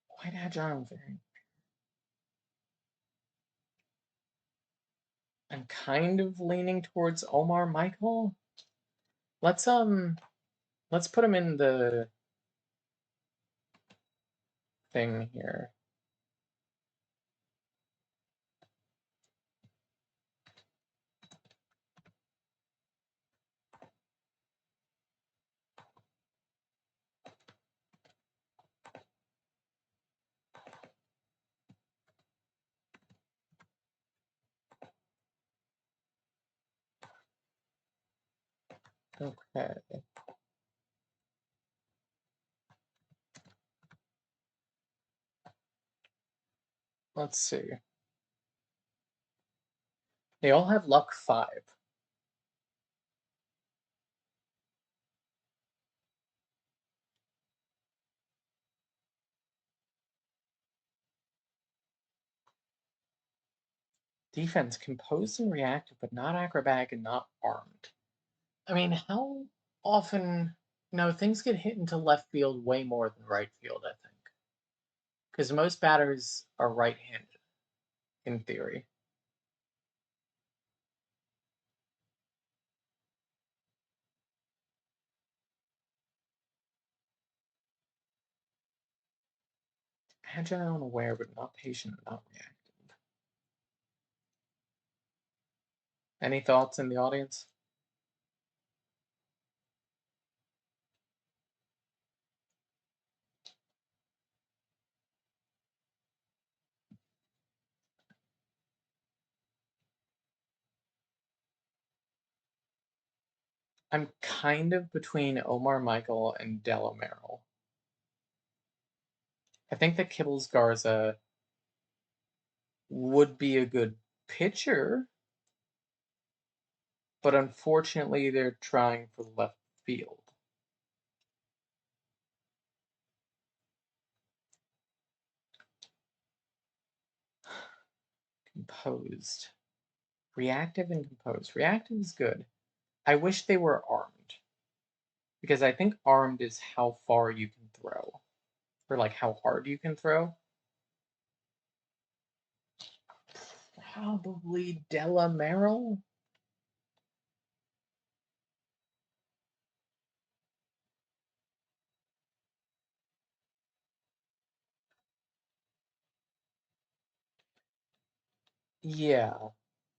quite agile and very. I'm kind of leaning towards Omar Michael. Let's let's put him in the thing here. Okay. Let's see. They all have luck 5. Defense composed and reactive, but not acrobatic and not armed. I mean, how often, things get hit into left field way more than right field, I think. Because most batters are right handed, in theory. Agile and aware, but not patient and not reactive. Any thoughts in the audience? I'm kind of between Omar Michael and Delamero. I think that Kibbles Garza would be a good pitcher, but unfortunately they're trying for left field. Composed. Reactive and composed. Reactive is good. I wish they were armed. Because I think armed is how far you can throw. Or like how hard you can throw. Probably Delamero? Yeah,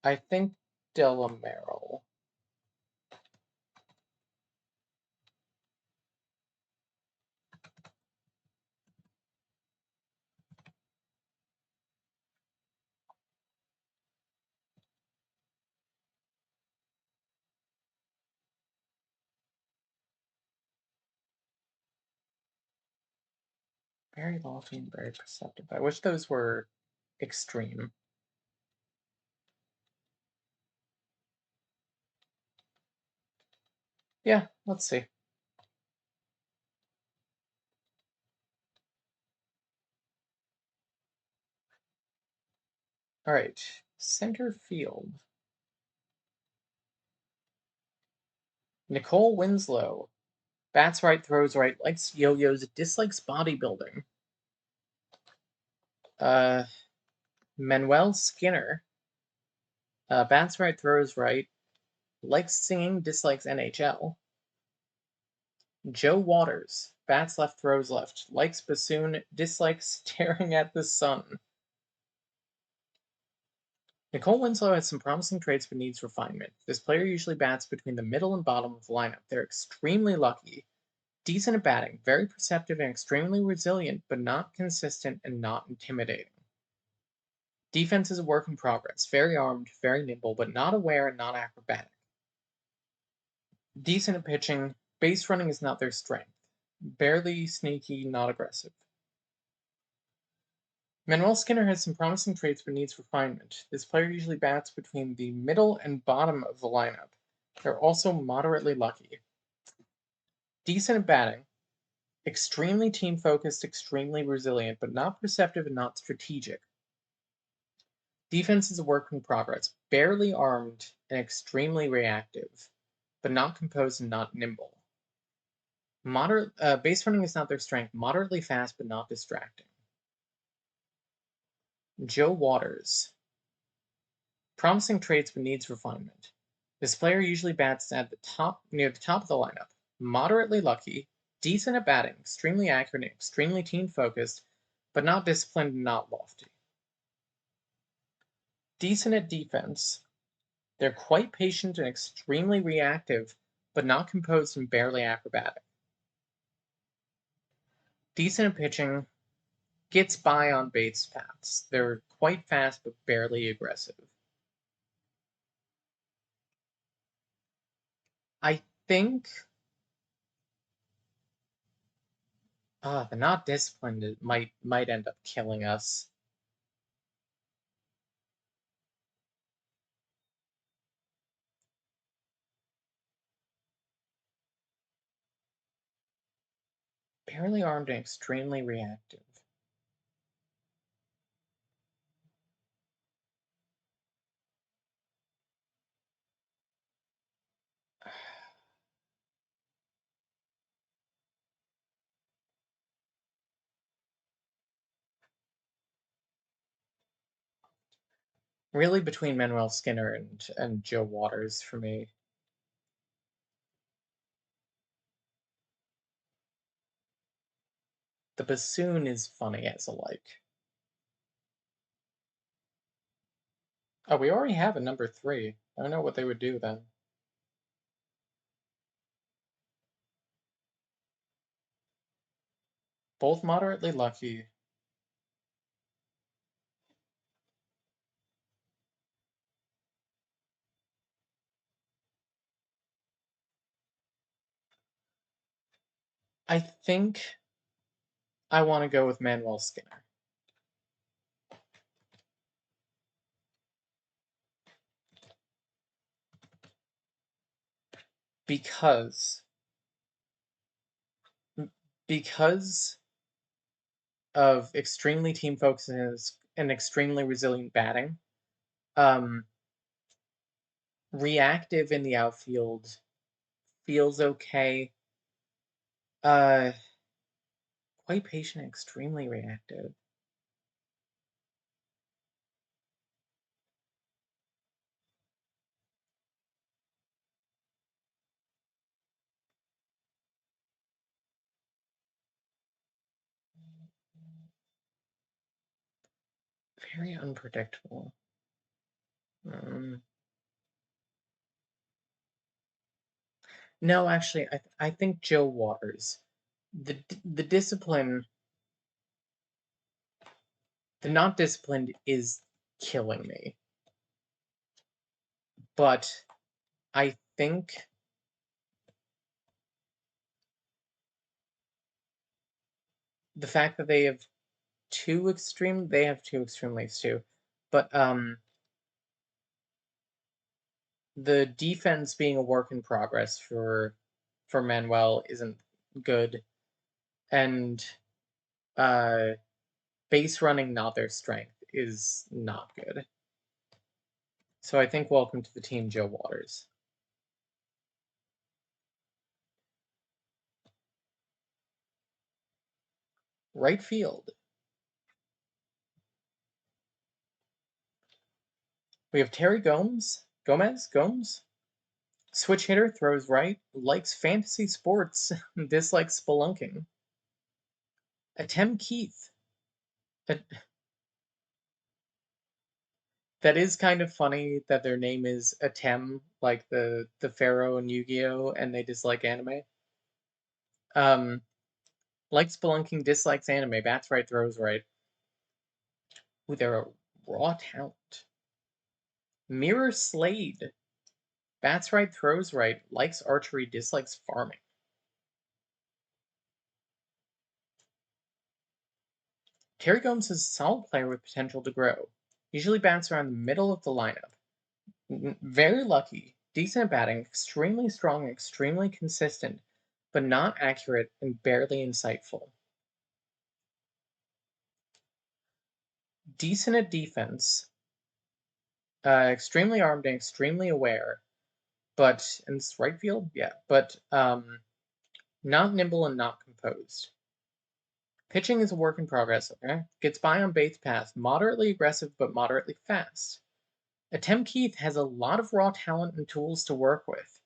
I think Delamero. Very lofty and very perceptive. I wish those were extreme. Yeah, let's see. All right, center field. Nicole Winslow. Bats right, throws right, likes yo-yos, dislikes bodybuilding. Uh, Manuel Skinner. Bats right, throws right, likes singing, dislikes NHL. Joe Waters. Bats left, throws left, likes bassoon, dislikes staring at the sun. Nicole Winslow has some promising traits but needs refinement. This player usually bats between the middle and bottom of the lineup. They're extremely lucky, decent at batting, very perceptive and extremely resilient, but not consistent and not intimidating. Defense is a work in progress, very armed, very nimble, but not aware and not acrobatic. Decent at pitching, base running is not their strength. Barely sneaky, not aggressive. Manuel Skinner has some promising traits but needs refinement. This player usually bats between the middle and bottom of the lineup. They're also moderately lucky. Decent at batting, extremely team focused, extremely resilient, but not perceptive and not strategic. Defense is a work in progress, barely armed and extremely reactive, but not composed and not nimble. Base running is not their strength, moderately fast but not distracting. Joe Waters. Promising traits but needs refinement. This player usually bats at the top near the top of the lineup. Moderately lucky, decent at batting, extremely accurate, and extremely team focused, but not disciplined and not lofty. Decent at defense. They're quite patient and extremely reactive, but not composed and barely acrobatic. Decent at pitching, gets by on base paths. They're quite fast but barely aggressive. I think the not disciplined might end up killing us. Barely armed and extremely reactive. Really between Manuel Skinner and Joe Waters for me. The bassoon is funny as a like. Oh, we already have a number 3. I don't know what they would do then. Both moderately lucky. I think I want to go with Manuel Skinner because because of extremely team focuses and extremely resilient batting. Um, Reactive in the outfield feels okay. Uh, Quite patient, extremely reactive. Very unpredictable. Um, no, actually, I think Joe Waters. The discipline, the not disciplined is killing me. But I think the fact that they have two extreme leagues too. But the defense being a work in progress for Manuel isn't good, and uh, base running not their strength is not good. So I think welcome to the team, Joe Waters. Right field. We have Terry Gomes. Switch hitter, throws right, likes fantasy sports, dislikes spelunking. Atem Keith. A- That is kind of funny that their name is Atem, like the pharaoh in Yu-Gi-Oh, and they dislike anime. Um, Likes spelunking, dislikes anime. Bats right, throws right. Ooh, they're a raw talent. Mirror Slade. Bats right, throws right, likes archery, dislikes farming. Terry Gomes is a solid player with potential to grow. Usually bats around the middle of the lineup. Very lucky, decent at batting, extremely strong, extremely consistent, but not accurate and barely insightful. Decent at defense, extremely armed and extremely aware, but in right field, yeah, but not nimble and not composed. Pitching is a work in progress, okay? Gets by on base paths, moderately aggressive but moderately fast. Atem Keith has a lot of raw talent and tools to work with.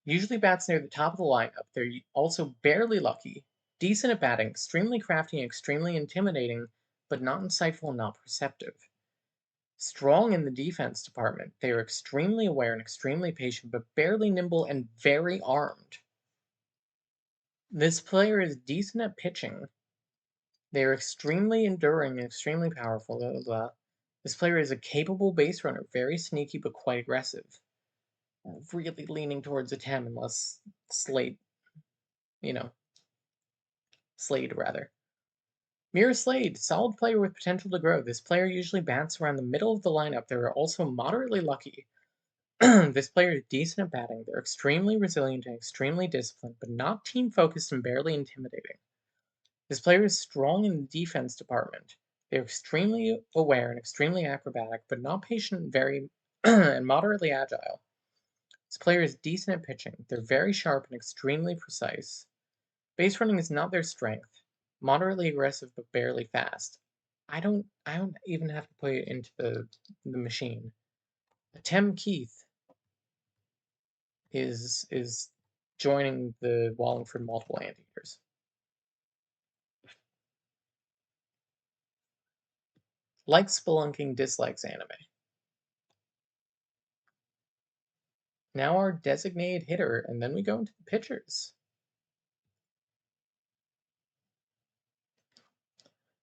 Usually bats near the top of the lineup. They're also barely lucky, decent at batting, extremely crafty and extremely intimidating, but not insightful and not perceptive. Strong in the defense department, they are extremely aware and extremely patient, but barely nimble and very armed. This player is decent at pitching. They are extremely enduring and extremely powerful. Blah, blah, blah. This player is a capable base runner, very sneaky but quite aggressive. Really leaning towards a 10 unless Slade, you know, Slade rather. Mira Slade, solid player with potential to grow. This player usually bats around the middle of the lineup. They're also moderately lucky. This player is decent at batting. They're extremely resilient and extremely disciplined, but not team focused and barely intimidating. This player is strong in the defense department. They're extremely aware and extremely acrobatic, but not patient and very and moderately agile. This player is decent at pitching. They're very sharp and extremely precise. Base running is not their strength. Moderately aggressive but barely fast. I don't even have to put it into the machine. Tim Keith is joining the Wallingford multiple anteaters. Likes spelunking, dislikes anime. Now our designated hitter, and then we go into the pitchers.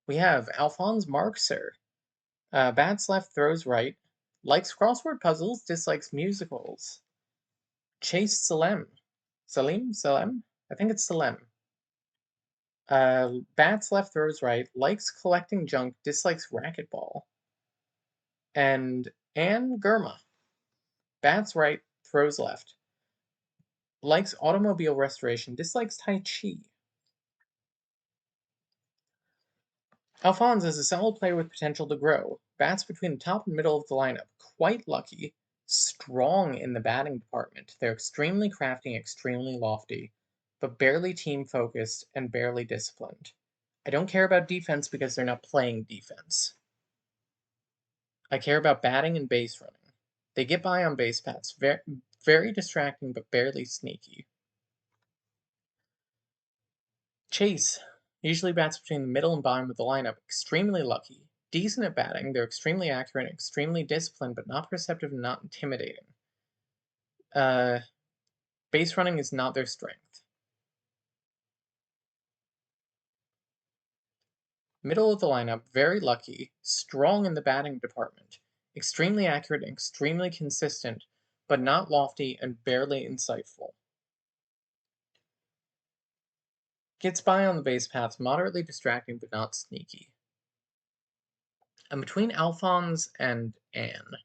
We have Alphonse Marxer. Bats left, throws right. Likes crossword puzzles, dislikes musicals. Chase Salem. Salem? I think it's Salem. Bats left, throws right, likes collecting junk, dislikes racquetball. And Anne Germa, bats right, throws left, likes automobile restoration, dislikes Tai Chi. Alphonse is a solid player with potential to grow. Bats between the top and middle of the lineup. Quite lucky. Strong in the batting department. They're extremely crafty, extremely lofty, but barely team focused and barely disciplined. I don't care about defense because they're not playing defense. I care about batting and base running. They get by on base paths. Very distracting, but barely sneaky. Chase usually bats between the middle and bottom of the lineup. Extremely lucky. Decent at batting. They're extremely accurate, extremely disciplined, but not perceptive and not intimidating. Uh, Base running is not their strength. Middle of the lineup, very lucky. Strong in the batting department. Extremely accurate and extremely consistent, but not lofty and barely insightful. Gets by on the base paths, moderately distracting but not sneaky. I'm between Alphonse and Anne.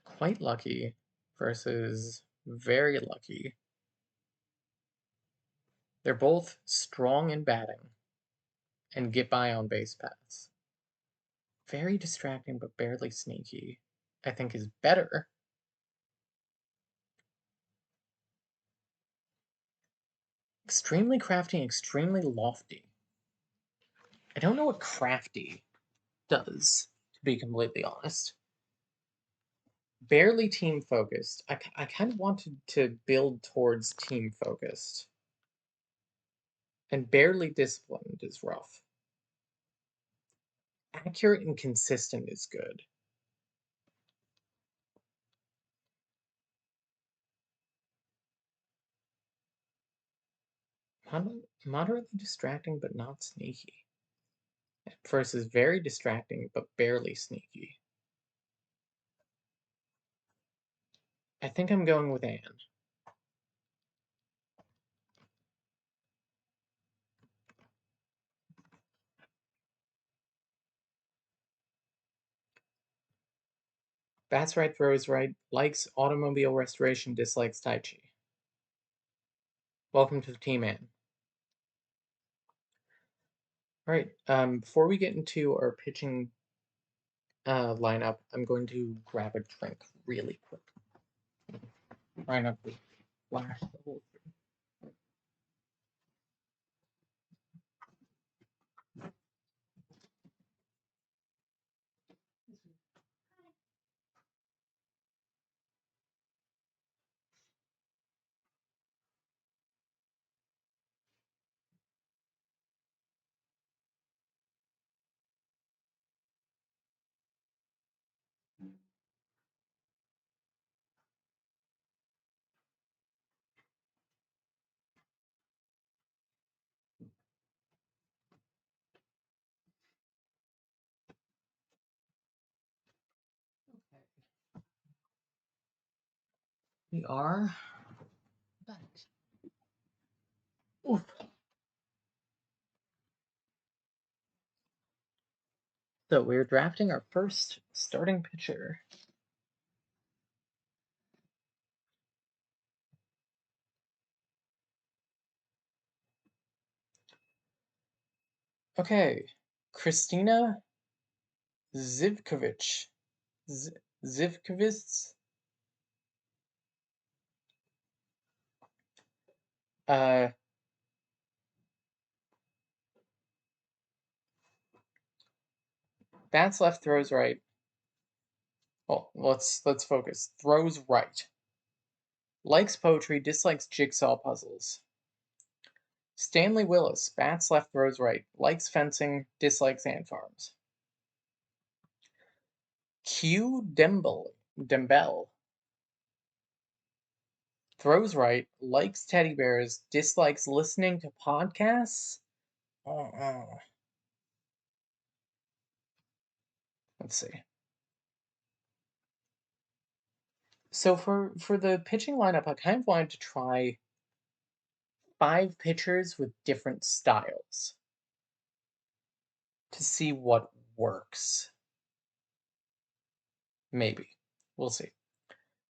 Quite lucky versus very lucky. They're both strong in batting and get by on base paths. Very distracting but barely sneaky, I think is better. Extremely crafty and extremely lofty. I don't know what crafty does, to be completely honest. Barely team focused. I kind of wanted to build towards team focused. And barely disciplined is rough. Accurate and consistent is good. Moderately distracting but not sneaky. Versus very distracting but barely sneaky. I think I'm going with Anne. Bats right, throws right, likes automobile restoration, dislikes Tai Chi. Welcome to the team, Anne. All right, before we get into our pitching lineup, I'm going to grab a drink really quick. Try not to flash the whole thing. We are back. Oof. So we're drafting our first starting pitcher. Okay, Christina Zivkovic. Zivkovic. Uh, Bats left, throws right. Well, let's focus. Throws right. Likes poetry, dislikes jigsaw puzzles. Stanley Willis, bats left, throws right. Likes fencing, dislikes ant farms. Q Dembell. Throws right, likes teddy bears, dislikes listening to podcasts. Let's see. So for the pitching lineup, I kind of wanted to try 5 pitchers with different styles to see what works. Maybe. We'll see.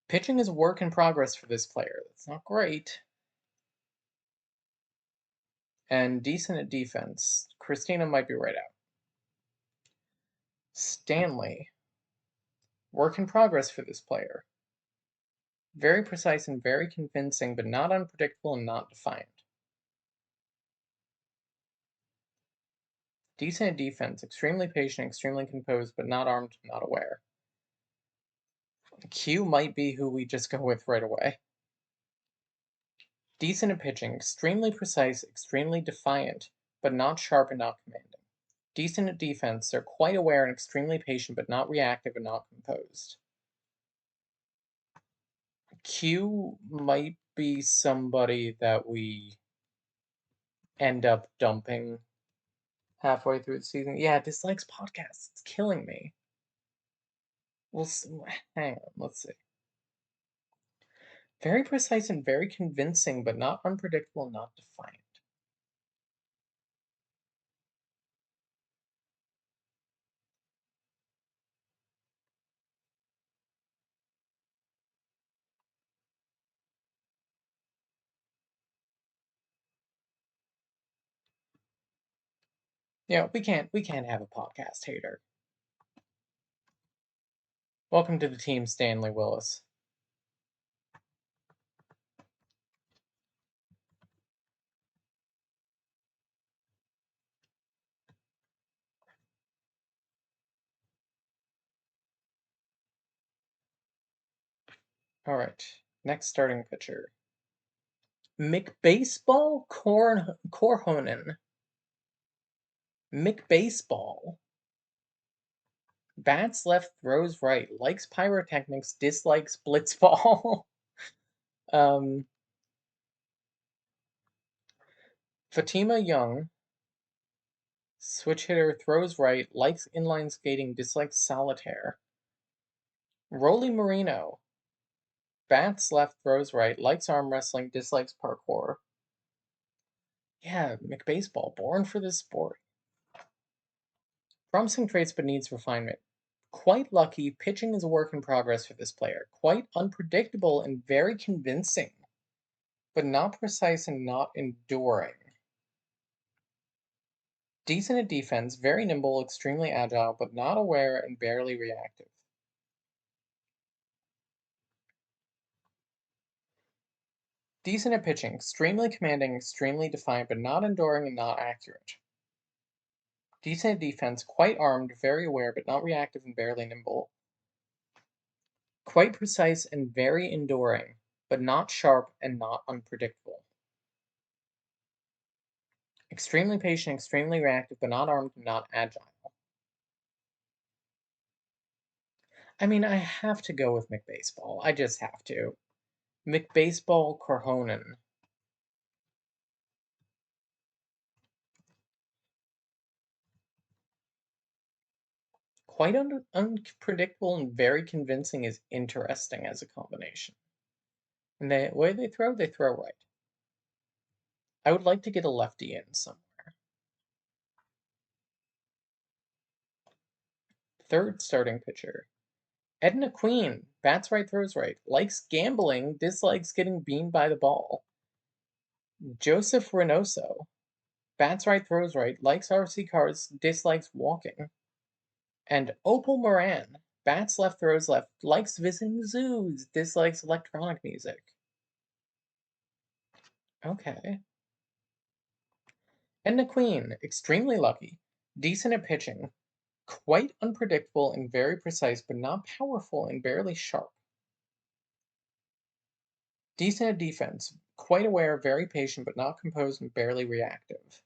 Pitching is a work in progress for this player. That's not great. And decent at defense. Christina might be right out. Stanley. Work in progress for this player. Very precise and very convincing, but not unpredictable and not defiant. Decent at defense. Extremely patient, extremely composed, but not armed, not aware. Q might be who we just go with right away. Decent at pitching. Extremely precise, extremely defiant, but not sharp and not commanding. Decent at defense, they're quite aware and extremely patient, but not reactive and not composed. Q might be somebody that we end up dumping halfway through the season. Yeah, dislikes podcasts. It's killing me. We'll hang on. Let's see. Very precise and very convincing, but not unpredictable and not defiant. Yeah, we can't have a podcast hater. Welcome to the team, Stanley Willis. All right, next starting pitcher. McBaseball Corhonen. McBaseball. Bats left, throws right. Likes pyrotechnics, dislikes blitzball. um, Fatima Young. Switch hitter, throws right. Likes inline skating, dislikes solitaire. Rolly Marino. Bats left, throws right. Likes arm wrestling, dislikes parkour. Yeah, McBaseball, born for this sport. Promising traits but needs refinement. Quite lucky, pitching is a work in progress for this player. Quite unpredictable and very convincing, but not precise and not enduring. Decent at defense, very nimble, extremely agile, but not aware and barely reactive. Decent at pitching, extremely commanding, extremely defiant, but not enduring and not accurate. Decent at defense, quite armed, very aware, but not reactive and barely nimble. Quite precise and very enduring, but not sharp and not unpredictable. Extremely patient, extremely reactive, but not armed and not agile. I mean, I have to go with McBaseball. I just have to. McBaseball Corhonen. Quite unpredictable and very convincing is interesting as a combination. And the way they throw right. I would like to get a lefty in somewhere. Third starting pitcher. Edna Queen. Bats right, throws right. Likes gambling, dislikes getting beamed by the ball. Joseph Reynoso. Bats right, throws right. Likes RC cars, dislikes walking. And Opal Moran. Bats left, throws left. Likes visiting zoos, dislikes electronic music. Okay. Edna Queen, extremely lucky, decent at pitching, quite unpredictable and very precise, but not powerful and barely sharp. Decent at defense, quite aware, very patient, but not composed and barely reactive.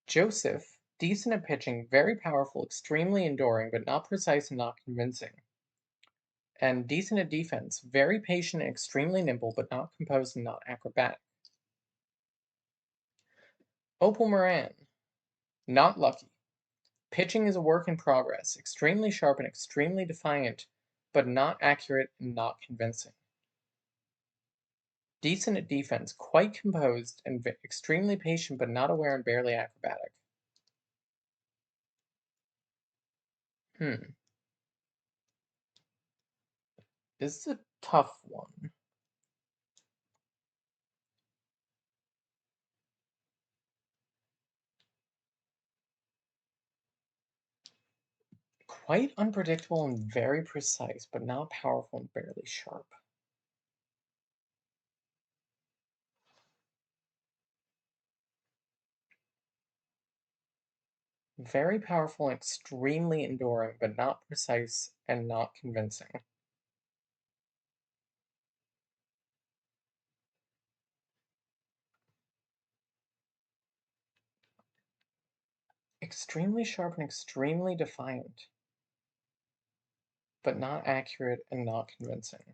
Joseph, decent at pitching, very powerful, extremely enduring, but not precise and not convincing. And decent at defense, very patient and extremely nimble, but not composed and not acrobatic. Opal Moran, not lucky, Pitching is a work in progress, extremely sharp and extremely defiant, but not accurate and not convincing. Decent at defense, quite composed and extremely patient but not aware and barely acrobatic. Hmm, this is a tough one. Quite unpredictable and very precise, but not powerful and barely sharp. Very powerful and extremely enduring, but not precise and not convincing. Extremely sharp and extremely defiant, but not accurate and not convincing.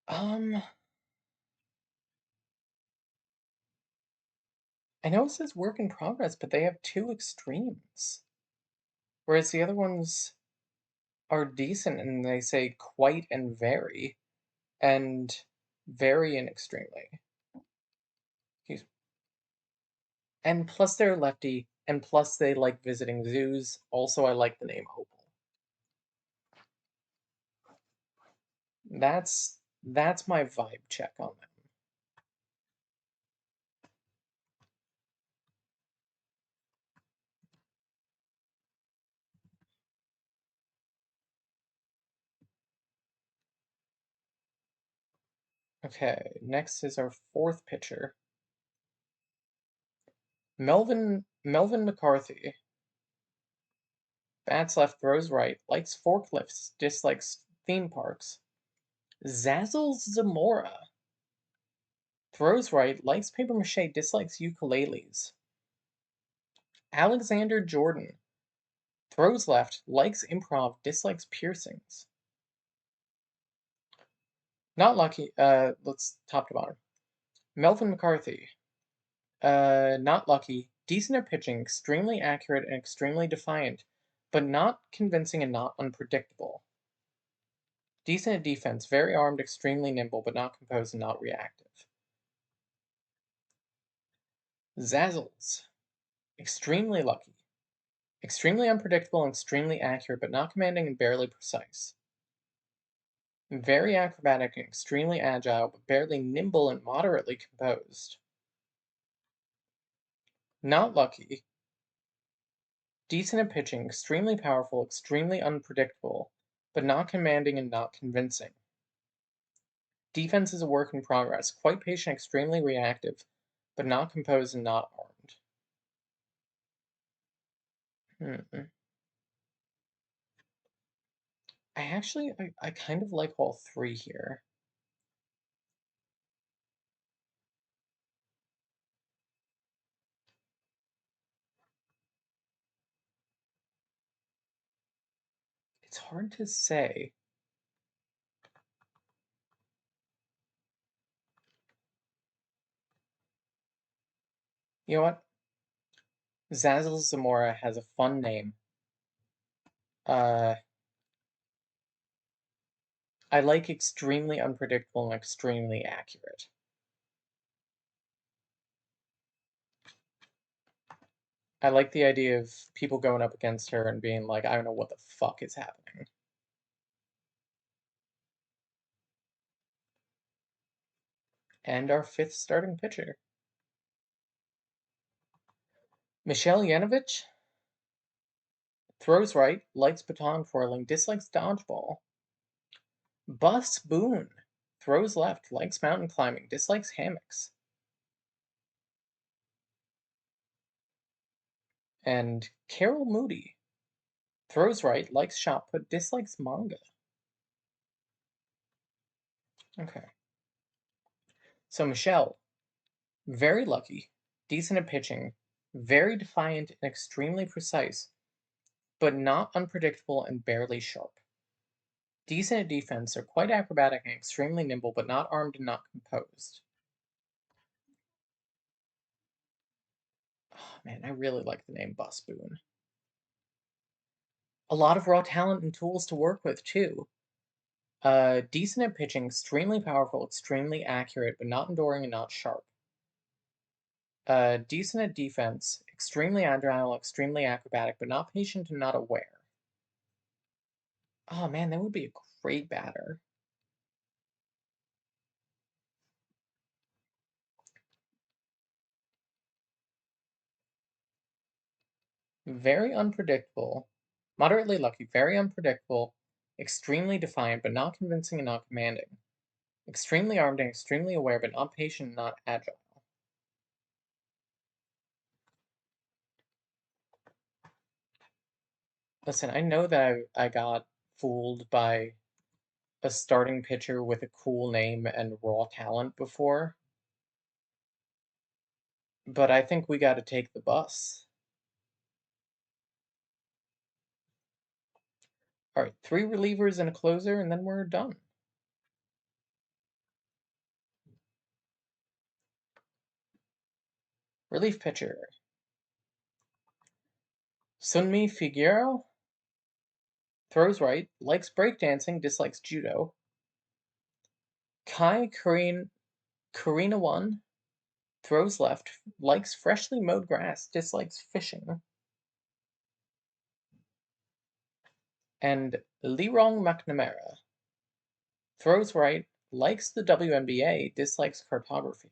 Um, I know it says work in progress, but they have two extremes. Whereas the other ones are decent and they say quite and very and extremely. And plus they're lefty, and plus they like visiting zoos. Also, I like the name Opal. That's my vibe check on them. Okay, next is our fourth pitcher. Melvin McCarthy. Bats left, throws right, likes forklifts, dislikes theme parks. Zazzle Zamora. Throws right, likes paper mache, dislikes ukuleles. Alexander Jordan. Throws left, likes improv, dislikes piercings. Not lucky. Let's top to bottom. Melvin McCarthy. Not lucky. Decent at pitching, extremely accurate and extremely defiant, but not convincing and not unpredictable. Decent at defense, very armed, extremely nimble, but not composed and not reactive. Zazzles. Extremely lucky. Extremely unpredictable and extremely accurate, but not commanding and barely precise. Very acrobatic and extremely agile, but barely nimble and moderately composed. Not lucky. Decent at pitching, extremely powerful, extremely unpredictable, but not commanding and not convincing. Defense is a work in progress, quite patient, extremely reactive, but not composed and not armed. I kind of like all three here. It's hard to say. You know what? Zazzle Zamora has a fun name. Uh, I like extremely unpredictable and extremely accurate. I like the idea of people going up against her and being like, I don't know what the fuck is happening. And our fifth starting pitcher. Michelle Yanovich throws right, likes baton twirling, dislikes dodgeball. Bus Boone throws left, likes mountain climbing, dislikes hammocks. And Carol Moody throws right, likes shot put, dislikes manga. Okay. So Michelle, very lucky, decent at pitching, very defiant and extremely precise, but not unpredictable and barely sharp. Decent at defense, are quite acrobatic and extremely nimble, but not armed and not composed. Oh, man, I really like the name Bus Boon. A lot of raw talent and tools to work with, too. Decent at pitching, extremely powerful, extremely accurate, but not enduring and not sharp. Decent at defense, extremely agile, extremely acrobatic, but not patient and not aware. Oh man, that would be a great batter. Very unpredictable, moderately lucky, very unpredictable, extremely defiant, but not convincing and not commanding. Extremely armed and extremely aware, but not patient and not agile. Listen, I know that I got fooled by a starting pitcher with a cool name and raw talent before, but I think we got to take the bus. All right, three relievers and a closer, and then we're done. Relief pitcher. Sunmi Figueroa throws right, likes breakdancing, dislikes judo. Kai Karina 1 throws left, likes freshly mowed grass, dislikes fishing. And Lirong McNamara throws right, likes the WNBA, dislikes cartography.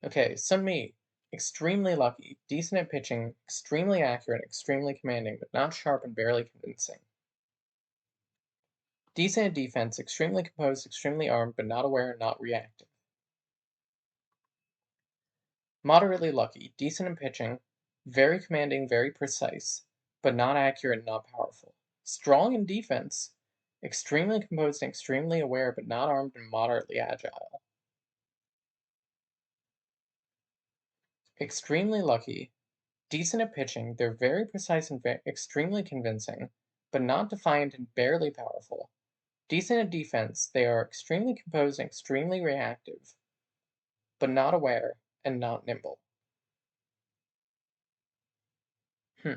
Okay, Sunmi, extremely lucky, decent at pitching, extremely accurate, extremely commanding, but not sharp and barely convincing. Decent at defense, extremely composed, extremely armed, but not aware and not reactive. Moderately lucky, decent in pitching, very commanding, very precise, but not accurate and not powerful. Strong in defense, extremely composed and extremely aware, but not armed and moderately agile. Extremely lucky, decent at pitching, they're very precise and extremely convincing, but not defiant and barely powerful. Decent at defense, they are extremely composed and extremely reactive, but not aware and not nimble. Hmm.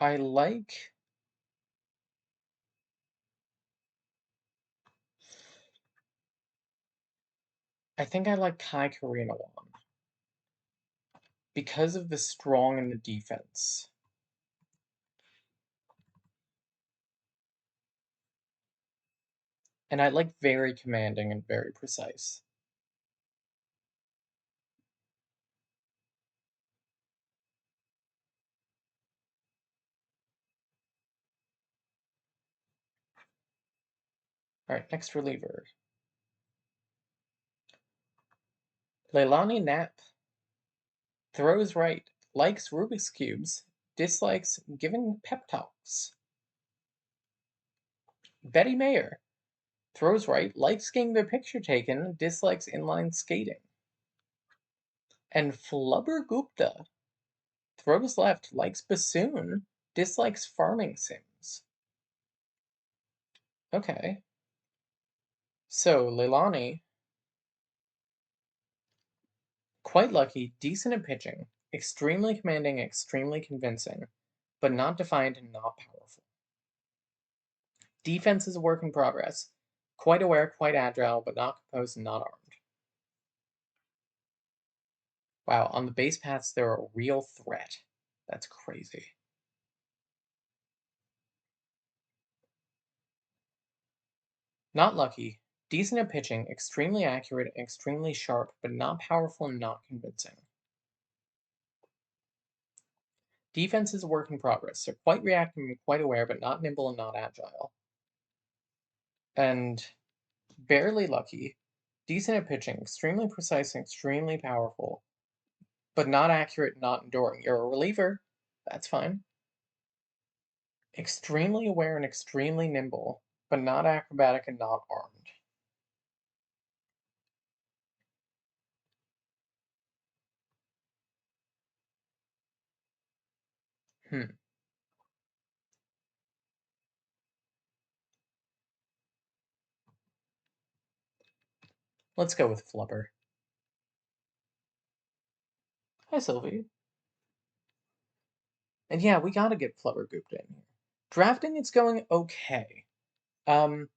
I like. I think I like Kai Karina one because of the strong in the defense. And I like very commanding and very precise. Alright, next reliever. Leilani Knapp throws right, likes Rubik's Cubes, dislikes giving pep talks. Betty Mayer throws right, likes getting their picture taken, dislikes inline skating. And Flubber Gupta throws left, likes bassoon, dislikes farming sims. Okay. So, Leilani, quite lucky, decent at pitching, extremely commanding, extremely convincing, but not defiant and not powerful. Defense is a work in progress, quite aware, quite agile, but not composed and not armed. Wow, on the base paths, they're a real threat. That's crazy. Not lucky, decent at pitching, extremely accurate, and extremely sharp, but not powerful and not convincing. Defense is a work in progress, so quite reactive and quite aware, but not nimble and not agile. And barely lucky, decent at pitching, extremely precise and extremely powerful, but not accurate, not enduring. You're a reliever, that's fine. Extremely aware and extremely nimble, but not acrobatic and not armed. Hmm. Let's go with Flubber. Hi, Sylvie. And yeah, we gotta get Flubber Gooped in here. Drafting, it's going okay. Um,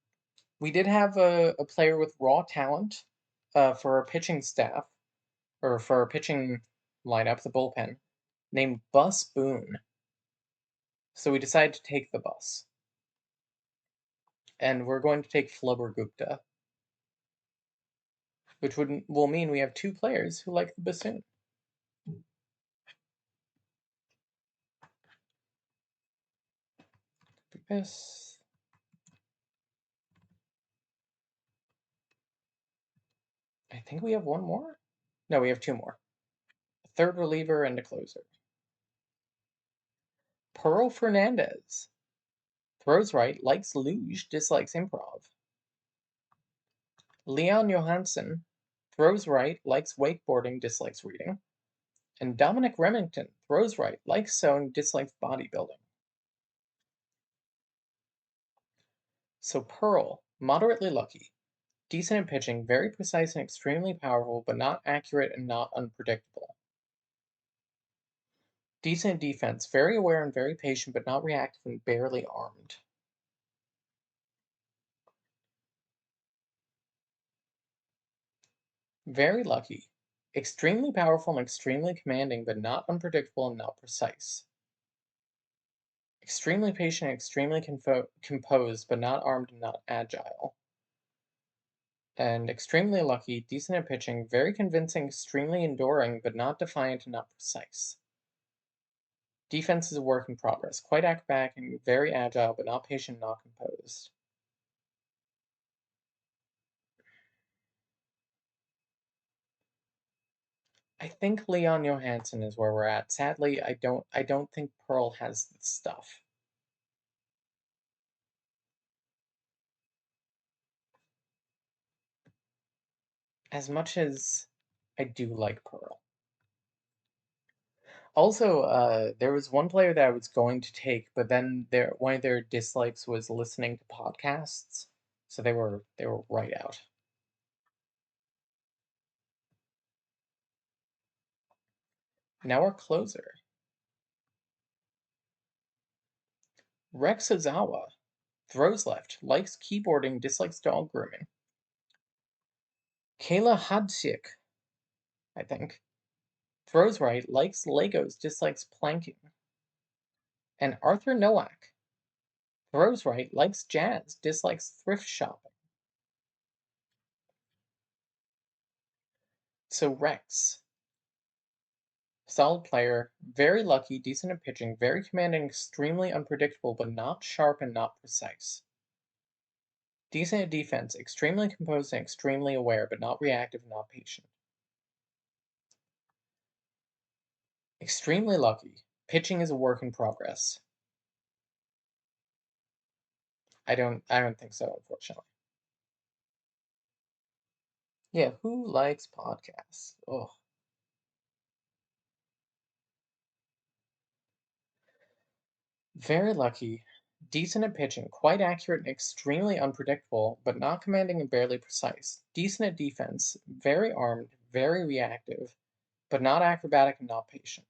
we did have a player with raw talent for our pitching staff, or for our pitching lineup, the bullpen, named Bus Boone. So we decided to take the bus. And we're going to take Flubber Gupta, which will mean we have two players who like the bassoon. Yes. I think we have one more? No, we have two more. A third reliever and a closer. Pearl Fernandez. Throws right, likes luge, dislikes improv. Leon Johansson. Throws right, likes wakeboarding, dislikes reading. And Dominic Remington. Throws right, likes sewing, dislikes bodybuilding. So Pearl, moderately lucky. Decent at pitching, very precise and extremely powerful, but not accurate and not unpredictable. Decent defense, very aware and very patient, but not reactive and barely armed. Very lucky. Extremely powerful and extremely commanding, but not unpredictable and not precise. Extremely patient and extremely composed, but not armed and not agile. And extremely lucky, decent at pitching, very convincing, extremely enduring, but not defiant and not precise. Defense is a work in progress, quite acrobatic and very agile, but not patient, not composed. I think Leon Johansson is where we're at. Sadly, I don't think Pearl has the stuff. As much as I do like Pearl. Also, there was one player that I was going to take, but then one of their dislikes was listening to podcasts, so they were right out. Now our closer, Rex Ozawa, throws left, likes keyboarding, dislikes dog grooming. Kayla Hadsik, I think, throws right, likes Legos, dislikes planking. And Arthur Nowak, throws right, likes jazz, dislikes thrift shopping. So Rex, solid player, very lucky, decent at pitching, very commanding, extremely unpredictable, but not sharp and not precise. Decent at defense, extremely composed and extremely aware, but not reactive and not patient. Extremely lucky. Pitching is a work in progress. I don't think so, unfortunately. Yeah, who likes podcasts? Oh. Very lucky. Decent at pitching, quite accurate and extremely unpredictable, but not commanding and barely precise. Decent at defense, very armed, very reactive, but not acrobatic and not patient.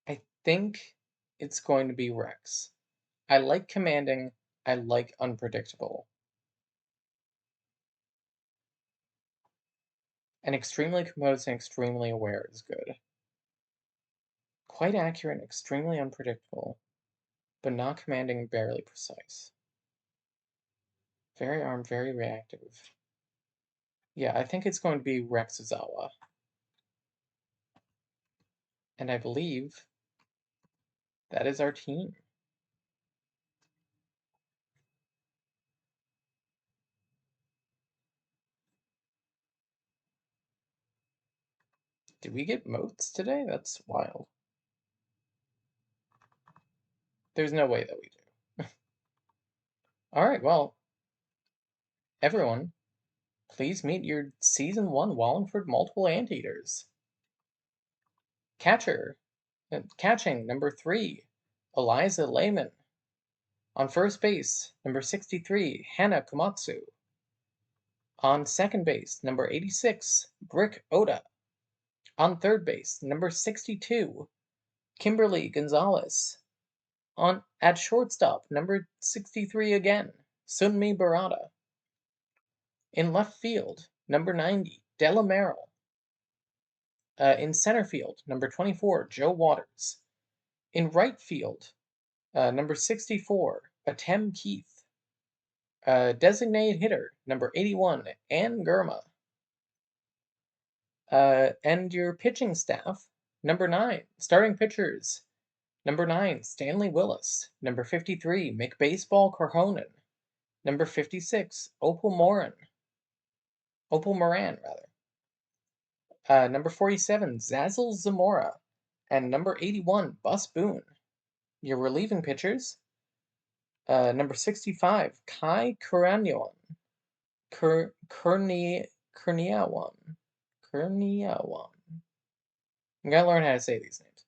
I think it's going to be Rex. I like commanding, I like unpredictable. And extremely composed and extremely aware is good. Quite accurate and extremely unpredictable, but not commanding and barely precise. Very armed, very reactive. Yeah, I think it's going to be Rex Ozawa. And I believe that is our team. Did we get moats today? That's wild. There's no way that we do. Alright, well, everyone, please meet your Season 1 Wallingford Multiple Anteaters. Catching, number 3, Eliza Lehman. On first base, number 63, Hana Komatsu. On second base, number 86, Brick Oda. On third base, number 62, Kimberly Gonzalez. At shortstop, number 63 again, Sunmi Barada. In left field, number 90, Della Merrill. In center field, number 24, Joe Waters. In right field, number 64, Atem Keith. Designated hitter, number 81, Ann Gurma. And your pitching staff, number 9, starting pitchers, number 9, Stanley Willis. Number 53, McBaseball Corhonen. Number 56, Opal Moran, rather. Number 47, Zazzle Zamora. And number 81, Bus Boone. Your relieving pitchers, number 65, Kai Kuranyawan. Kurniawan. Kurniawan. I'm gonna learn how to say these names.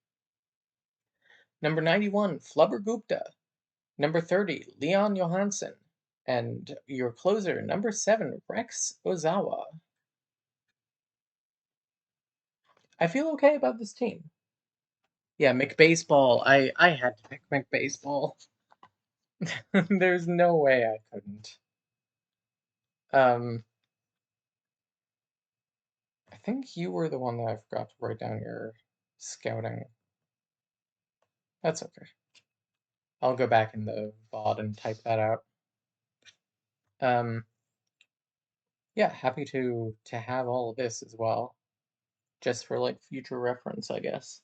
Number 91, Flubber Gupta. Number 30, Leon Johansson. And your closer, number 7, Rex Ozawa. I feel okay about this team. Yeah, McBaseball. I had to pick McBaseball. There's no way I couldn't. I think you were the one that I forgot to write down your scouting. That's okay. I'll go back in the VOD and type that out. Yeah, happy to have all of this as well, just for like future reference, I guess.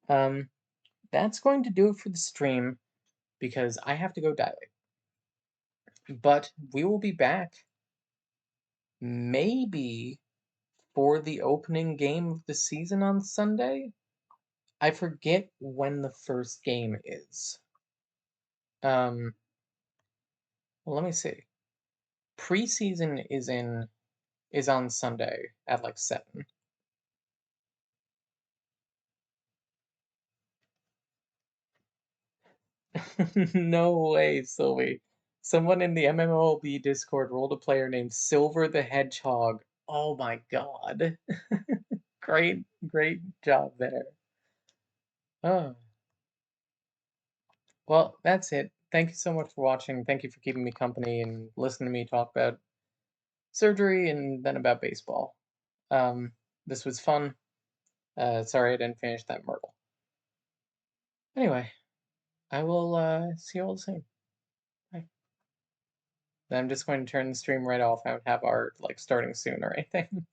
That's going to do it for the stream because I have to go dilate. But we will be back maybe for the opening game of the season on Sunday. I forget when the first game is. Well, let me see. Preseason is on Sunday at like 7. No way, Sylvie. Someone in the MMOLB Discord rolled a player named Silver the Hedgehog. Oh my god. Great job there. Oh. Well, that's it. Thank you so much for watching. Thank you for keeping me company and listening to me talk about surgery and then about baseball. This was fun. Sorry I didn't finish that Myrtle. Anyway, I will see you all soon. Bye. Then I'm just going to turn the stream right off. I don't have our like starting soon or anything.